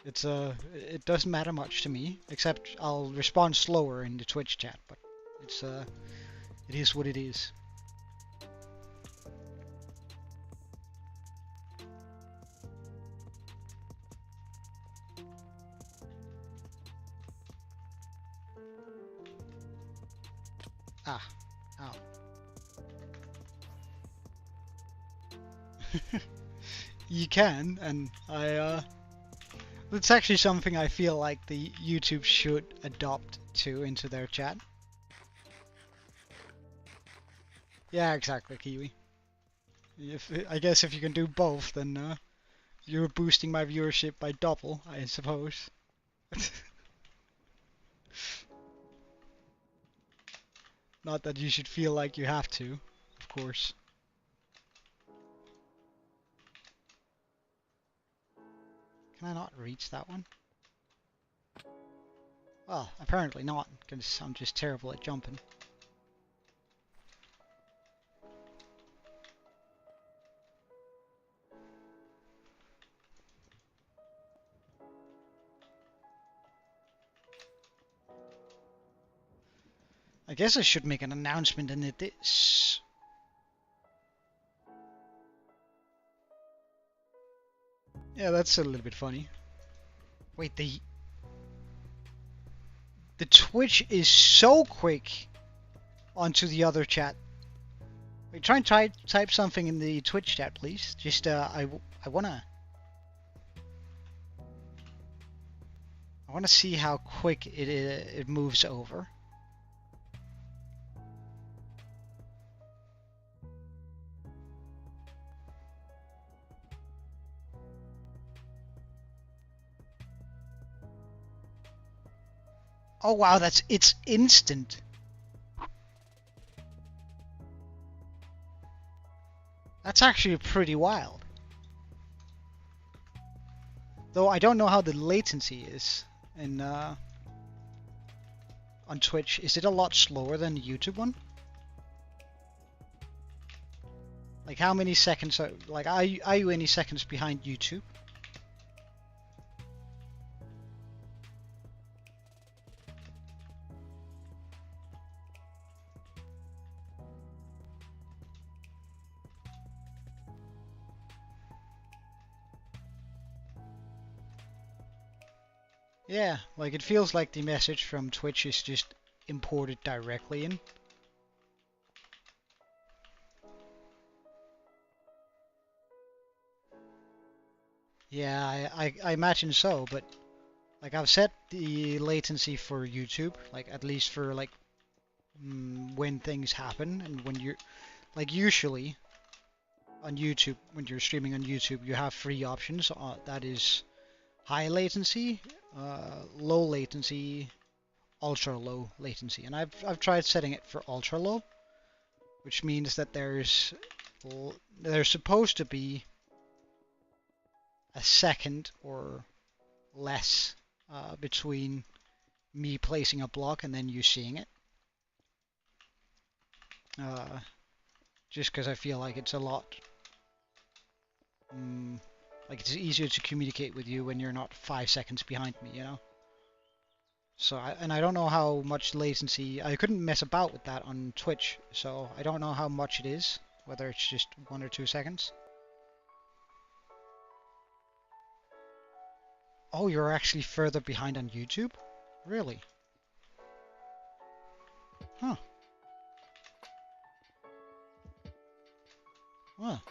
It doesn't matter much to me, except I'll respond slower in the Twitch chat, but it is what it is. Ah, ow. You can, and it's actually something I feel like the YouTube should adopt into their chat. Yeah, exactly, Kiwi. I guess if you can do both, then you're boosting my viewership by double, I suppose. Not that you should feel like you have to, of course. Can I not reach that one? Well, apparently not, because I'm just terrible at jumping. I guess I should make an announcement in this. Yeah, that's a little bit funny. Wait, the Twitch is so quick onto the other chat. Wait, try and type something in the Twitch chat, please. Just I wanna see how quick it moves over. Oh wow, it's instant. That's actually pretty wild. Though I don't know how the latency is in on Twitch. Is it a lot slower than the YouTube one? Like how many seconds are you any seconds behind YouTube? Yeah, like it feels like the message from Twitch is just imported directly in. Yeah, I imagine so, but like I've set the latency for YouTube, like at least for like when things happen, and when you're like usually on YouTube, when you're streaming on YouTube, you have three options. That is high latency, low latency, ultra low latency, and I've tried setting it for ultra low, which means that there's supposed to be a second or less between me placing a block and then you seeing it. Just because I feel like it's a lot, like it's easier to communicate with you when you're not 5 seconds behind me, you know? So, I don't know how much latency, I couldn't mess about with that on Twitch, so I don't know how much it is, whether it's just 1 or 2 seconds. Oh, you're actually further behind on YouTube? Really? Huh. Well.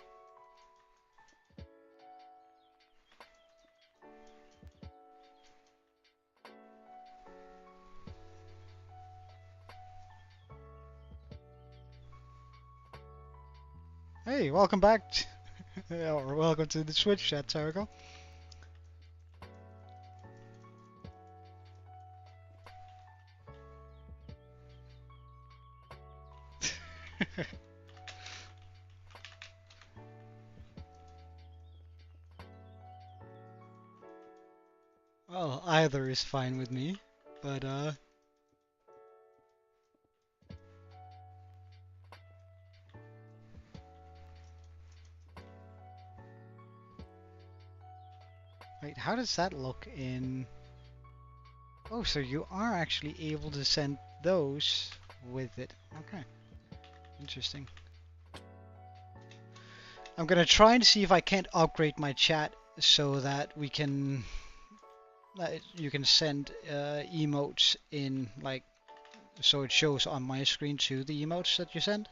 Hey, welcome back. Or welcome to the Twitch chat, Tarago. Well, either is fine with me, but wait, how does that look in... Oh, so you are actually able to send those with it. Okay. Interesting. I'm gonna try and see if I can't upgrade my chat so that we can... you can send emotes in, like, so it shows on my screen too, the emotes that you send.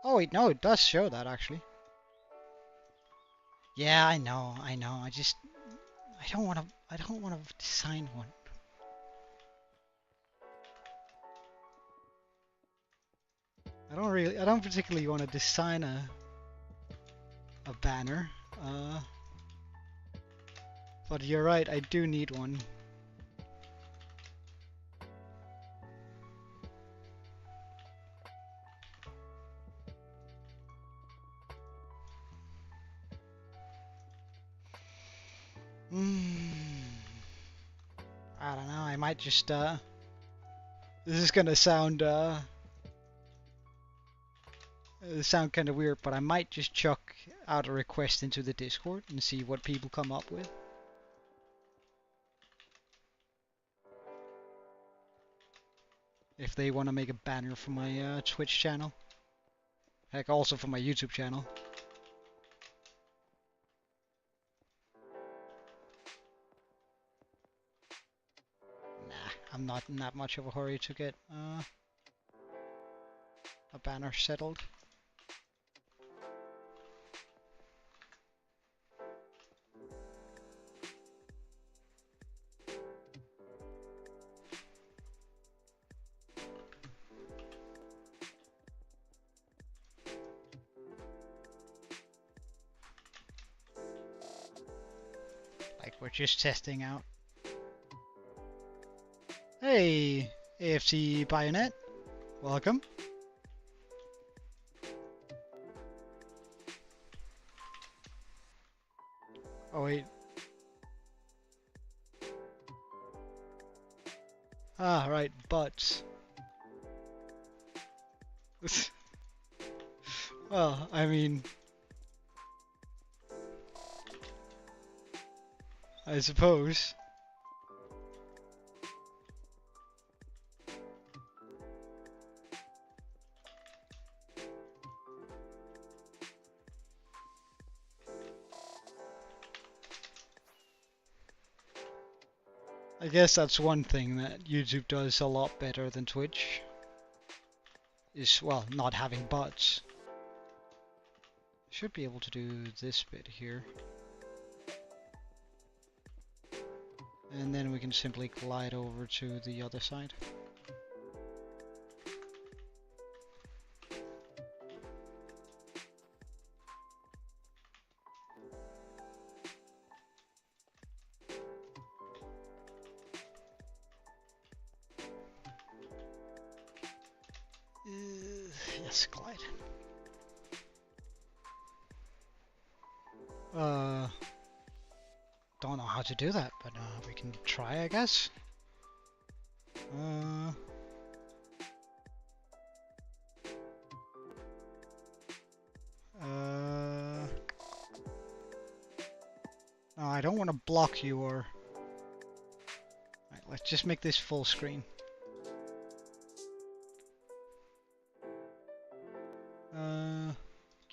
Oh wait, no, it does show that actually. Yeah, I know. I don't want to design one. I don't particularly want to design a banner. But you're right, I do need one. I don't know, I might just, this is gonna sound kind of weird, but I might just chuck out a request into the Discord and see what people come up with. If they want to make a banner for my Twitch channel. Heck, also for my YouTube channel. I'm not in that much of a hurry to get a banner settled. Like, we're just testing out. Hey, AFC Bayonet, welcome. Oh wait. Ah, right, butts. Well, I mean... I suppose. I guess that's one thing that YouTube does a lot better than Twitch. Is, well, not having bots. Should be able to do this bit here. And then we can simply glide over to the other side. Yes, glide. Don't know how to do that, but we can try, I guess. No, I don't want to block you or... Right, let's just make this full screen.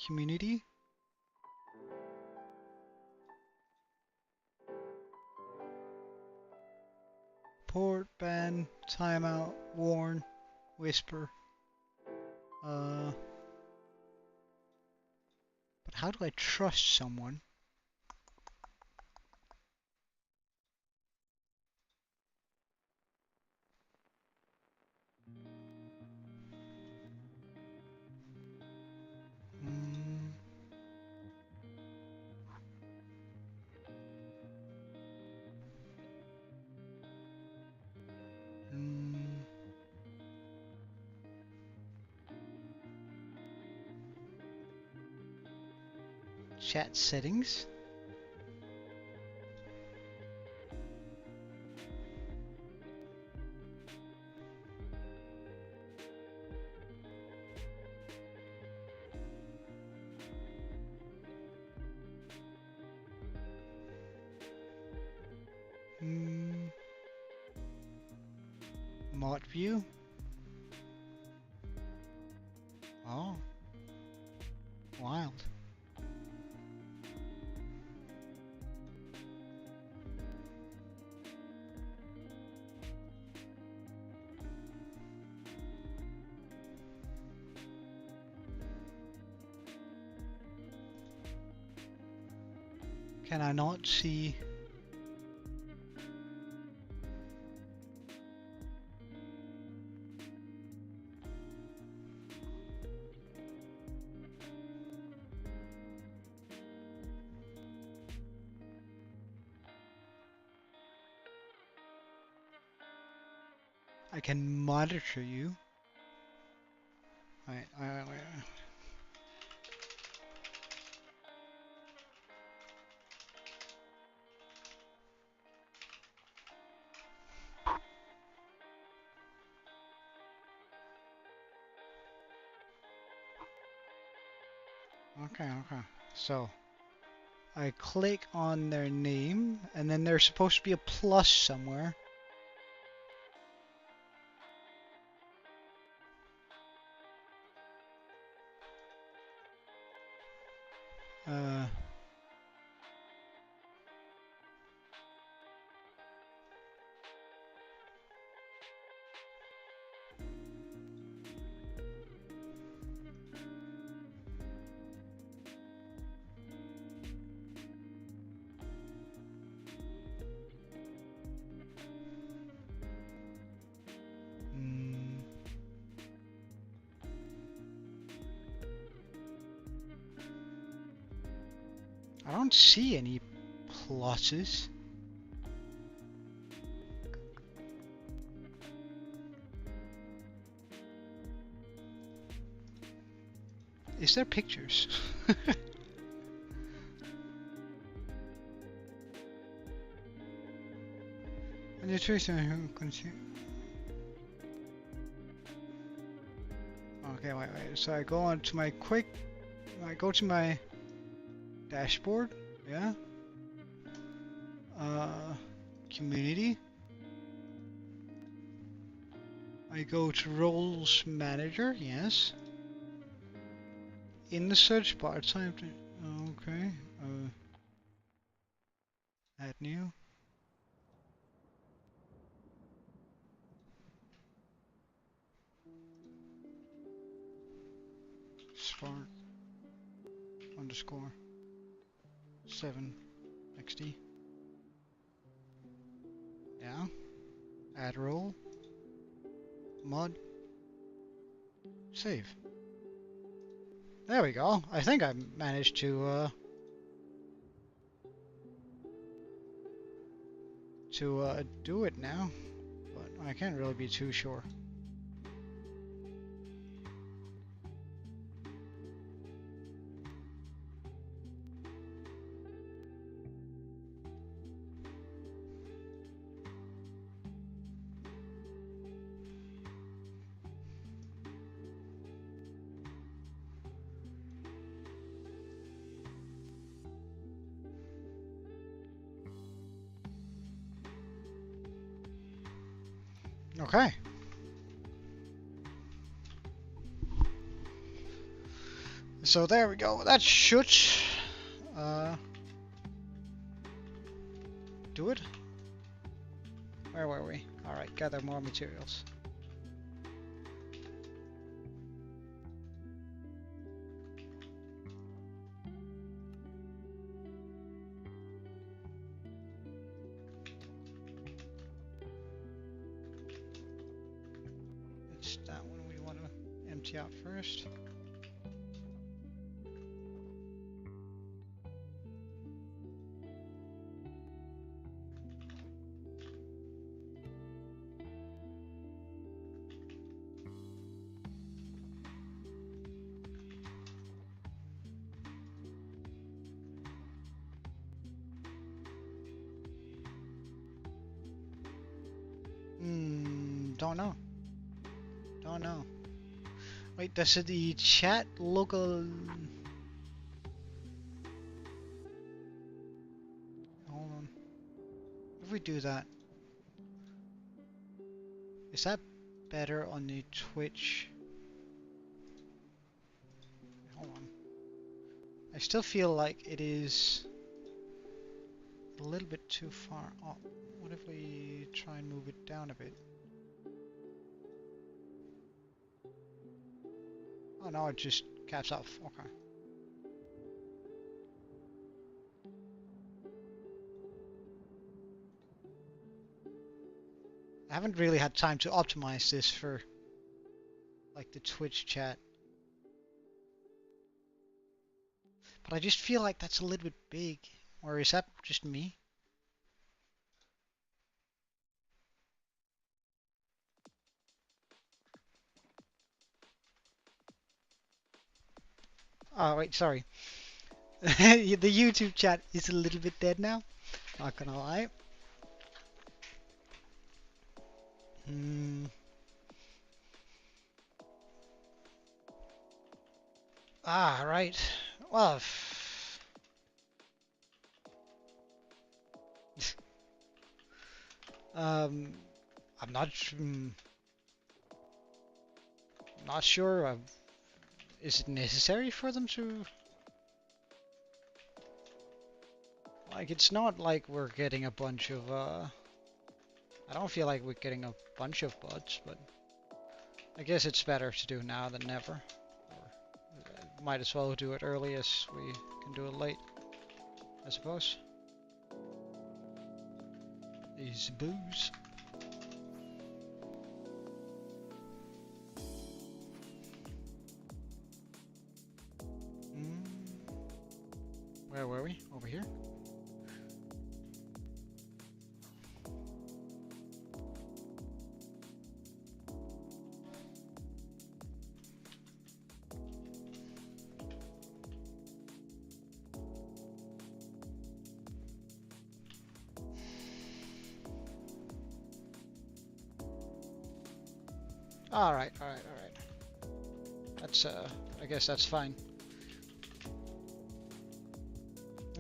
Community. Port, ban, timeout, warn, whisper. But how do I trust someone? Chat settings. Mod view. Oh. Wild. Can I not see? I can monitor you. Wait. Okay. So, I click on their name, and then there's supposed to be a plus somewhere. I don't see any pluses. Is there pictures? Okay, wait. So I go on to my I go to my dashboard, yeah. Community. I go to roles manager, yes. In the search bar, time to, okay. Add new. Spark underscore 7 XD. Yeah. Add role. Mod. Save. There we go. I think I managed to do it now, but I can't really be too sure. Okay. So there we go. That should do it. Where were we? Alright, gather more materials. It's that one we want to empty out first. Don't know. Don't know. Wait, does the chat local... Hold on. If we do that, is that better on the Twitch? Hold on. I still feel like it is a little bit too far up. What if we try and move it down a bit? Oh no, it just caps off. Okay. I haven't really had time to optimize this for like the Twitch chat. But I just feel like that's a little bit big. Or is that just me? Oh wait, sorry. The YouTube chat is a little bit dead now. Not gonna lie. Ah, right. Well, I'm not sure. Is it necessary for them to? Like, it's not like we're getting a bunch of. I don't feel like we're getting a bunch of buds, but I guess it's better to do now than never. Or might as well do it early as we can do it late, I suppose. These booze. Where were we? Over here? Alright. That's, I guess that's fine.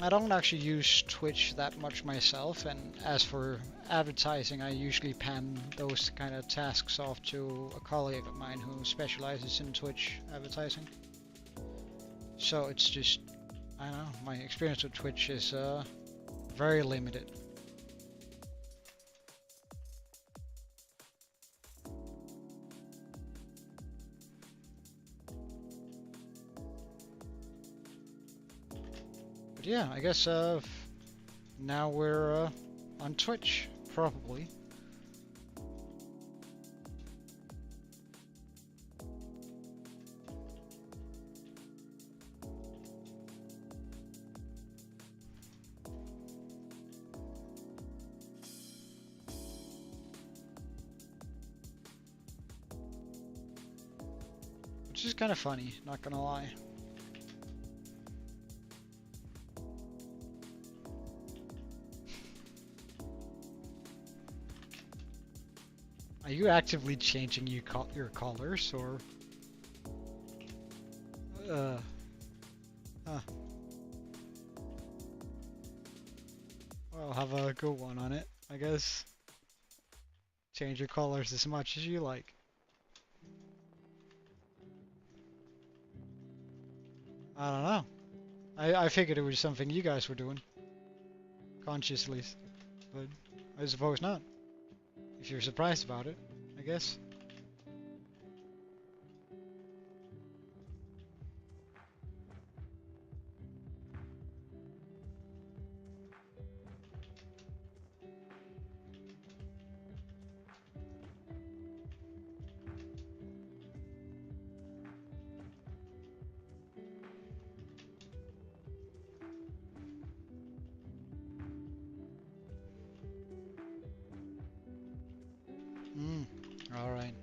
I don't actually use Twitch that much myself, and as for advertising, I usually pan those kind of tasks off to a colleague of mine who specializes in Twitch advertising. So it's just, I don't know, my experience with Twitch is very limited. But yeah, I guess now we're on Twitch, probably. Which is kind of funny, not gonna lie. Are you actively changing your colors, or? Well, have a good one on it, I guess. Change your colors as much as you like. I don't know. I figured it was something you guys were doing. Consciously. But I suppose not. If you're surprised about it, I guess. Alright.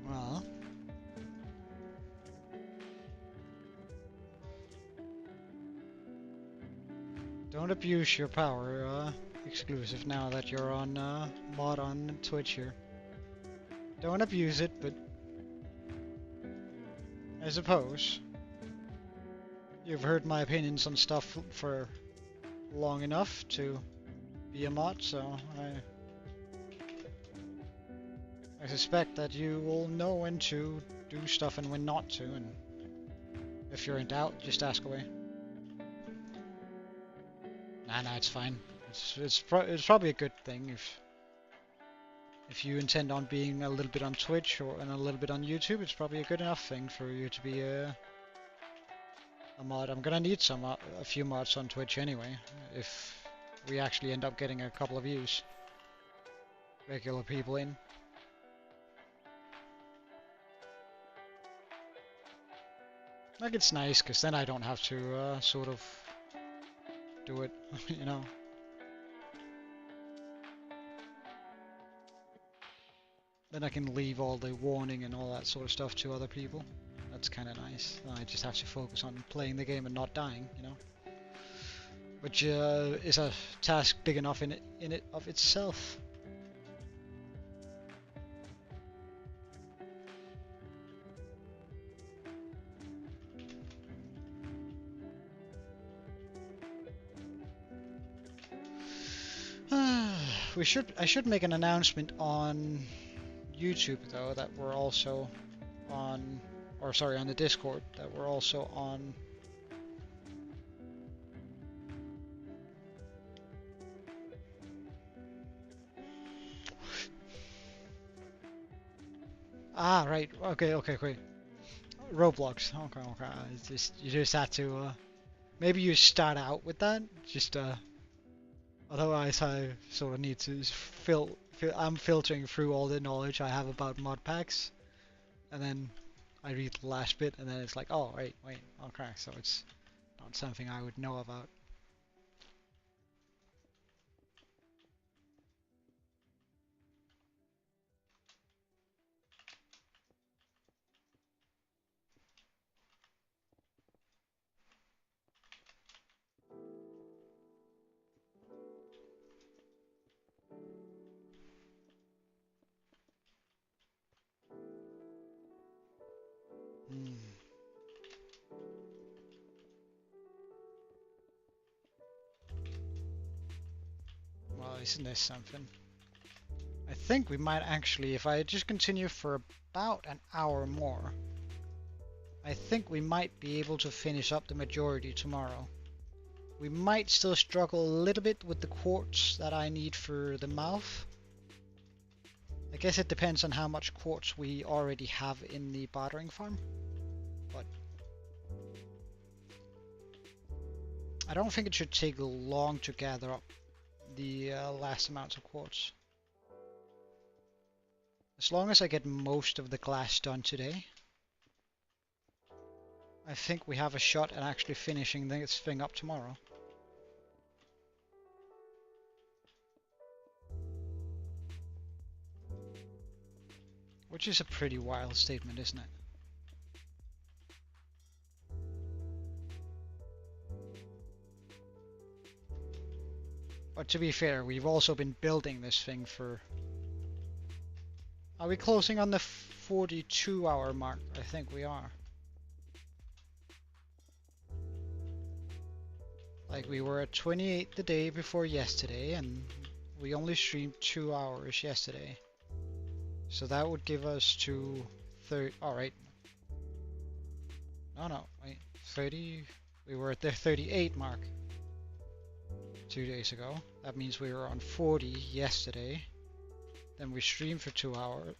Well. Don't abuse your power, exclusive now that you're on, mod on Twitch here. Don't abuse it, but I suppose you've heard my opinions on stuff for long enough to be a mod, so I suspect that you will know when to do stuff and when not to, and if you're in doubt, just ask away. Nah, it's fine. It's probably a good thing if you intend on being a little bit on Twitch and a little bit on YouTube. It's probably a good enough thing for you to be a mod. I'm gonna need a few mods on Twitch anyway, if we actually end up getting a couple of views, regular people in. Like, it's nice because then I don't have to sort of do it, you know. Then I can leave all the warning and all that sort of stuff to other people. That's kind of nice. I just have to focus on playing the game and not dying, you know. Which is a task big enough in it of itself. I should make an announcement on YouTube though that we're also on, or sorry, on the Discord that we're also on. Ah, right. Okay. Roblox. Okay. You just had to. Maybe you start out with that. Just otherwise, I sort of need to I'm filtering through all the knowledge I have about mod packs, and then I read the last bit, and then it's like, oh, wait, okay, so it's not something I would know about. Well, isn't this something? I think we might actually, if I just continue for about an hour more, I think we might be able to finish up the majority tomorrow. We might still struggle a little bit with the quartz that I need for the mouth. I guess it depends on how much quartz we already have in the bartering farm. But I don't think it should take long to gather up the last amounts of quartz. As long as I get most of the glass done today, I think we have a shot at actually finishing this thing up tomorrow. Which is a pretty wild statement, isn't it? But to be fair, we've also been building this thing for... Are we closing on the 42-hour mark? I think we are. Like, we were at 28 the day before yesterday, and we only streamed 2 hours yesterday. So that would give us to 30... Alright. No, wait. 30... We were at the 38 mark 2 days ago. That means we were on 40 yesterday. Then we streamed for 2 hours.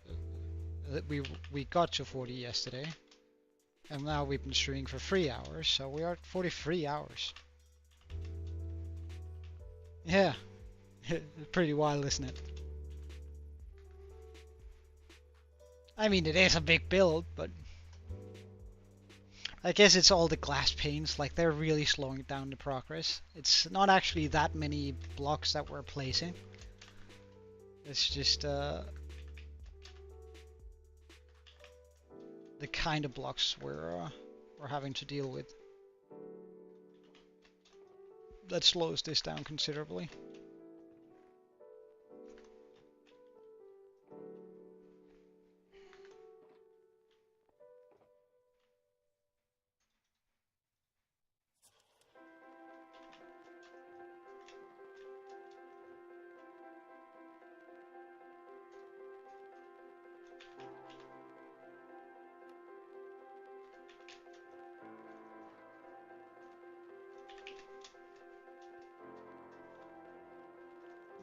We got to 40 yesterday. And now we've been streaming for 3 hours, so we are at 43 hours. Yeah. Pretty wild, isn't it? I mean, it is a big build, but... I guess it's all the glass panes, like they're really slowing down the progress. It's not actually that many blocks that we're placing. It's just the kind of blocks we're having to deal with. That slows this down considerably.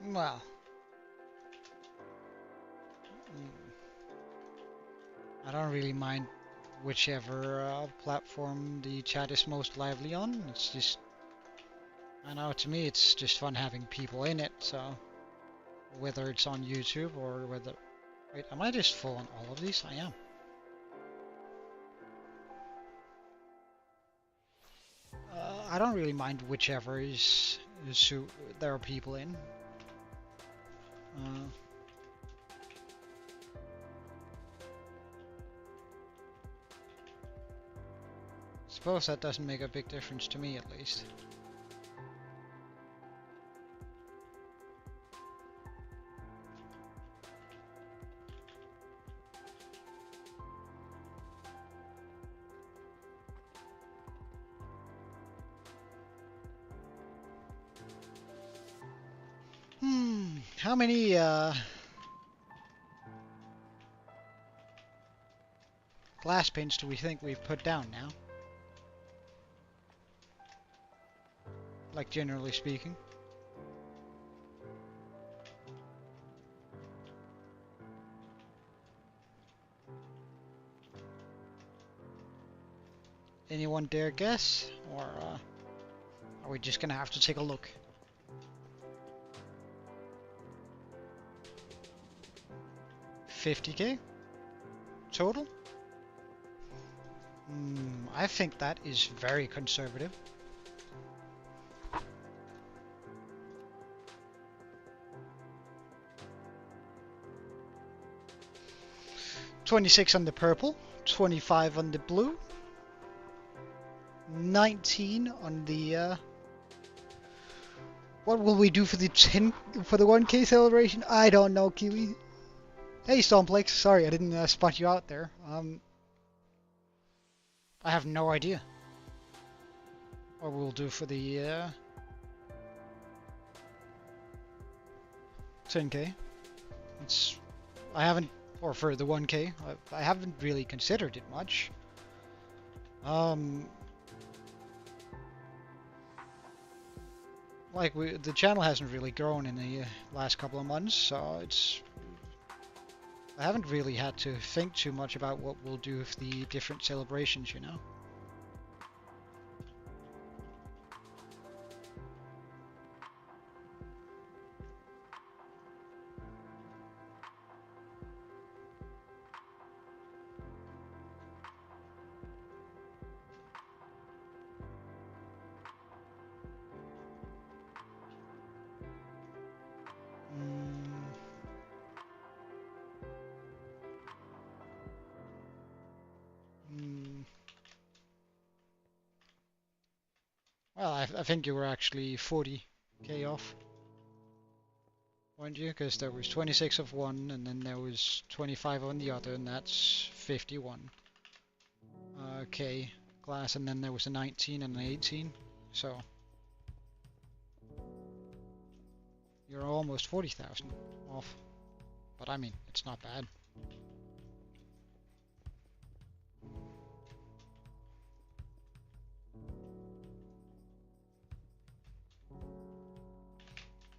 Well, I don't really mind whichever platform the chat is most lively on. It's just, I know, to me it's just fun having people in it, so whether it's on YouTube or whether... Wait, am I just full on all of these? I am. I don't really mind whichever is there are people in. Suppose that doesn't make a big difference to me, at least. How many glass panes do we think we've put down now? Like, generally speaking. Anyone dare guess? Or are we just gonna have to take a look? $50K total? I think that is very conservative. $26 on the purple, 25 on the blue, 19 on the what will we do for the 1K celebration? I don't know, Kiwi. Hey, Stormplex, sorry I didn't spot you out there. I have no idea what we'll do for the 10K. I haven't, or for the 1K, I haven't really considered it much. Like, the channel hasn't really grown in the last couple of months, so I haven't really had to think too much about what we'll do with the different celebrations, you know? Well, I think you were actually 40K off. Weren't you? Because there was 26 of one, and then there was 25 on the other, and that's 51. Okay, glass, and then there was a 19 and an 18. So you're almost 40,000 off. But I mean, it's not bad.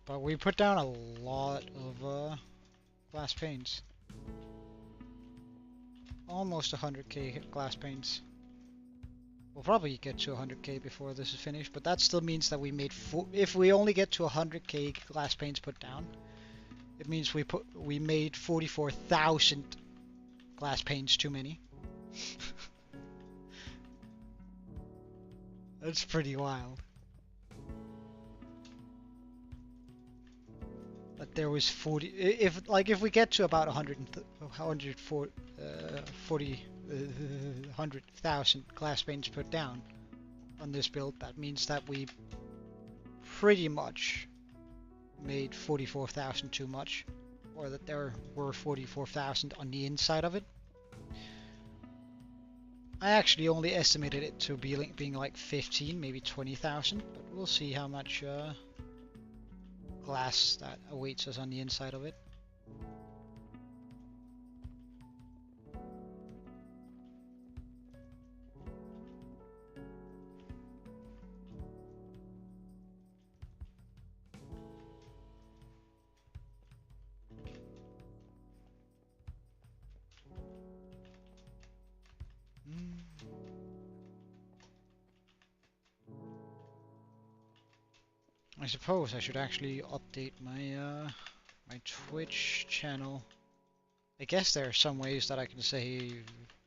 But we put down a lot of glass panes. Almost 100k glass panes. We'll probably get to 100k before this is finished, but that still means that we made if we only get to 100k glass panes put down, it means we made 44,000 glass panes too many. That's pretty wild. But there was 40. If we get to about 100,000 glass panes put down on this build, that means that we pretty much made 44,000 too much, or that there were 44,000 on the inside of it. I actually only estimated it to be being like 15, maybe 20,000, but we'll see how much glass that awaits us on the inside of it. I suppose I should actually update my my Twitch channel. I guess there are some ways that I can say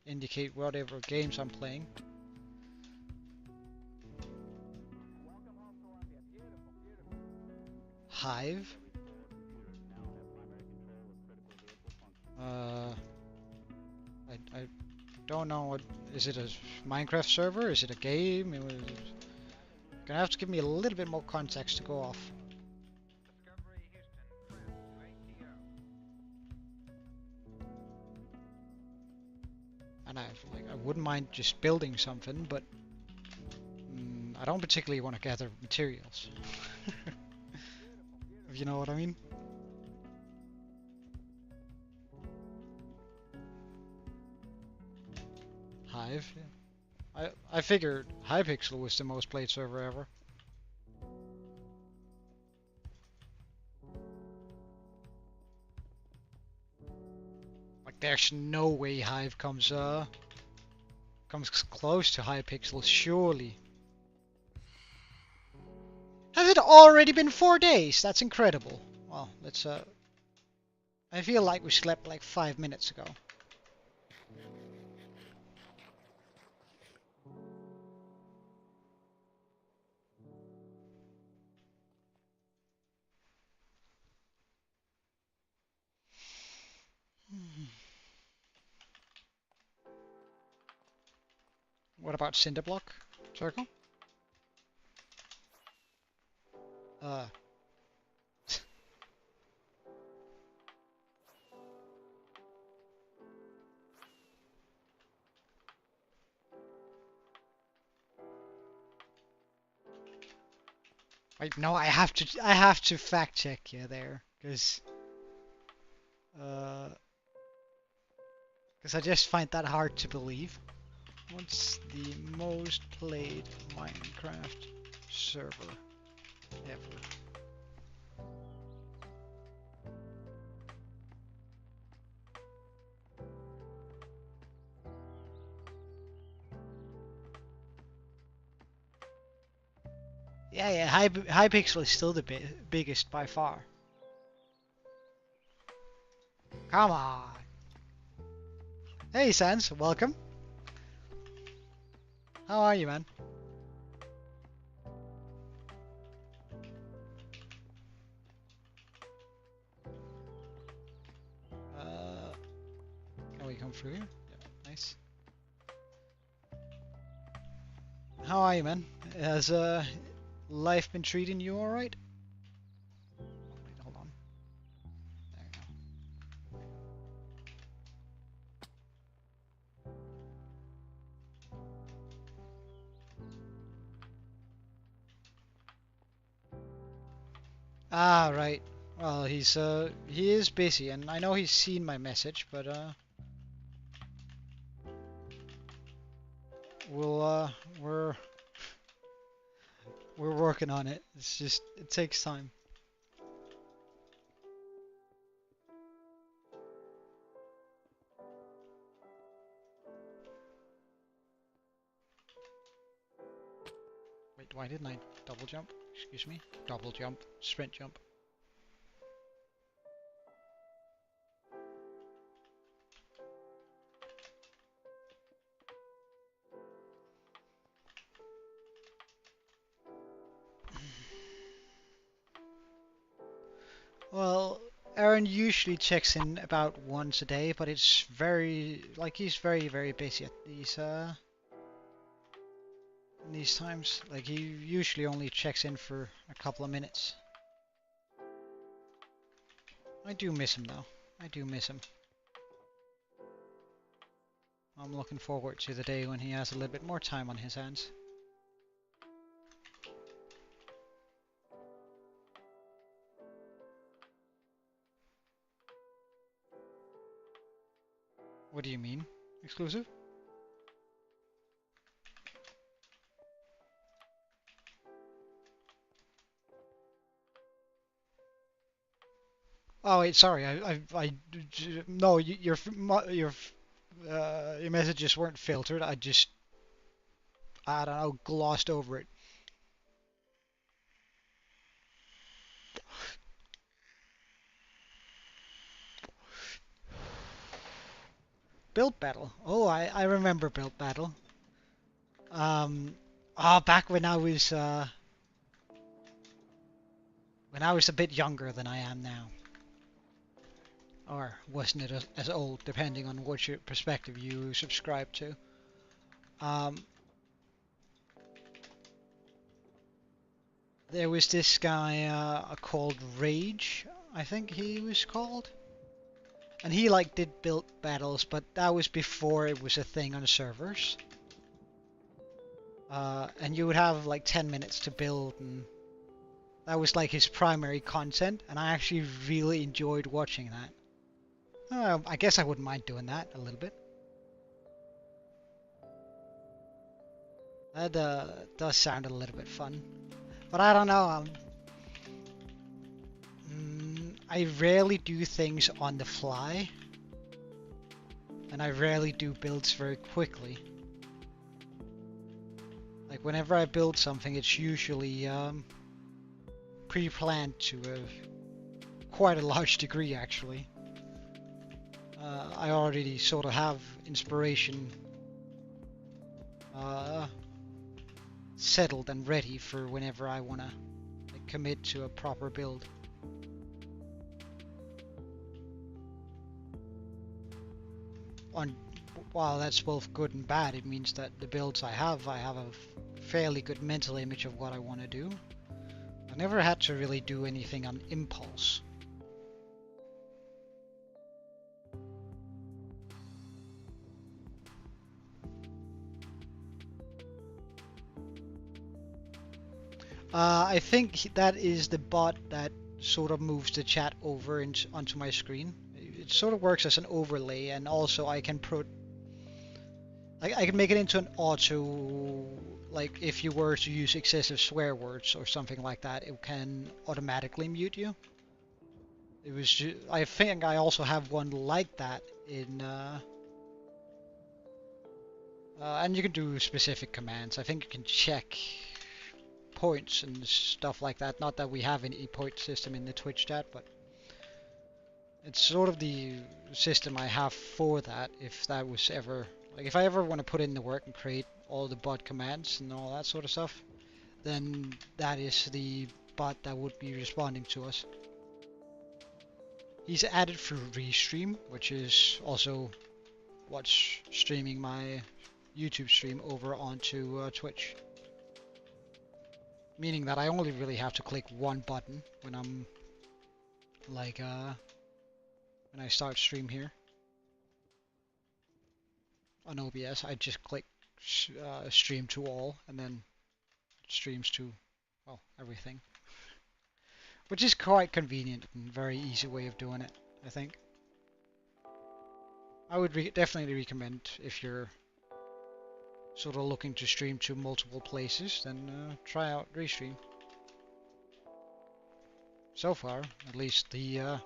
indicate whatever games I'm playing. Hive. I don't know what is it, a Minecraft server? Is it a game? It was gonna have to give me a little bit more context to go off. And I wouldn't mind just building something, but I don't particularly want to gather materials. If you know what I mean. Hive, yeah. I figured Hypixel was the most played server ever. Like, there's no way Hive comes close to Hypixel, surely. Has it already been 4 days? That's incredible. Well, let's I feel like we slept like 5 minutes ago. What about Cinderblock Circle? Wait, no, I have to fact check you there, because I just find that hard to believe. What's the most played Minecraft server ever? Yeah, Hypixel is still the biggest by far. Come on. Hey, Sans, welcome. How are you, man? Can we come through here? Yeah, nice. How are you, man? Has life been treating you alright? Hold on. Ah, right. Well, he is busy, and I know he's seen my message, but we'll we're working on it. It's just it takes time. Wait, why didn't I double jump? Excuse me. Double jump, sprint jump. Well, Aaron usually checks in about once a day, but it's very like he's very busy at these times. Like he usually only checks in for a couple of minutes. I do miss him though. I do miss him. I'm looking forward to the day when he has a little bit more time on his hands. What do you mean? Exclusive? Oh wait, sorry. No, your messages weren't filtered. I don't know, glossed over it. Build Battle. Oh, I remember Build Battle. Um, back when I was a bit younger than I am now, or wasn't it as old, depending on what your perspective you subscribe to. Um, there was this guy called Rage, I think he was called, and he like did build battles, but that was before it was a thing on servers. And you would have like 10 minutes to build, and that was like his primary content, and I actually really enjoyed watching that. I guess I wouldn't mind doing that a little bit. That does sound a little bit fun. But I don't know, I rarely do things on the fly. And I rarely do builds very quickly. Like whenever I build something, it's usually pre-planned to quite a large degree actually. I already sort of have inspiration settled and ready for whenever I want to like, commit to a proper build. While that's both good and bad, it means that the builds I have a fairly good mental image of what I want to do. I've never had to really do anything on impulse. I think that is the bot that sort of moves the chat over onto my screen. It sort of works as an overlay, and also I can I can make it into an auto, like if you were to use excessive swear words or something like that, it can automatically mute you. I think I also have one like that in, and you can do specific commands. I think you can check points and stuff like that. Not that we have any point system in the Twitch chat, but it's sort of the system I have for that. If that was ever, like if I ever want to put in the work and create all the bot commands and all that sort of stuff, then that is the bot that would be responding to us. He's added through Restream, which is also what's streaming my YouTube stream over onto Twitch. Meaning that I only really have to click one button when I'm like when I start stream here on OBS. I just click stream to all, and then it streams to, well, everything. which is quite convenient and very easy way of doing it, I think. I would definitely recommend if you're sort of looking to stream to multiple places, then try out Restream. So far, at least the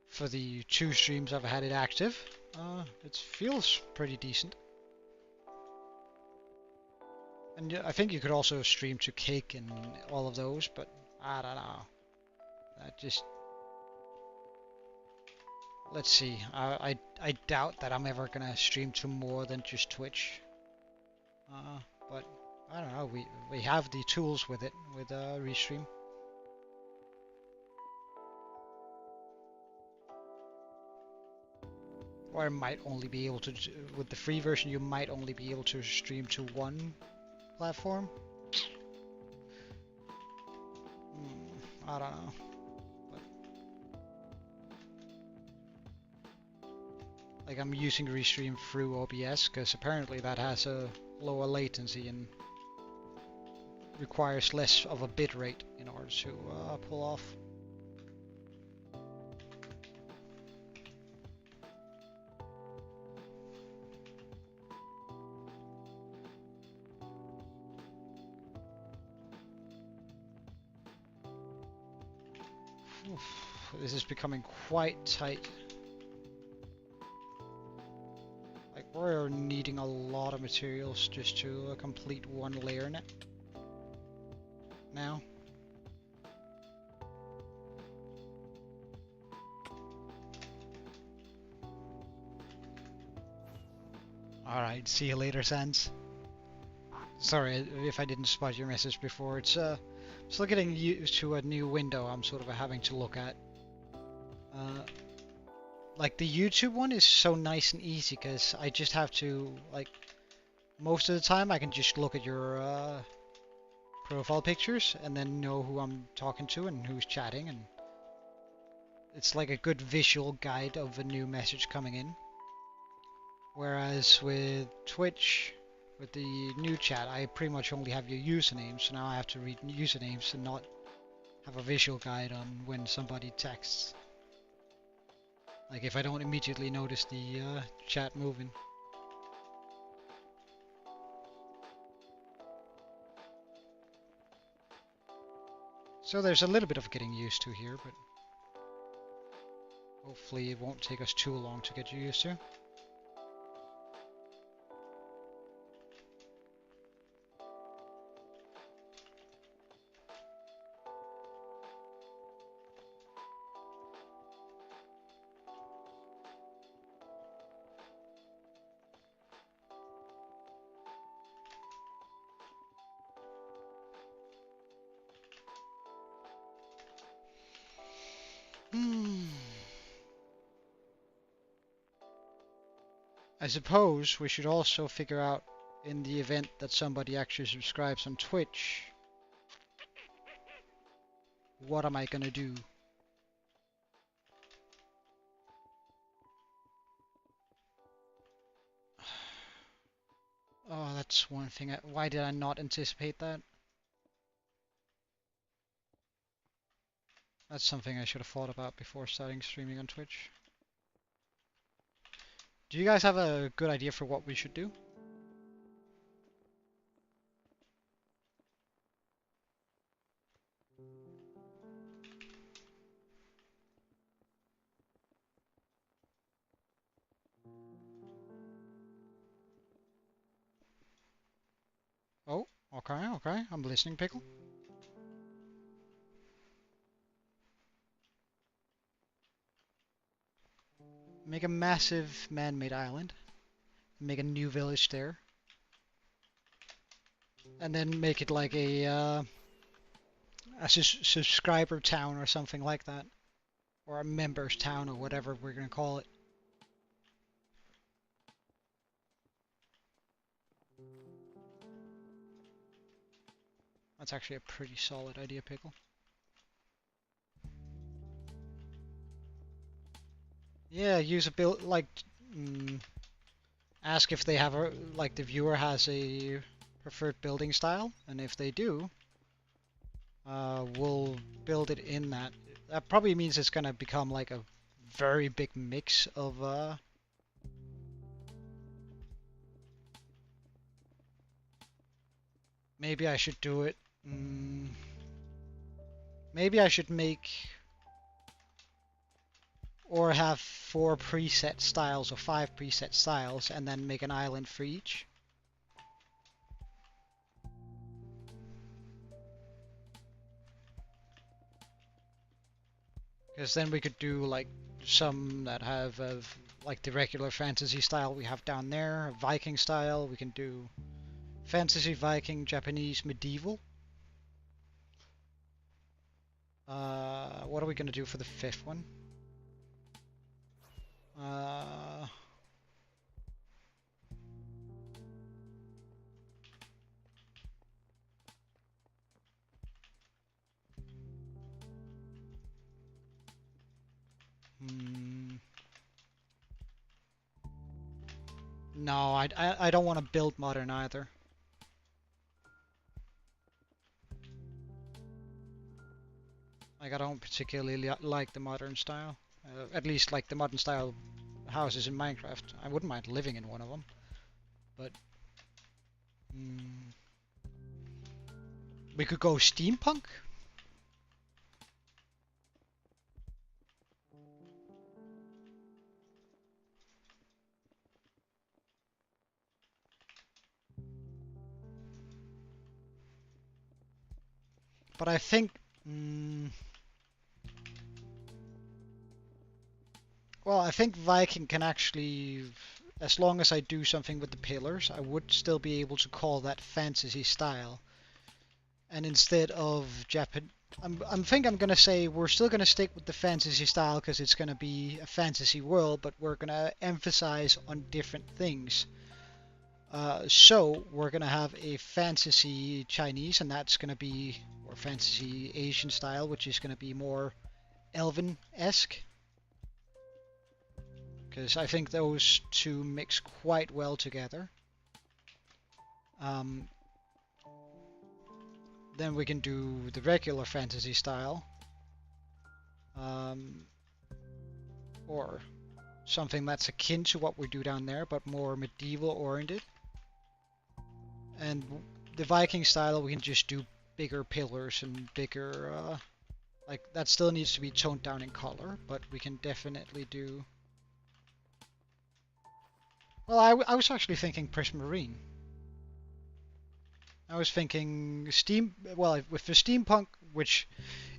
for the 2 streams I've had it active, it feels pretty decent. And I think you could also stream to Cake and all of those, but I don't know. That just... Let's see. I doubt that I'm ever gonna stream to more than just Twitch. But I don't know. We have the tools with it with Restream. Or I might only be able to, with the free version, you might only be able to stream to one platform. I don't know. But like I'm using Restream through OBS because apparently that has a lower latency and requires less of a bit rate in order to pull off. This is becoming quite tight. Like we're needing a lot of materials just to complete one layer in it. Now. Alright, see you later, Sans. Sorry if I didn't spot your message before. It's still getting used to a new window I'm sort of having to look at. Like the YouTube one is so nice and easy because I just have to, like, most of the time I can just look at your profile pictures and then know who I'm talking to and who's chatting, and it's like a good visual guide of a new message coming in. Whereas with Twitch, with the new chat, I pretty much only have your username, so now I have to read usernames and not have a visual guide on when somebody texts. Like if I don't immediately notice the chat moving. So there's a little bit of getting used to here, but hopefully it won't take us too long to get used to. I suppose we should also figure out, in the event that somebody actually subscribes on Twitch, what am I gonna do? Oh, that's one thing. Why did I not anticipate that? That's something I should have thought about before starting streaming on Twitch. Do you guys have a good idea for what we should do? Oh, okay, okay. I'm listening, Pickle. Make a massive man-made island. Make a new village there. And then make it like a subscriber town or something like that. Or a members town or whatever we're gonna call it. That's actually a pretty solid idea, Pickle. Yeah, use a build, like, ask if they have a, like the viewer has a preferred building style, and if they do, we'll build it in that. That probably means it's gonna become like a very big mix of maybe I should do it. Maybe I should make or have 4 preset styles or 5 preset styles and then make an island for each. Because then we could do like some that have like the regular fantasy style we have down there, Viking style. We can do fantasy, Viking, Japanese, medieval. What are we gonna do for the 5th one? Uh, no, I don't want to build modern either. Like I don't particularly like the modern style. At least like the modern style houses in Minecraft. I wouldn't mind living in one of them, but we could go steampunk. But I think, well, I think Viking can actually, as long as I do something with the pillars, I would still be able to call that fantasy style. And instead of Japan, I'm gonna say we're still gonna stick with the fantasy style because it's gonna be a fantasy world, but we're gonna emphasize on different things. So we're gonna have a fantasy Chinese, and that's gonna be, or fantasy Asian style, which is gonna be more Elven-esque. Because I think those two mix quite well together. Then we can do the regular fantasy style. Or something that's akin to what we do down there, but more medieval oriented. And the Viking style, we can just do bigger pillars and bigger, like that still needs to be toned down in color, but we can definitely do. Well, I was actually thinking Prismarine. I was thinking well, with the steampunk, which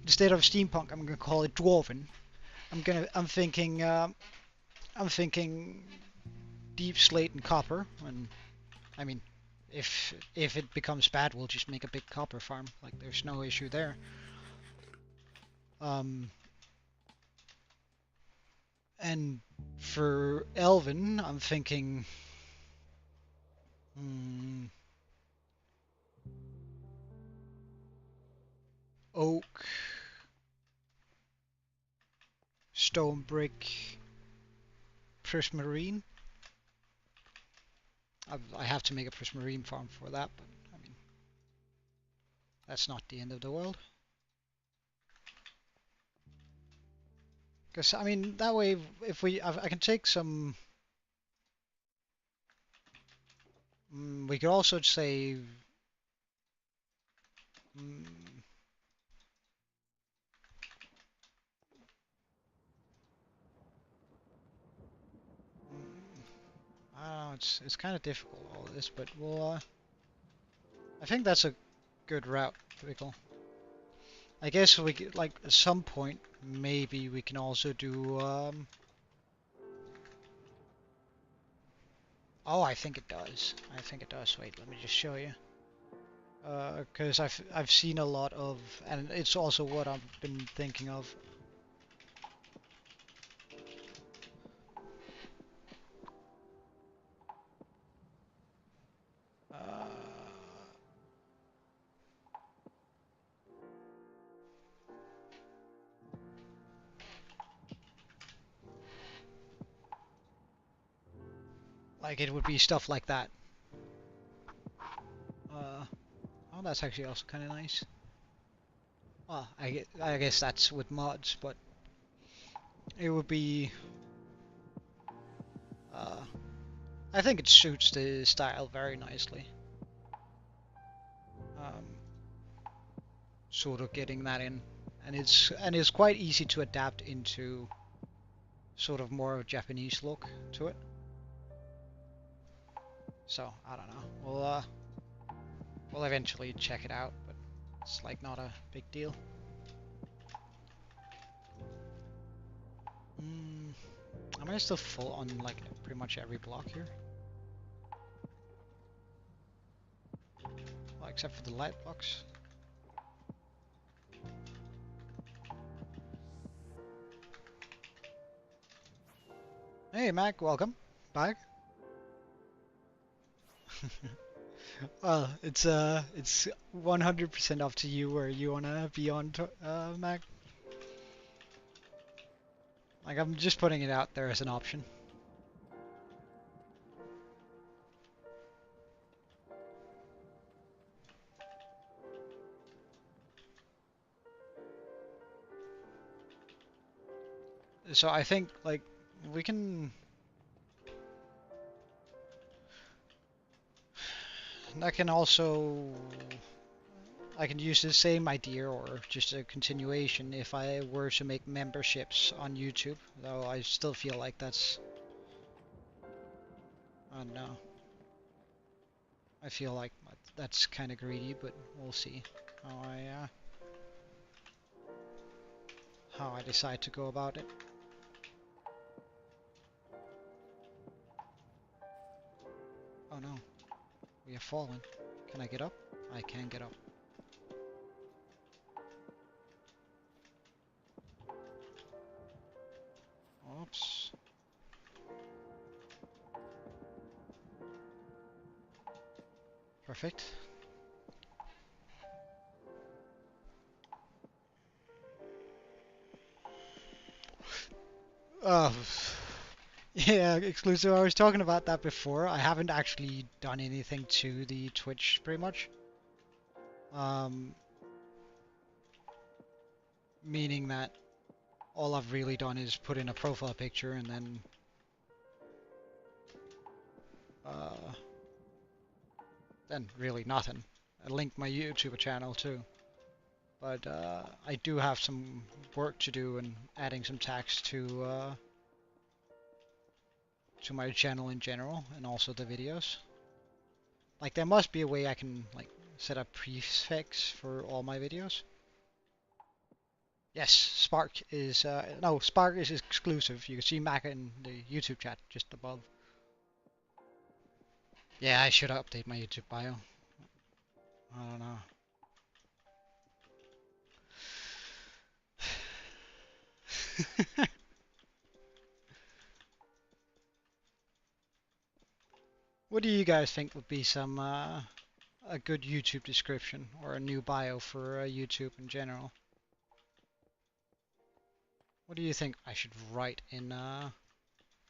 instead of steampunk, I'm gonna call it dwarven. I'm thinking deep slate and copper, and I mean, if it becomes bad, we'll just make a big copper farm. Like, there's no issue there. And for Elven, I'm thinking, oak, stone brick, prismarine. I have to make a prismarine farm for that, but I mean, that's not the end of the world. Because, I mean, that way, if I can take some. We could also say. I don't know, it's kind of difficult, all this, but we'll. I think that's a good route, Pickle. I guess we could, like, at some point, maybe we can also do. Oh, I think it does. I think it does. Wait, let me just show you. Because I've seen a lot of, and it's also what I've been thinking of. Like, it would be stuff like that. Oh, that's actually also kind of nice. Well, I guess that's with mods, but it would be. Uh, I think it suits the style very nicely. Um, sort of getting that in, and it's quite easy to adapt into sort of more of a Japanese look to it. So I don't know. We'll eventually check it out, but it's like not a big deal. Am I still full on like pretty much every block here? Well, except for the light blocks. Hey Mac, welcome back. Well, it's 100% up to you where you wanna be on, Mac. Like I'm just putting it out there as an option. So I think like we can. I can also. I can use the same idea or just a continuation if I were to make memberships on YouTube, though I still feel like that's. I don't know. I feel like that's kind of greedy, but we'll see how I decide to go about it. Oh no, we have fallen. Can I get up? I can get up. Oops. Perfect. Uh, yeah, exclusive. I was talking about that before. I haven't actually done anything to the Twitch pretty much. Meaning that all I've really done is put in a profile picture and then really nothing. I linked my YouTube channel too. But I do have some work to do and adding some tags to my channel in general and also the videos. Like there must be a way I can like set up prefix for all my videos. Yes, Spark is no, Spark is exclusive. You can see Mac in the YouTube chat just above. Yeah, I should update my YouTube bio. I don't know. What do you guys think would be some a good YouTube description or a new bio for YouTube in general? What do you think I should write in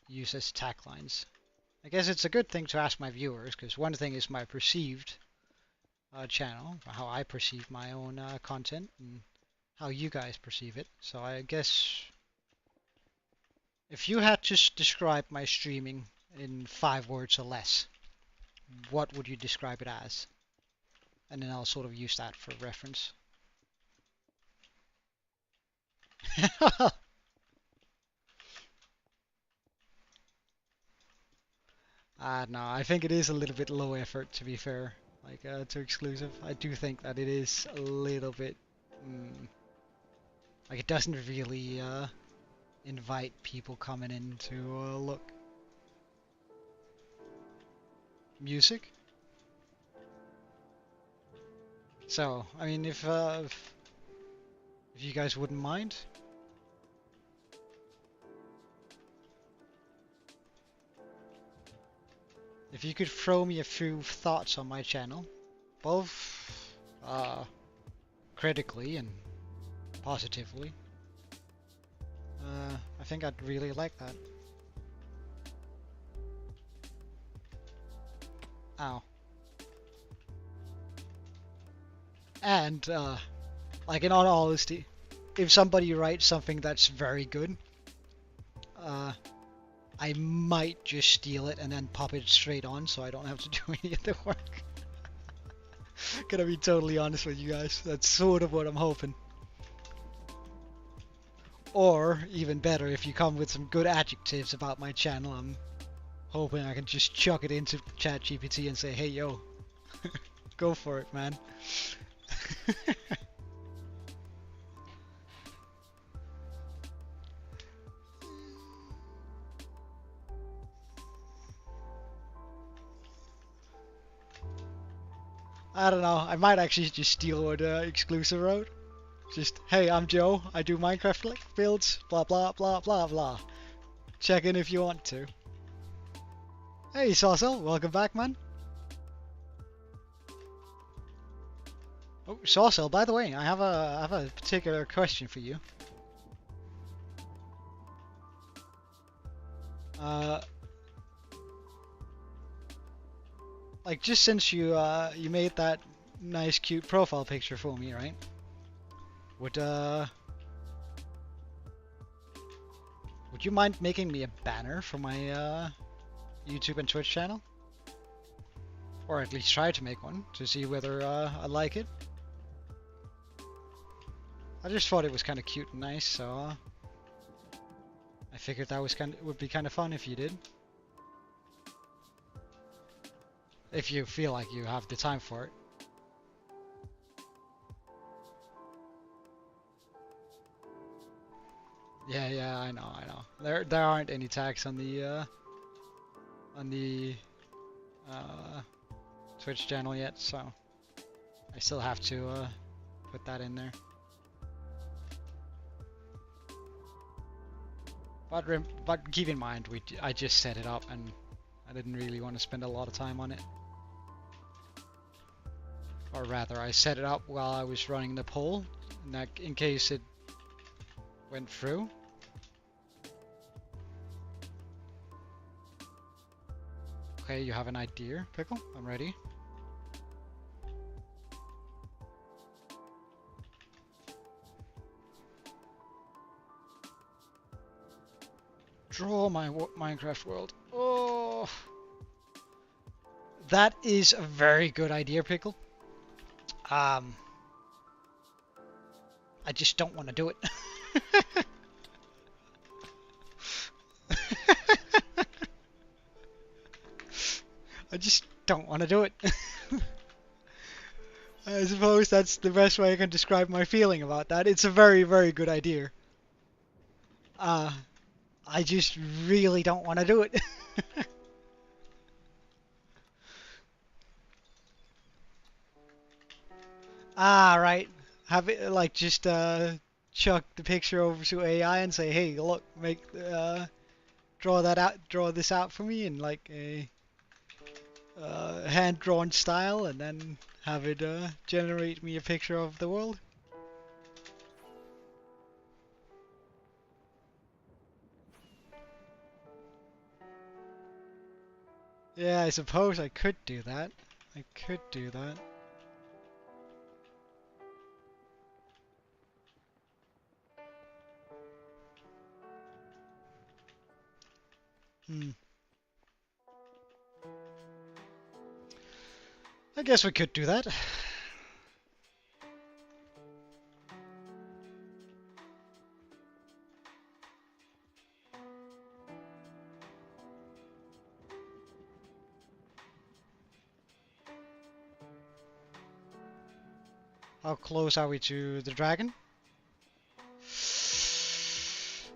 use as taglines? I guess it's a good thing to ask my viewers, because one thing is my perceived channel, how I perceive my own content, and how you guys perceive it. So I guess if you had to describe my streaming in 5 words or less, what would you describe it as? And then I'll sort of use that for reference. No, I think it is a little bit low effort, to be fair. Like, to exclusive. I do think that it is a little bit... like, it doesn't really invite people coming in to look. Music? So, I mean, if you guys wouldn't mind. If you could throw me a few thoughts on my channel, both critically and positively, I think I'd really like that. Ow. And Like, in all honesty, if somebody writes something that's very good, I might just steal it and then pop it straight on so I don't have to do any of the work. Gonna be totally honest with you guys. That's sort of what I'm hoping. Or, even better, if you come with some good adjectives about my channel, I'm hoping I can just chuck it into ChatGPT and say, hey yo, go for it, man. I don't know, I might actually just steal what Exclusive wrote. Just, hey, I'm Joe, I do Minecraft builds, blah blah blah blah blah. Check in if you want to. Hey Saucel, welcome back, man. Oh, Saucel, by the way, I have a particular question for you. Like, just since you you made that nice cute profile picture for me, right? Would you mind making me a banner for my YouTube and Twitch channel? Or at least try to make one to see whether I like it. I just thought it was kind of cute and nice, so I figured that was would be kind of fun if you did. If you feel like you have the time for it. Yeah, I know. There aren't any tags on the Twitch channel yet, so I still have to put that in there. But keep in mind, I just set it up and I didn't really want to spend a lot of time on it. Or rather, I set it up while I was running the poll, in case it went through. Okay, you have an idea, Pickle? I'm ready. Draw my Minecraft world. Oh, that is a very good idea, Pickle. I just don't want to do it. I just don't want to do it. I suppose that's the best way I can describe my feeling about that. It's a very, very good idea. I just really don't want to do it. Right. Have it like just chuck the picture over to AI and say, hey, look, draw this out for me in like a hand-drawn style, and then have it generate me a picture of the world. Yeah, I suppose I could do that. I could do that. I guess we could do that. How close are we to the dragon?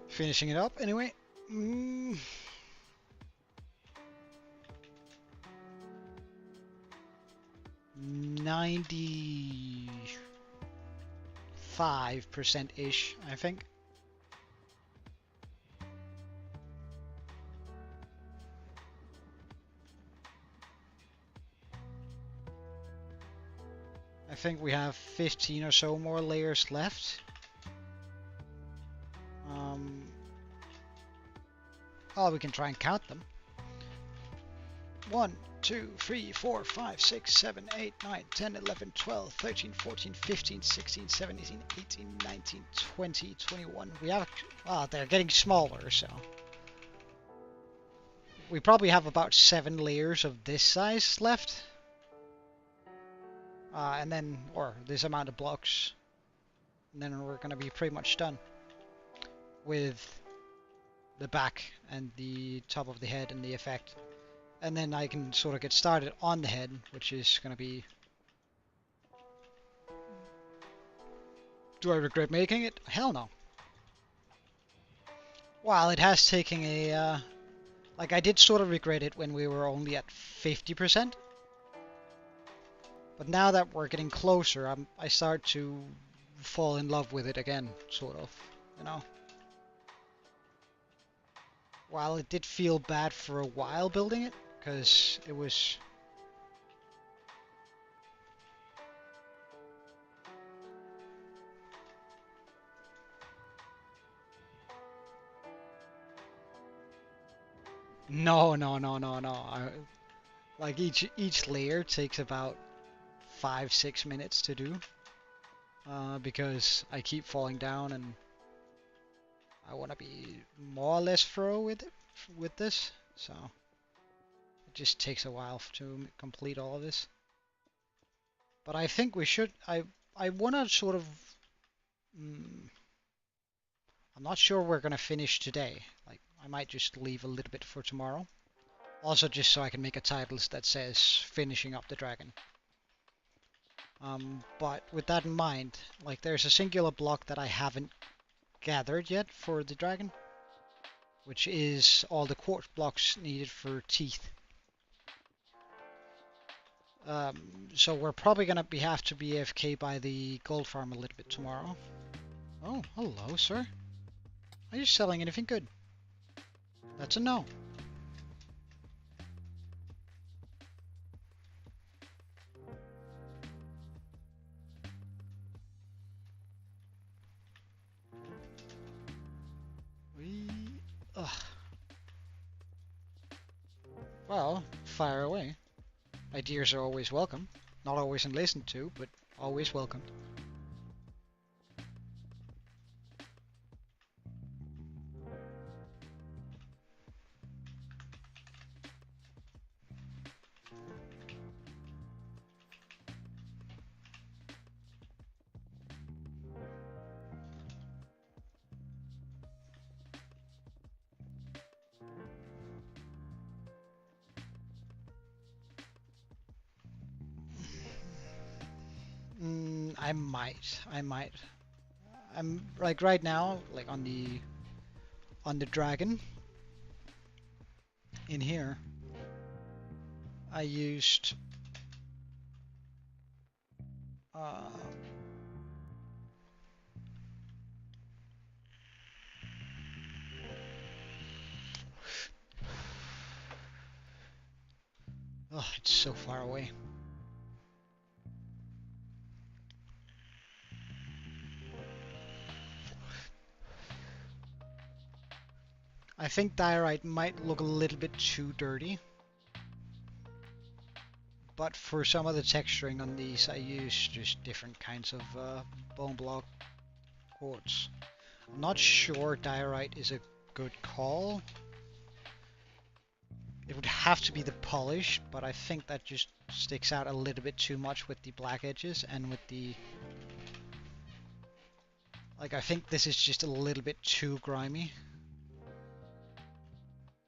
Finishing it up anyway. 95%-ish, I think. I think we have 15 or so more layers left. Oh, we can try and count them. 1, 2, 3, 4, 5, 6, 7, 8, 9, 10, 11, 12, 13, 14, 15, 16, 17, 18, 19, 20, 21. We have, they're getting smaller, so. We probably have about 7 layers of this size left. And then, or this amount of blocks. And then we're going to be pretty much done with the back and the top of the head and the effect. And then I can sort of get started on the head, which is going to be... Do I regret making it? Hell no. Well, it has taken a... like, I did sort of regret it when we were only at 50%. But now that we're getting closer, I start to fall in love with it again, sort of, you know. While it did feel bad for a while building it, because it was... No. Like each layer takes about 5-6 minutes to do, because I keep falling down and I want to be more or less thorough with it, with this, so it just takes a while to complete all of this. But I think we should. I want to sort of. I'm not sure we're gonna finish today. Like, I might just leave a little bit for tomorrow. Also, just so I can make a title that says "Finishing up the Dragon." But with that in mind, like, there's a singular block that I haven't gathered yet for the dragon, which is all the quartz blocks needed for teeth. So we're probably gonna have to be AFK by the gold farm a little bit tomorrow. Oh, hello, sir. Are you selling anything good? That's a no. Ugh. Well, fire away. Ideas are always welcome. Not always listened to, but always welcome. I might. I'm like right now, like on the dragon in here. I used oh, it's so far away. I think diorite might look a little bit too dirty, but for some of the texturing on these I use just different kinds of bone block quartz. I'm not sure diorite is a good call. It would have to be the polish, but I think that just sticks out a little bit too much with the black edges and with the... Like, I think this is just a little bit too grimy.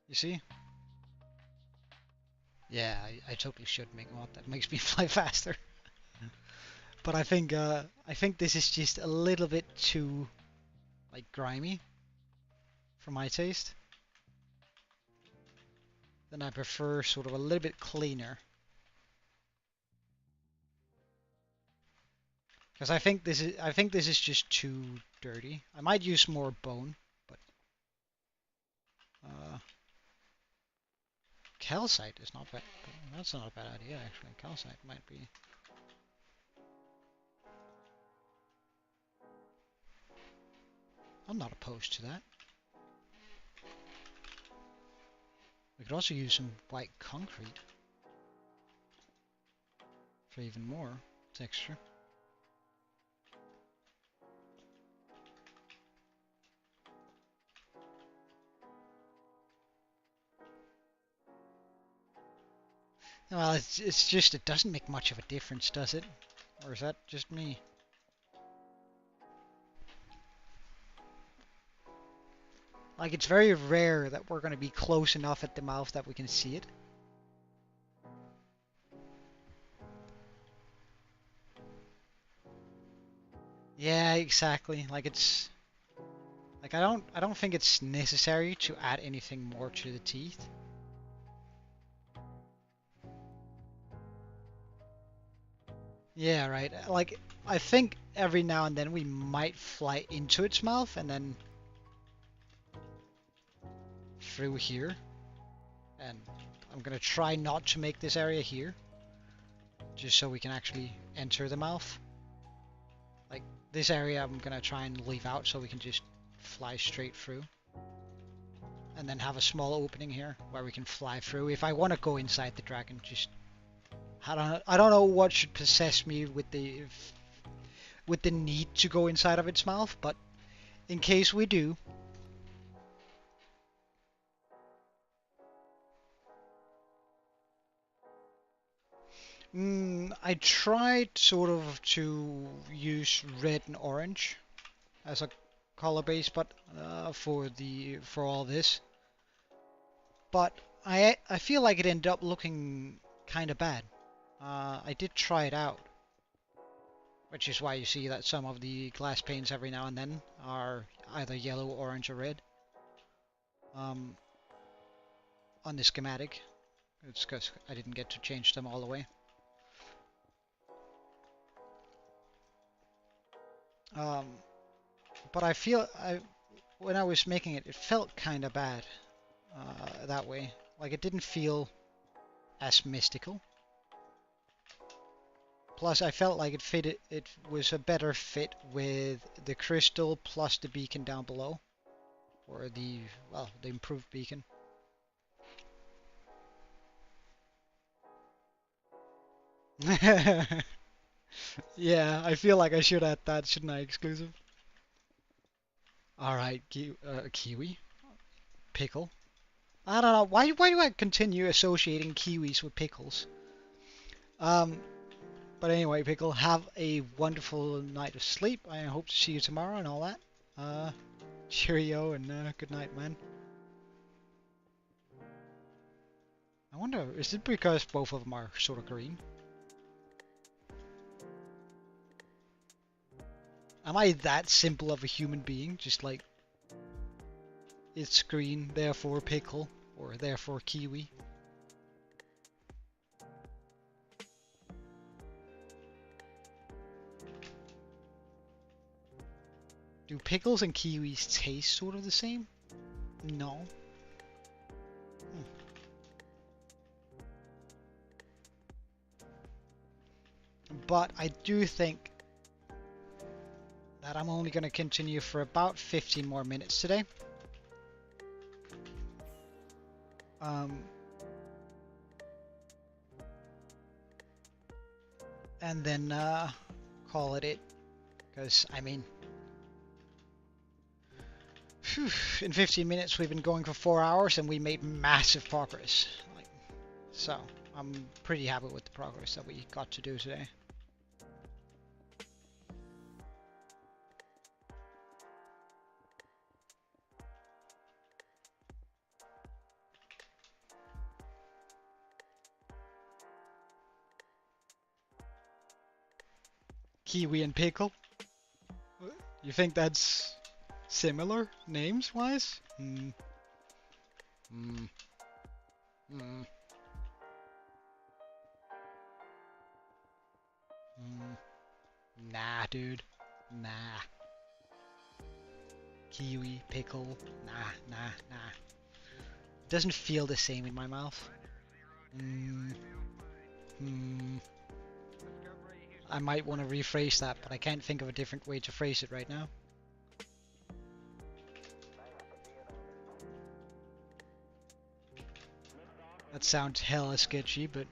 You see? Yeah, I totally should make a mod that makes me fly faster. But I think this is just a little bit too, like, grimy for my taste. Then I prefer sort of a little bit cleaner. Because I think this is just too dirty. I might use more bone, but calcite is not bad. That's not a bad idea, actually. Calcite might be. I'm not opposed to that. We could also use some white concrete. for even more texture. Well, it's just, it doesn't make much of a difference, does it? Or is that just me? Like, it's very rare that we're going to be close enough at the mouth that we can see it. Yeah, exactly. Like, it's like I don't think it's necessary to add anything more to the teeth. Yeah, right. Like, I think every now and then we might fly into its mouth and then through here. And I'm gonna try not to make this area here, just so we can actually enter the mouth. Like, this area I'm gonna try and leave out so we can just fly straight through. And then have a small opening here where we can fly through. If I want to go inside the dragon, just I don't know what should possess me with the need to go inside of its mouth, but in case we do. I tried sort of to use red and orange as a color base, but for all this. But I feel like it ended up looking kind of bad. I did try it out, which is why you see that some of the glass panes every now and then are either yellow, orange, or red. On the schematic, it's because I didn't get to change them all the way. But I feel when I was making it, it felt kind of bad that way. Like, it didn't feel as mystical. Plus, I felt like it was a better fit with the crystal plus the beacon down below, or the improved beacon. Yeah, I feel like I should add that, shouldn't I? Exclusive. All right, kiwi, pickle. I don't know why do I continue associating kiwis with pickles? But anyway, pickle, have a wonderful night of sleep. I hope to see you tomorrow and all that. Cheerio and good night, man. I wonder, is it because both of them are sort of green? Am I that simple of a human being? Just like, it's green, therefore pickle, or therefore kiwi. Do pickles and kiwis taste sort of the same? No. But I do think that I'm only going to continue for about 15 more minutes today. And then call it. Because, I mean, in 15 minutes we've been going for 4 hours and we made massive progress. So, I'm pretty happy with the progress that we got to do today. Kiwi and pickle? You think that's similar names-wise? Nah, dude. Nah. Kiwi, pickle. Nah. It doesn't feel the same in my mouth. I might want to rephrase that, but I can't think of a different way to phrase it right now. That sounds hella sketchy, but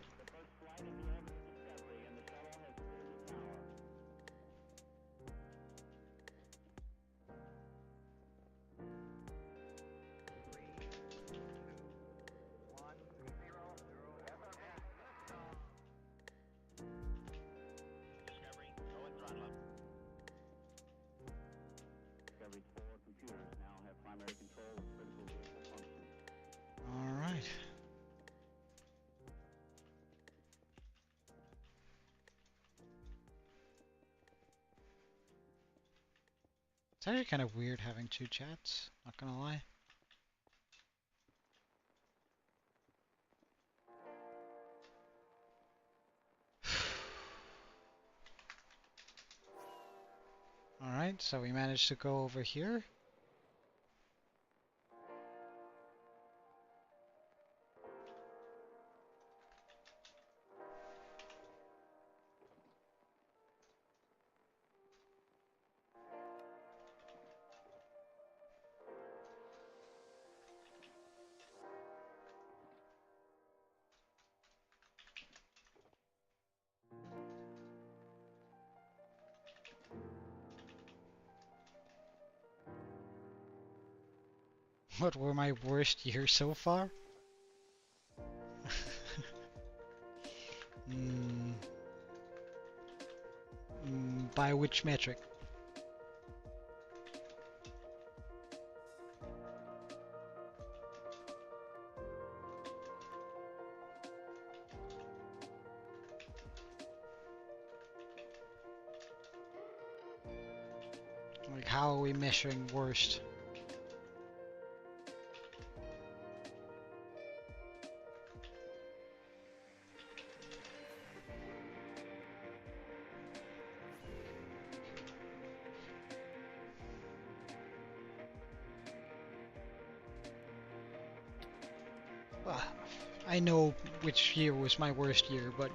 actually kind of weird having two chats, not gonna lie. Alright, so we managed to go over here. What were my worst years so far? By which metric? Like, how are we measuring worst? Well, I know which year was my worst year, but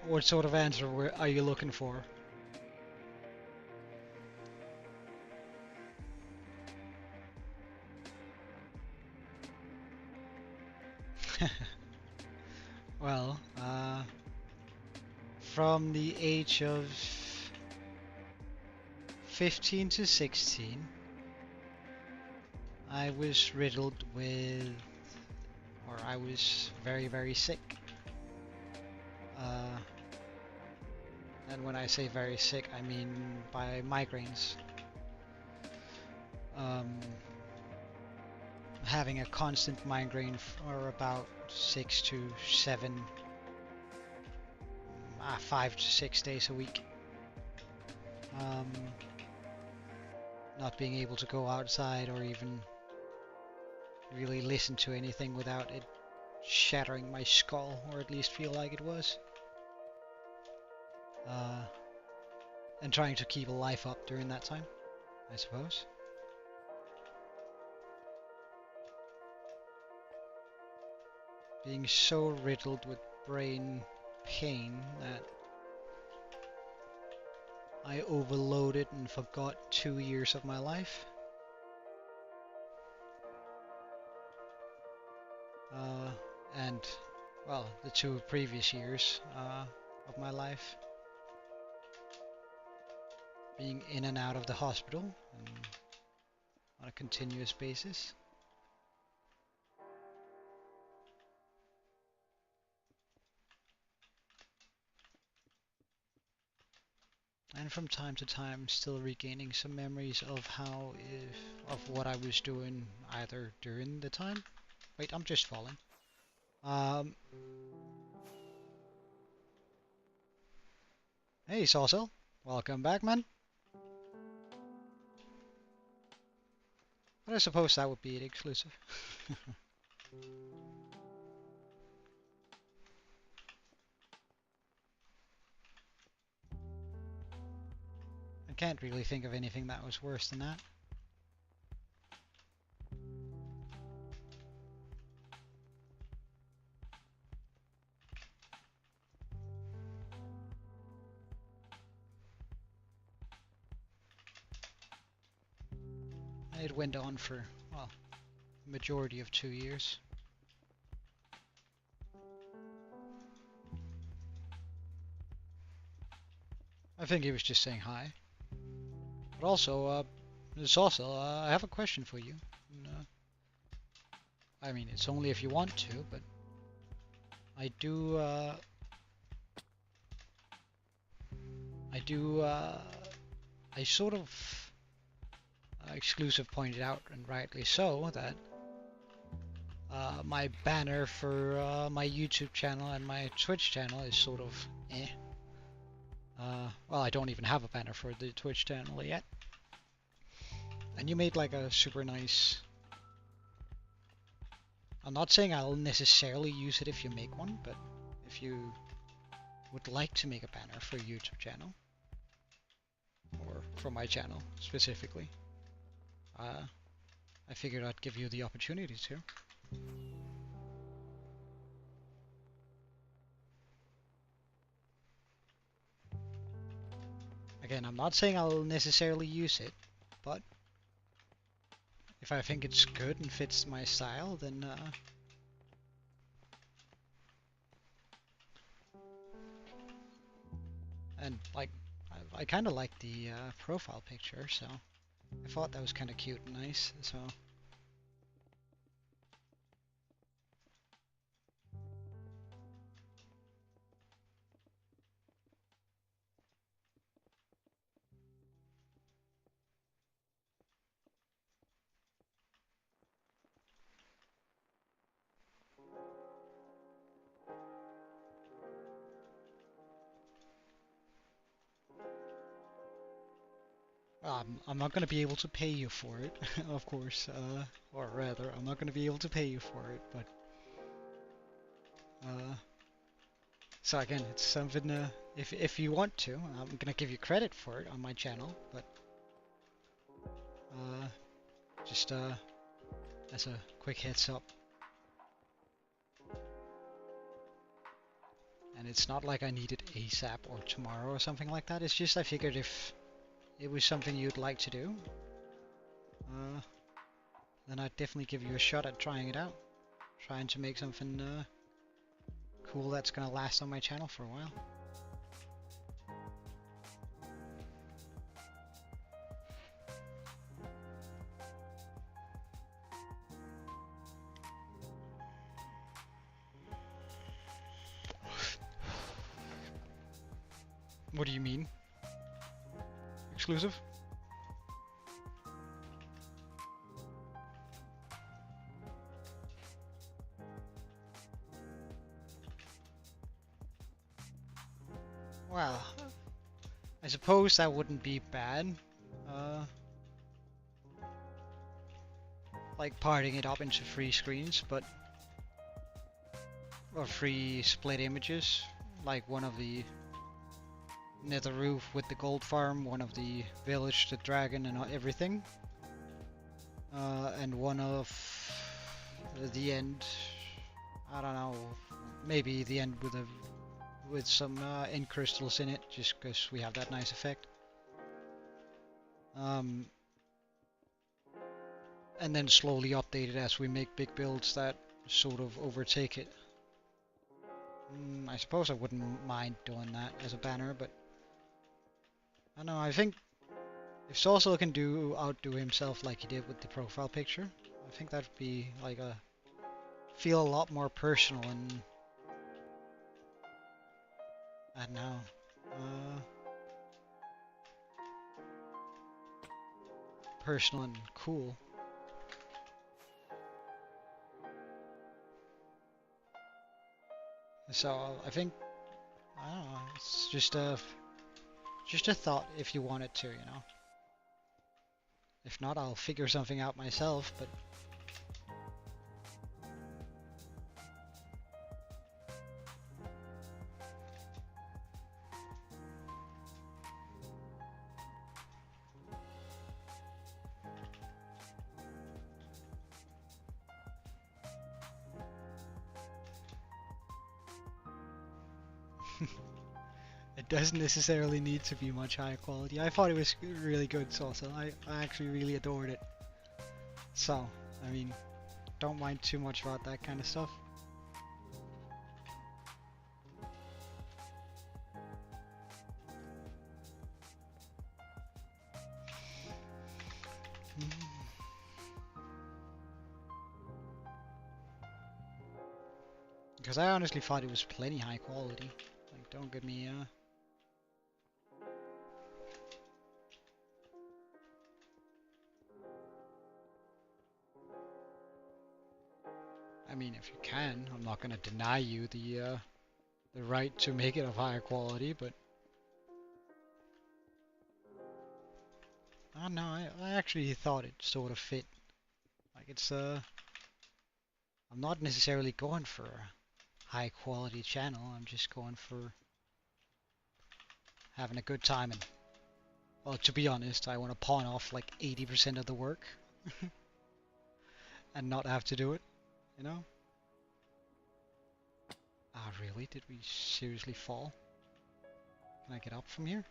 what sort of answer are you looking for? Well, from the age of 15 to 16, I was riddled with, or I was very, very sick. And when I say very sick, I mean by migraines. Having a constant migraine for about 6 to 7, 5 to 6 days a week. Not being able to go outside or even really listen to anything without it shattering my skull, or at least feel like it was. And trying to keep a life up during that time, I suppose. Being so riddled with brain pain that I overloaded and forgot 2 years of my life. And, well, the 2 previous years of my life. Being in and out of the hospital on a continuous basis. And from time to time still regaining some memories of of what I was doing either during the time. Wait, I'm just falling. Hey Saucel, welcome back, man. But I suppose that would be an exclusive. I can't really think of anything that was worse than that. It went on for, well, the majority of 2 years. I think he was just saying hi. But also, Saucel, I have a question for you. I mean, it's only if you want to, but I sort of exclusive pointed out, and rightly so, that my banner for my YouTube channel and my Twitch channel is sort of eh. Well, I don't even have a banner for the Twitch channel yet, And you made like a super nice... I'm not saying I'll necessarily use it if you make one, but if you would like to make a banner for a YouTube channel, or for my channel specifically, I figured I'd give you the opportunity to. Again, I'm not saying I'll necessarily use it, but if I think it's good and fits my style, then and like I kind of like the profile picture, so I thought that was kind of cute and nice. So I'm not going to be able to pay you for it, of course, or rather, I'm not going to be able to pay you for it, but so again, it's something, if you want to, I'm going to give you credit for it on my channel, but just as a quick heads up. And it's not like I need it ASAP or tomorrow or something like that, it's just I figured if it was something you'd like to do, then I'd definitely give you a shot at trying it out. Trying to make something cool that's gonna last on my channel for a while. What do you mean? Exclusive? Well, I suppose that wouldn't be bad. Like parting it up into 3 screens, but or 3 split images, like one of the nether roof with the gold farm, one of the village, the dragon, and everything, and one of the end. I don't know, maybe the end with some end crystals in it, just because we have that nice effect. And then slowly update it as we make big builds that sort of overtake it. I suppose I wouldn't mind doing that as a banner, but I don't know, I think if Saucil can outdo himself like he did with the profile picture, I think that'd be like feel a lot more personal and I don't know. Personal and cool. So I think, I don't know, it's just a thought if you wanted to, you know. If not, I'll figure something out myself, but it doesn't necessarily need to be much higher quality. I thought it was really good, also. I actually really adored it. So, I mean, don't mind too much about that kind of stuff. Because I honestly thought it was plenty high quality. Like, don't get me, I mean, if you can, I'm not gonna deny you the right to make it of higher quality, but I don't know, I actually thought it sort of fit. Like I'm not necessarily going for a high quality channel, I'm just going for having a good time and, well, to be honest, I want to pawn off like 80% of the work and not have to do it, you know? Ah, really? Did we seriously fall? Can I get up from here?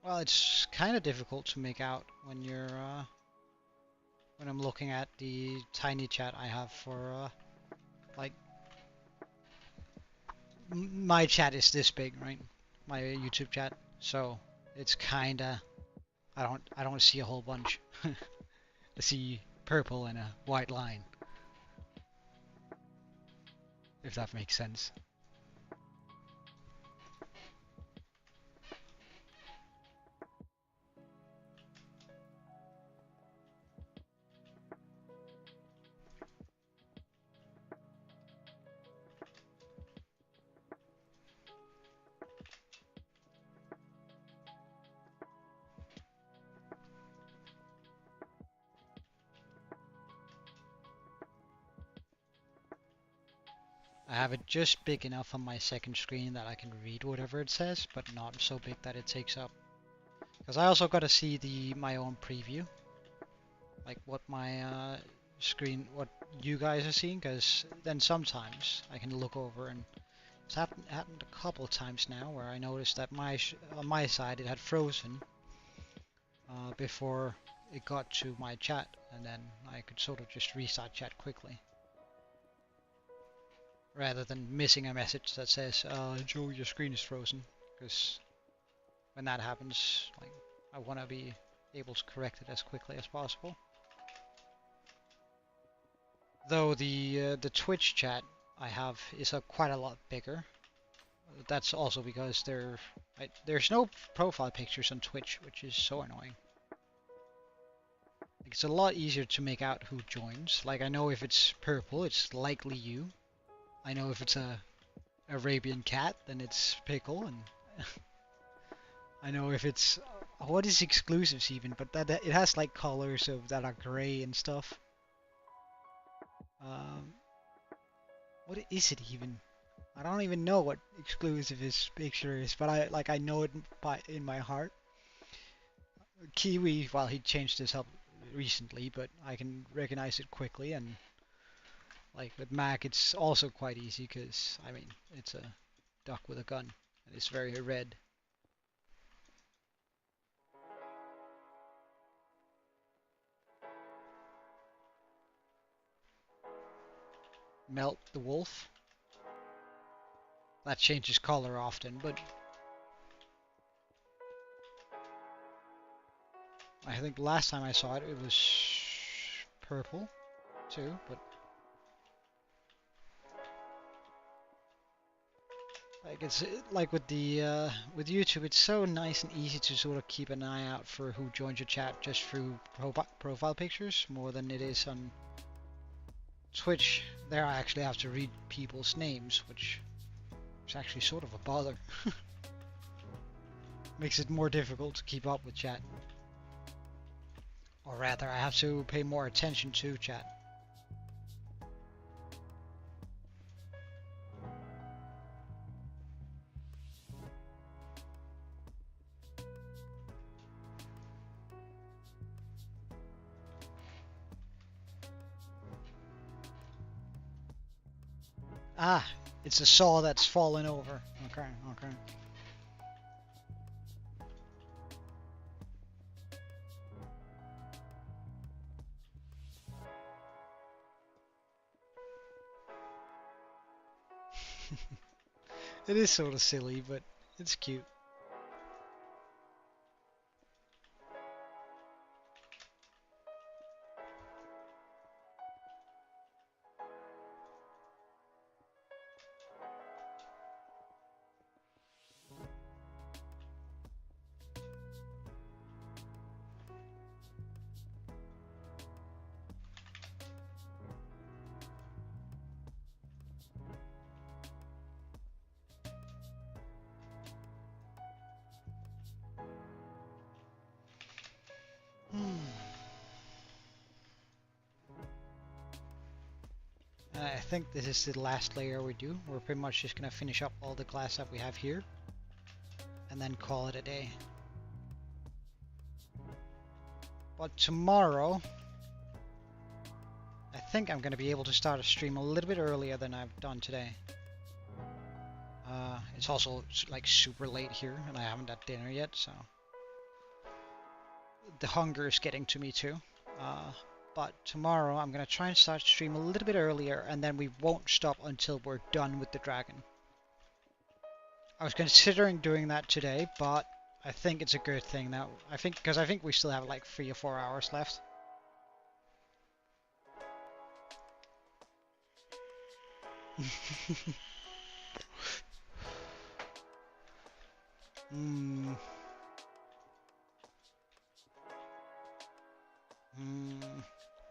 Well, it's kind of difficult to make out when when I'm looking at the tiny chat I have for, like, my chat is this big, right? My YouTube chat, so it's kinda, I don't see a whole bunch. I see purple and a white line, if that makes sense. I have it just big enough on my second screen that I can read whatever it says, but not so big that it takes up. Because I also got to see my own preview, like what my screen, what you guys are seeing. Because then sometimes I can look over, and it's happened a couple of times now where I noticed that on my side it had frozen before it got to my chat, and then I could sort of just restart chat quickly, rather than missing a message that says, Joe, your screen is frozen. Because when that happens, like, I want to be able to correct it as quickly as possible. Though the Twitch chat I have is quite a lot bigger. That's also because there's no profile pictures on Twitch, which is so annoying. Like, it's a lot easier to make out who joins. Like, I know if it's purple, it's likely you. I know if it's a Arabian cat, then it's Pickle, and I know if it's what is exclusives even, but that it has like colors that are gray and stuff. What is it even? I don't even know what exclusive his picture is, but I know it in my heart. Kiwi, well, he changed this up recently, but I can recognize it quickly, and like with Mac, it's also quite easy because I mean it's a duck with a gun, and it's very red. Melt the wolf. That changes color often, but I think last time I saw it, it was purple too, but like it's like with with YouTube, it's so nice and easy to sort of keep an eye out for who joins your chat just through profile pictures more than it is on Twitch. There I actually have to read people's names, which is actually sort of a bother. Makes it more difficult to keep up with chat. Or rather, I have to pay more attention to chat. Ah, it's a saw that's fallen over. Okay, okay. It is sort of silly, but it's cute. think this is the last layer we do. We're pretty much just gonna finish up all the glass that we have here and then call it a day. But tomorrow, I think I'm gonna be able to start a stream a little bit earlier than I've done today. It's also like super late here and I haven't had dinner yet, so the hunger is getting to me too. But tomorrow I'm gonna try and start stream a little bit earlier, and then we won't stop until we're done with the dragon. I was considering doing that today, but I think it's a good thing now. Because I think we still have like 3 or 4 hours left.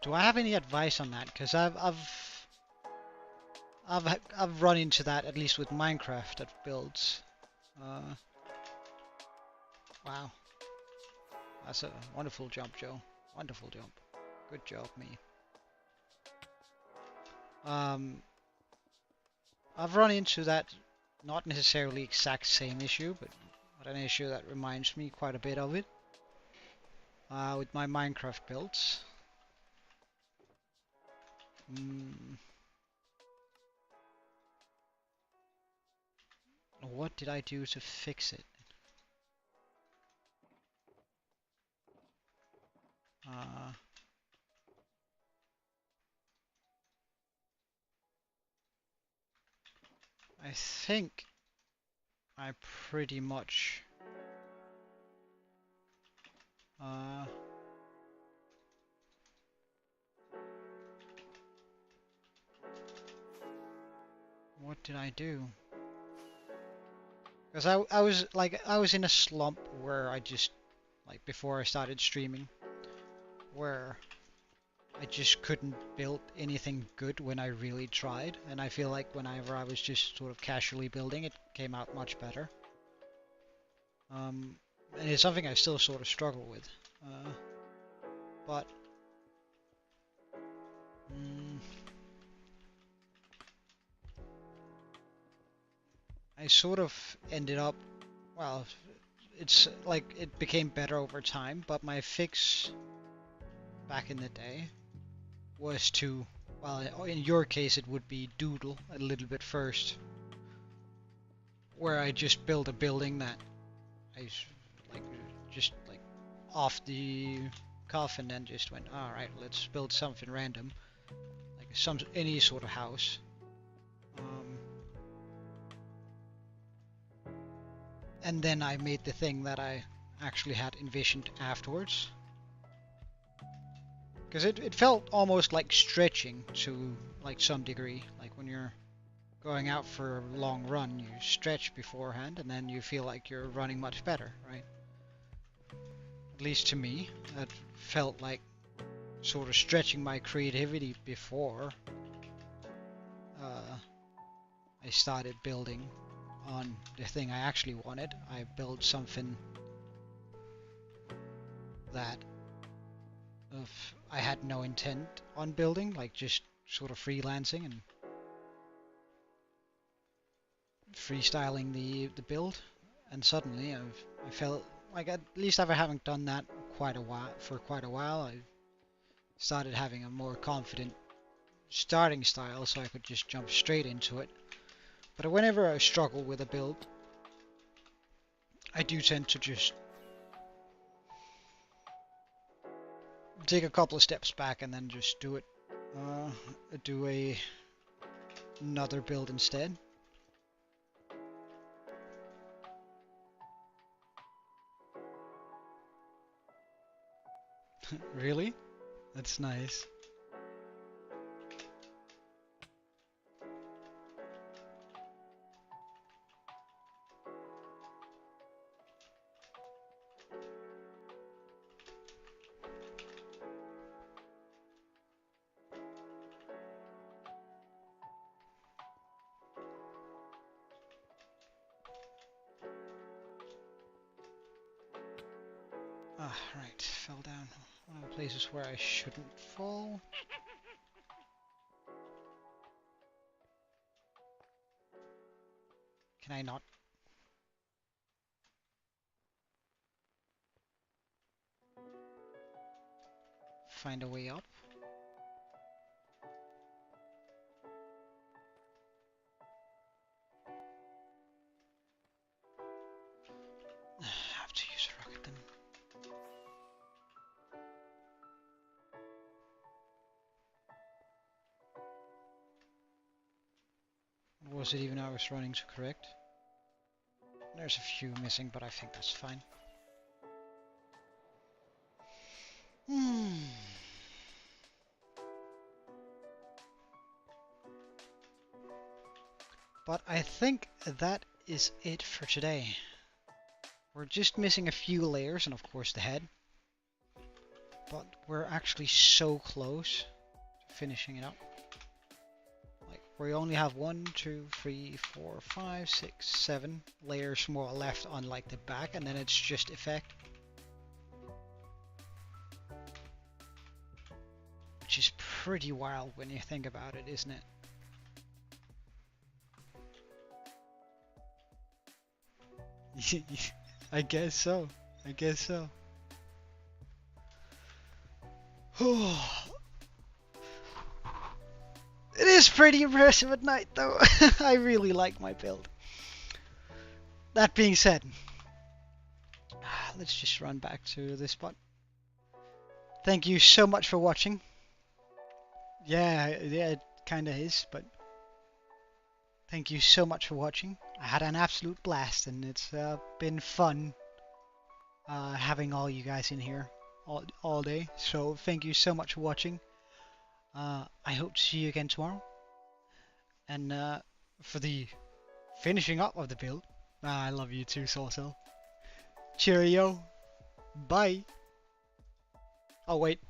Do I have any advice on that? Because I've run into that, at least with Minecraft at builds. Wow, that's a wonderful jump, Joe. Wonderful jump. Good job, me. I've run into that, not necessarily exact same issue, but an issue that reminds me quite a bit of it. With my Minecraft builds. What did I do to fix it? I think I pretty much what did I do? Because I was in a slump where I just, like, before I started streaming, where I just couldn't build anything good when I really tried, and I feel like whenever I was just sort of casually building, it came out much better. And it's something I still sort of struggle with, but I sort of ended up, well, it's like it became better over time, but my fix back in the day was to, well, in your case it would be doodle a little bit first, where I just built a building that I just off the cuff, and then just went, all right, let's build something random, like any sort of house. And then I made the thing that I actually had envisioned afterwards. Because it felt almost like stretching to like some degree. Like when you're going out for a long run, you stretch beforehand and then you feel like you're running much better, right? At least to me, that felt like sort of stretching my creativity before I started building on the thing I actually wanted. I built something that I had no intent on building, like just sort of freelancing and freestyling the build, and suddenly I felt like at least if I haven't done that for quite a while, I started having a more confident starting style, so I could just jump straight into it. But whenever I struggle with a build, I do tend to just take a couple of steps back and then just do another build instead. Really? That's nice. Ah, right, fell down. One of the places where I shouldn't fall. Can I not? Find a way up? I have to use a rocket then. Was it even I was running to correct? There's a few missing, but I think that's fine. But I think that is it for today. We're just missing a few layers and of course the head. But we're actually so close to finishing it up. Like, we only have 1, 2, 3, 4, 5, 6, 7 layers more left on like the back, and then it's just effect. Which is pretty wild when you think about it, isn't it? I guess so. I guess so. It is pretty impressive at night though. I really like my build. That being said, let's just run back to this spot. Thank you so much for watching. Yeah, it kinda is, but thank you so much for watching. I had an absolute blast, and it's been fun having all you guys in here all day. So thank you so much for watching. I hope to see you again tomorrow. And for the finishing up of the build, I love you too, Saucel. Cheerio. Bye. Oh wait.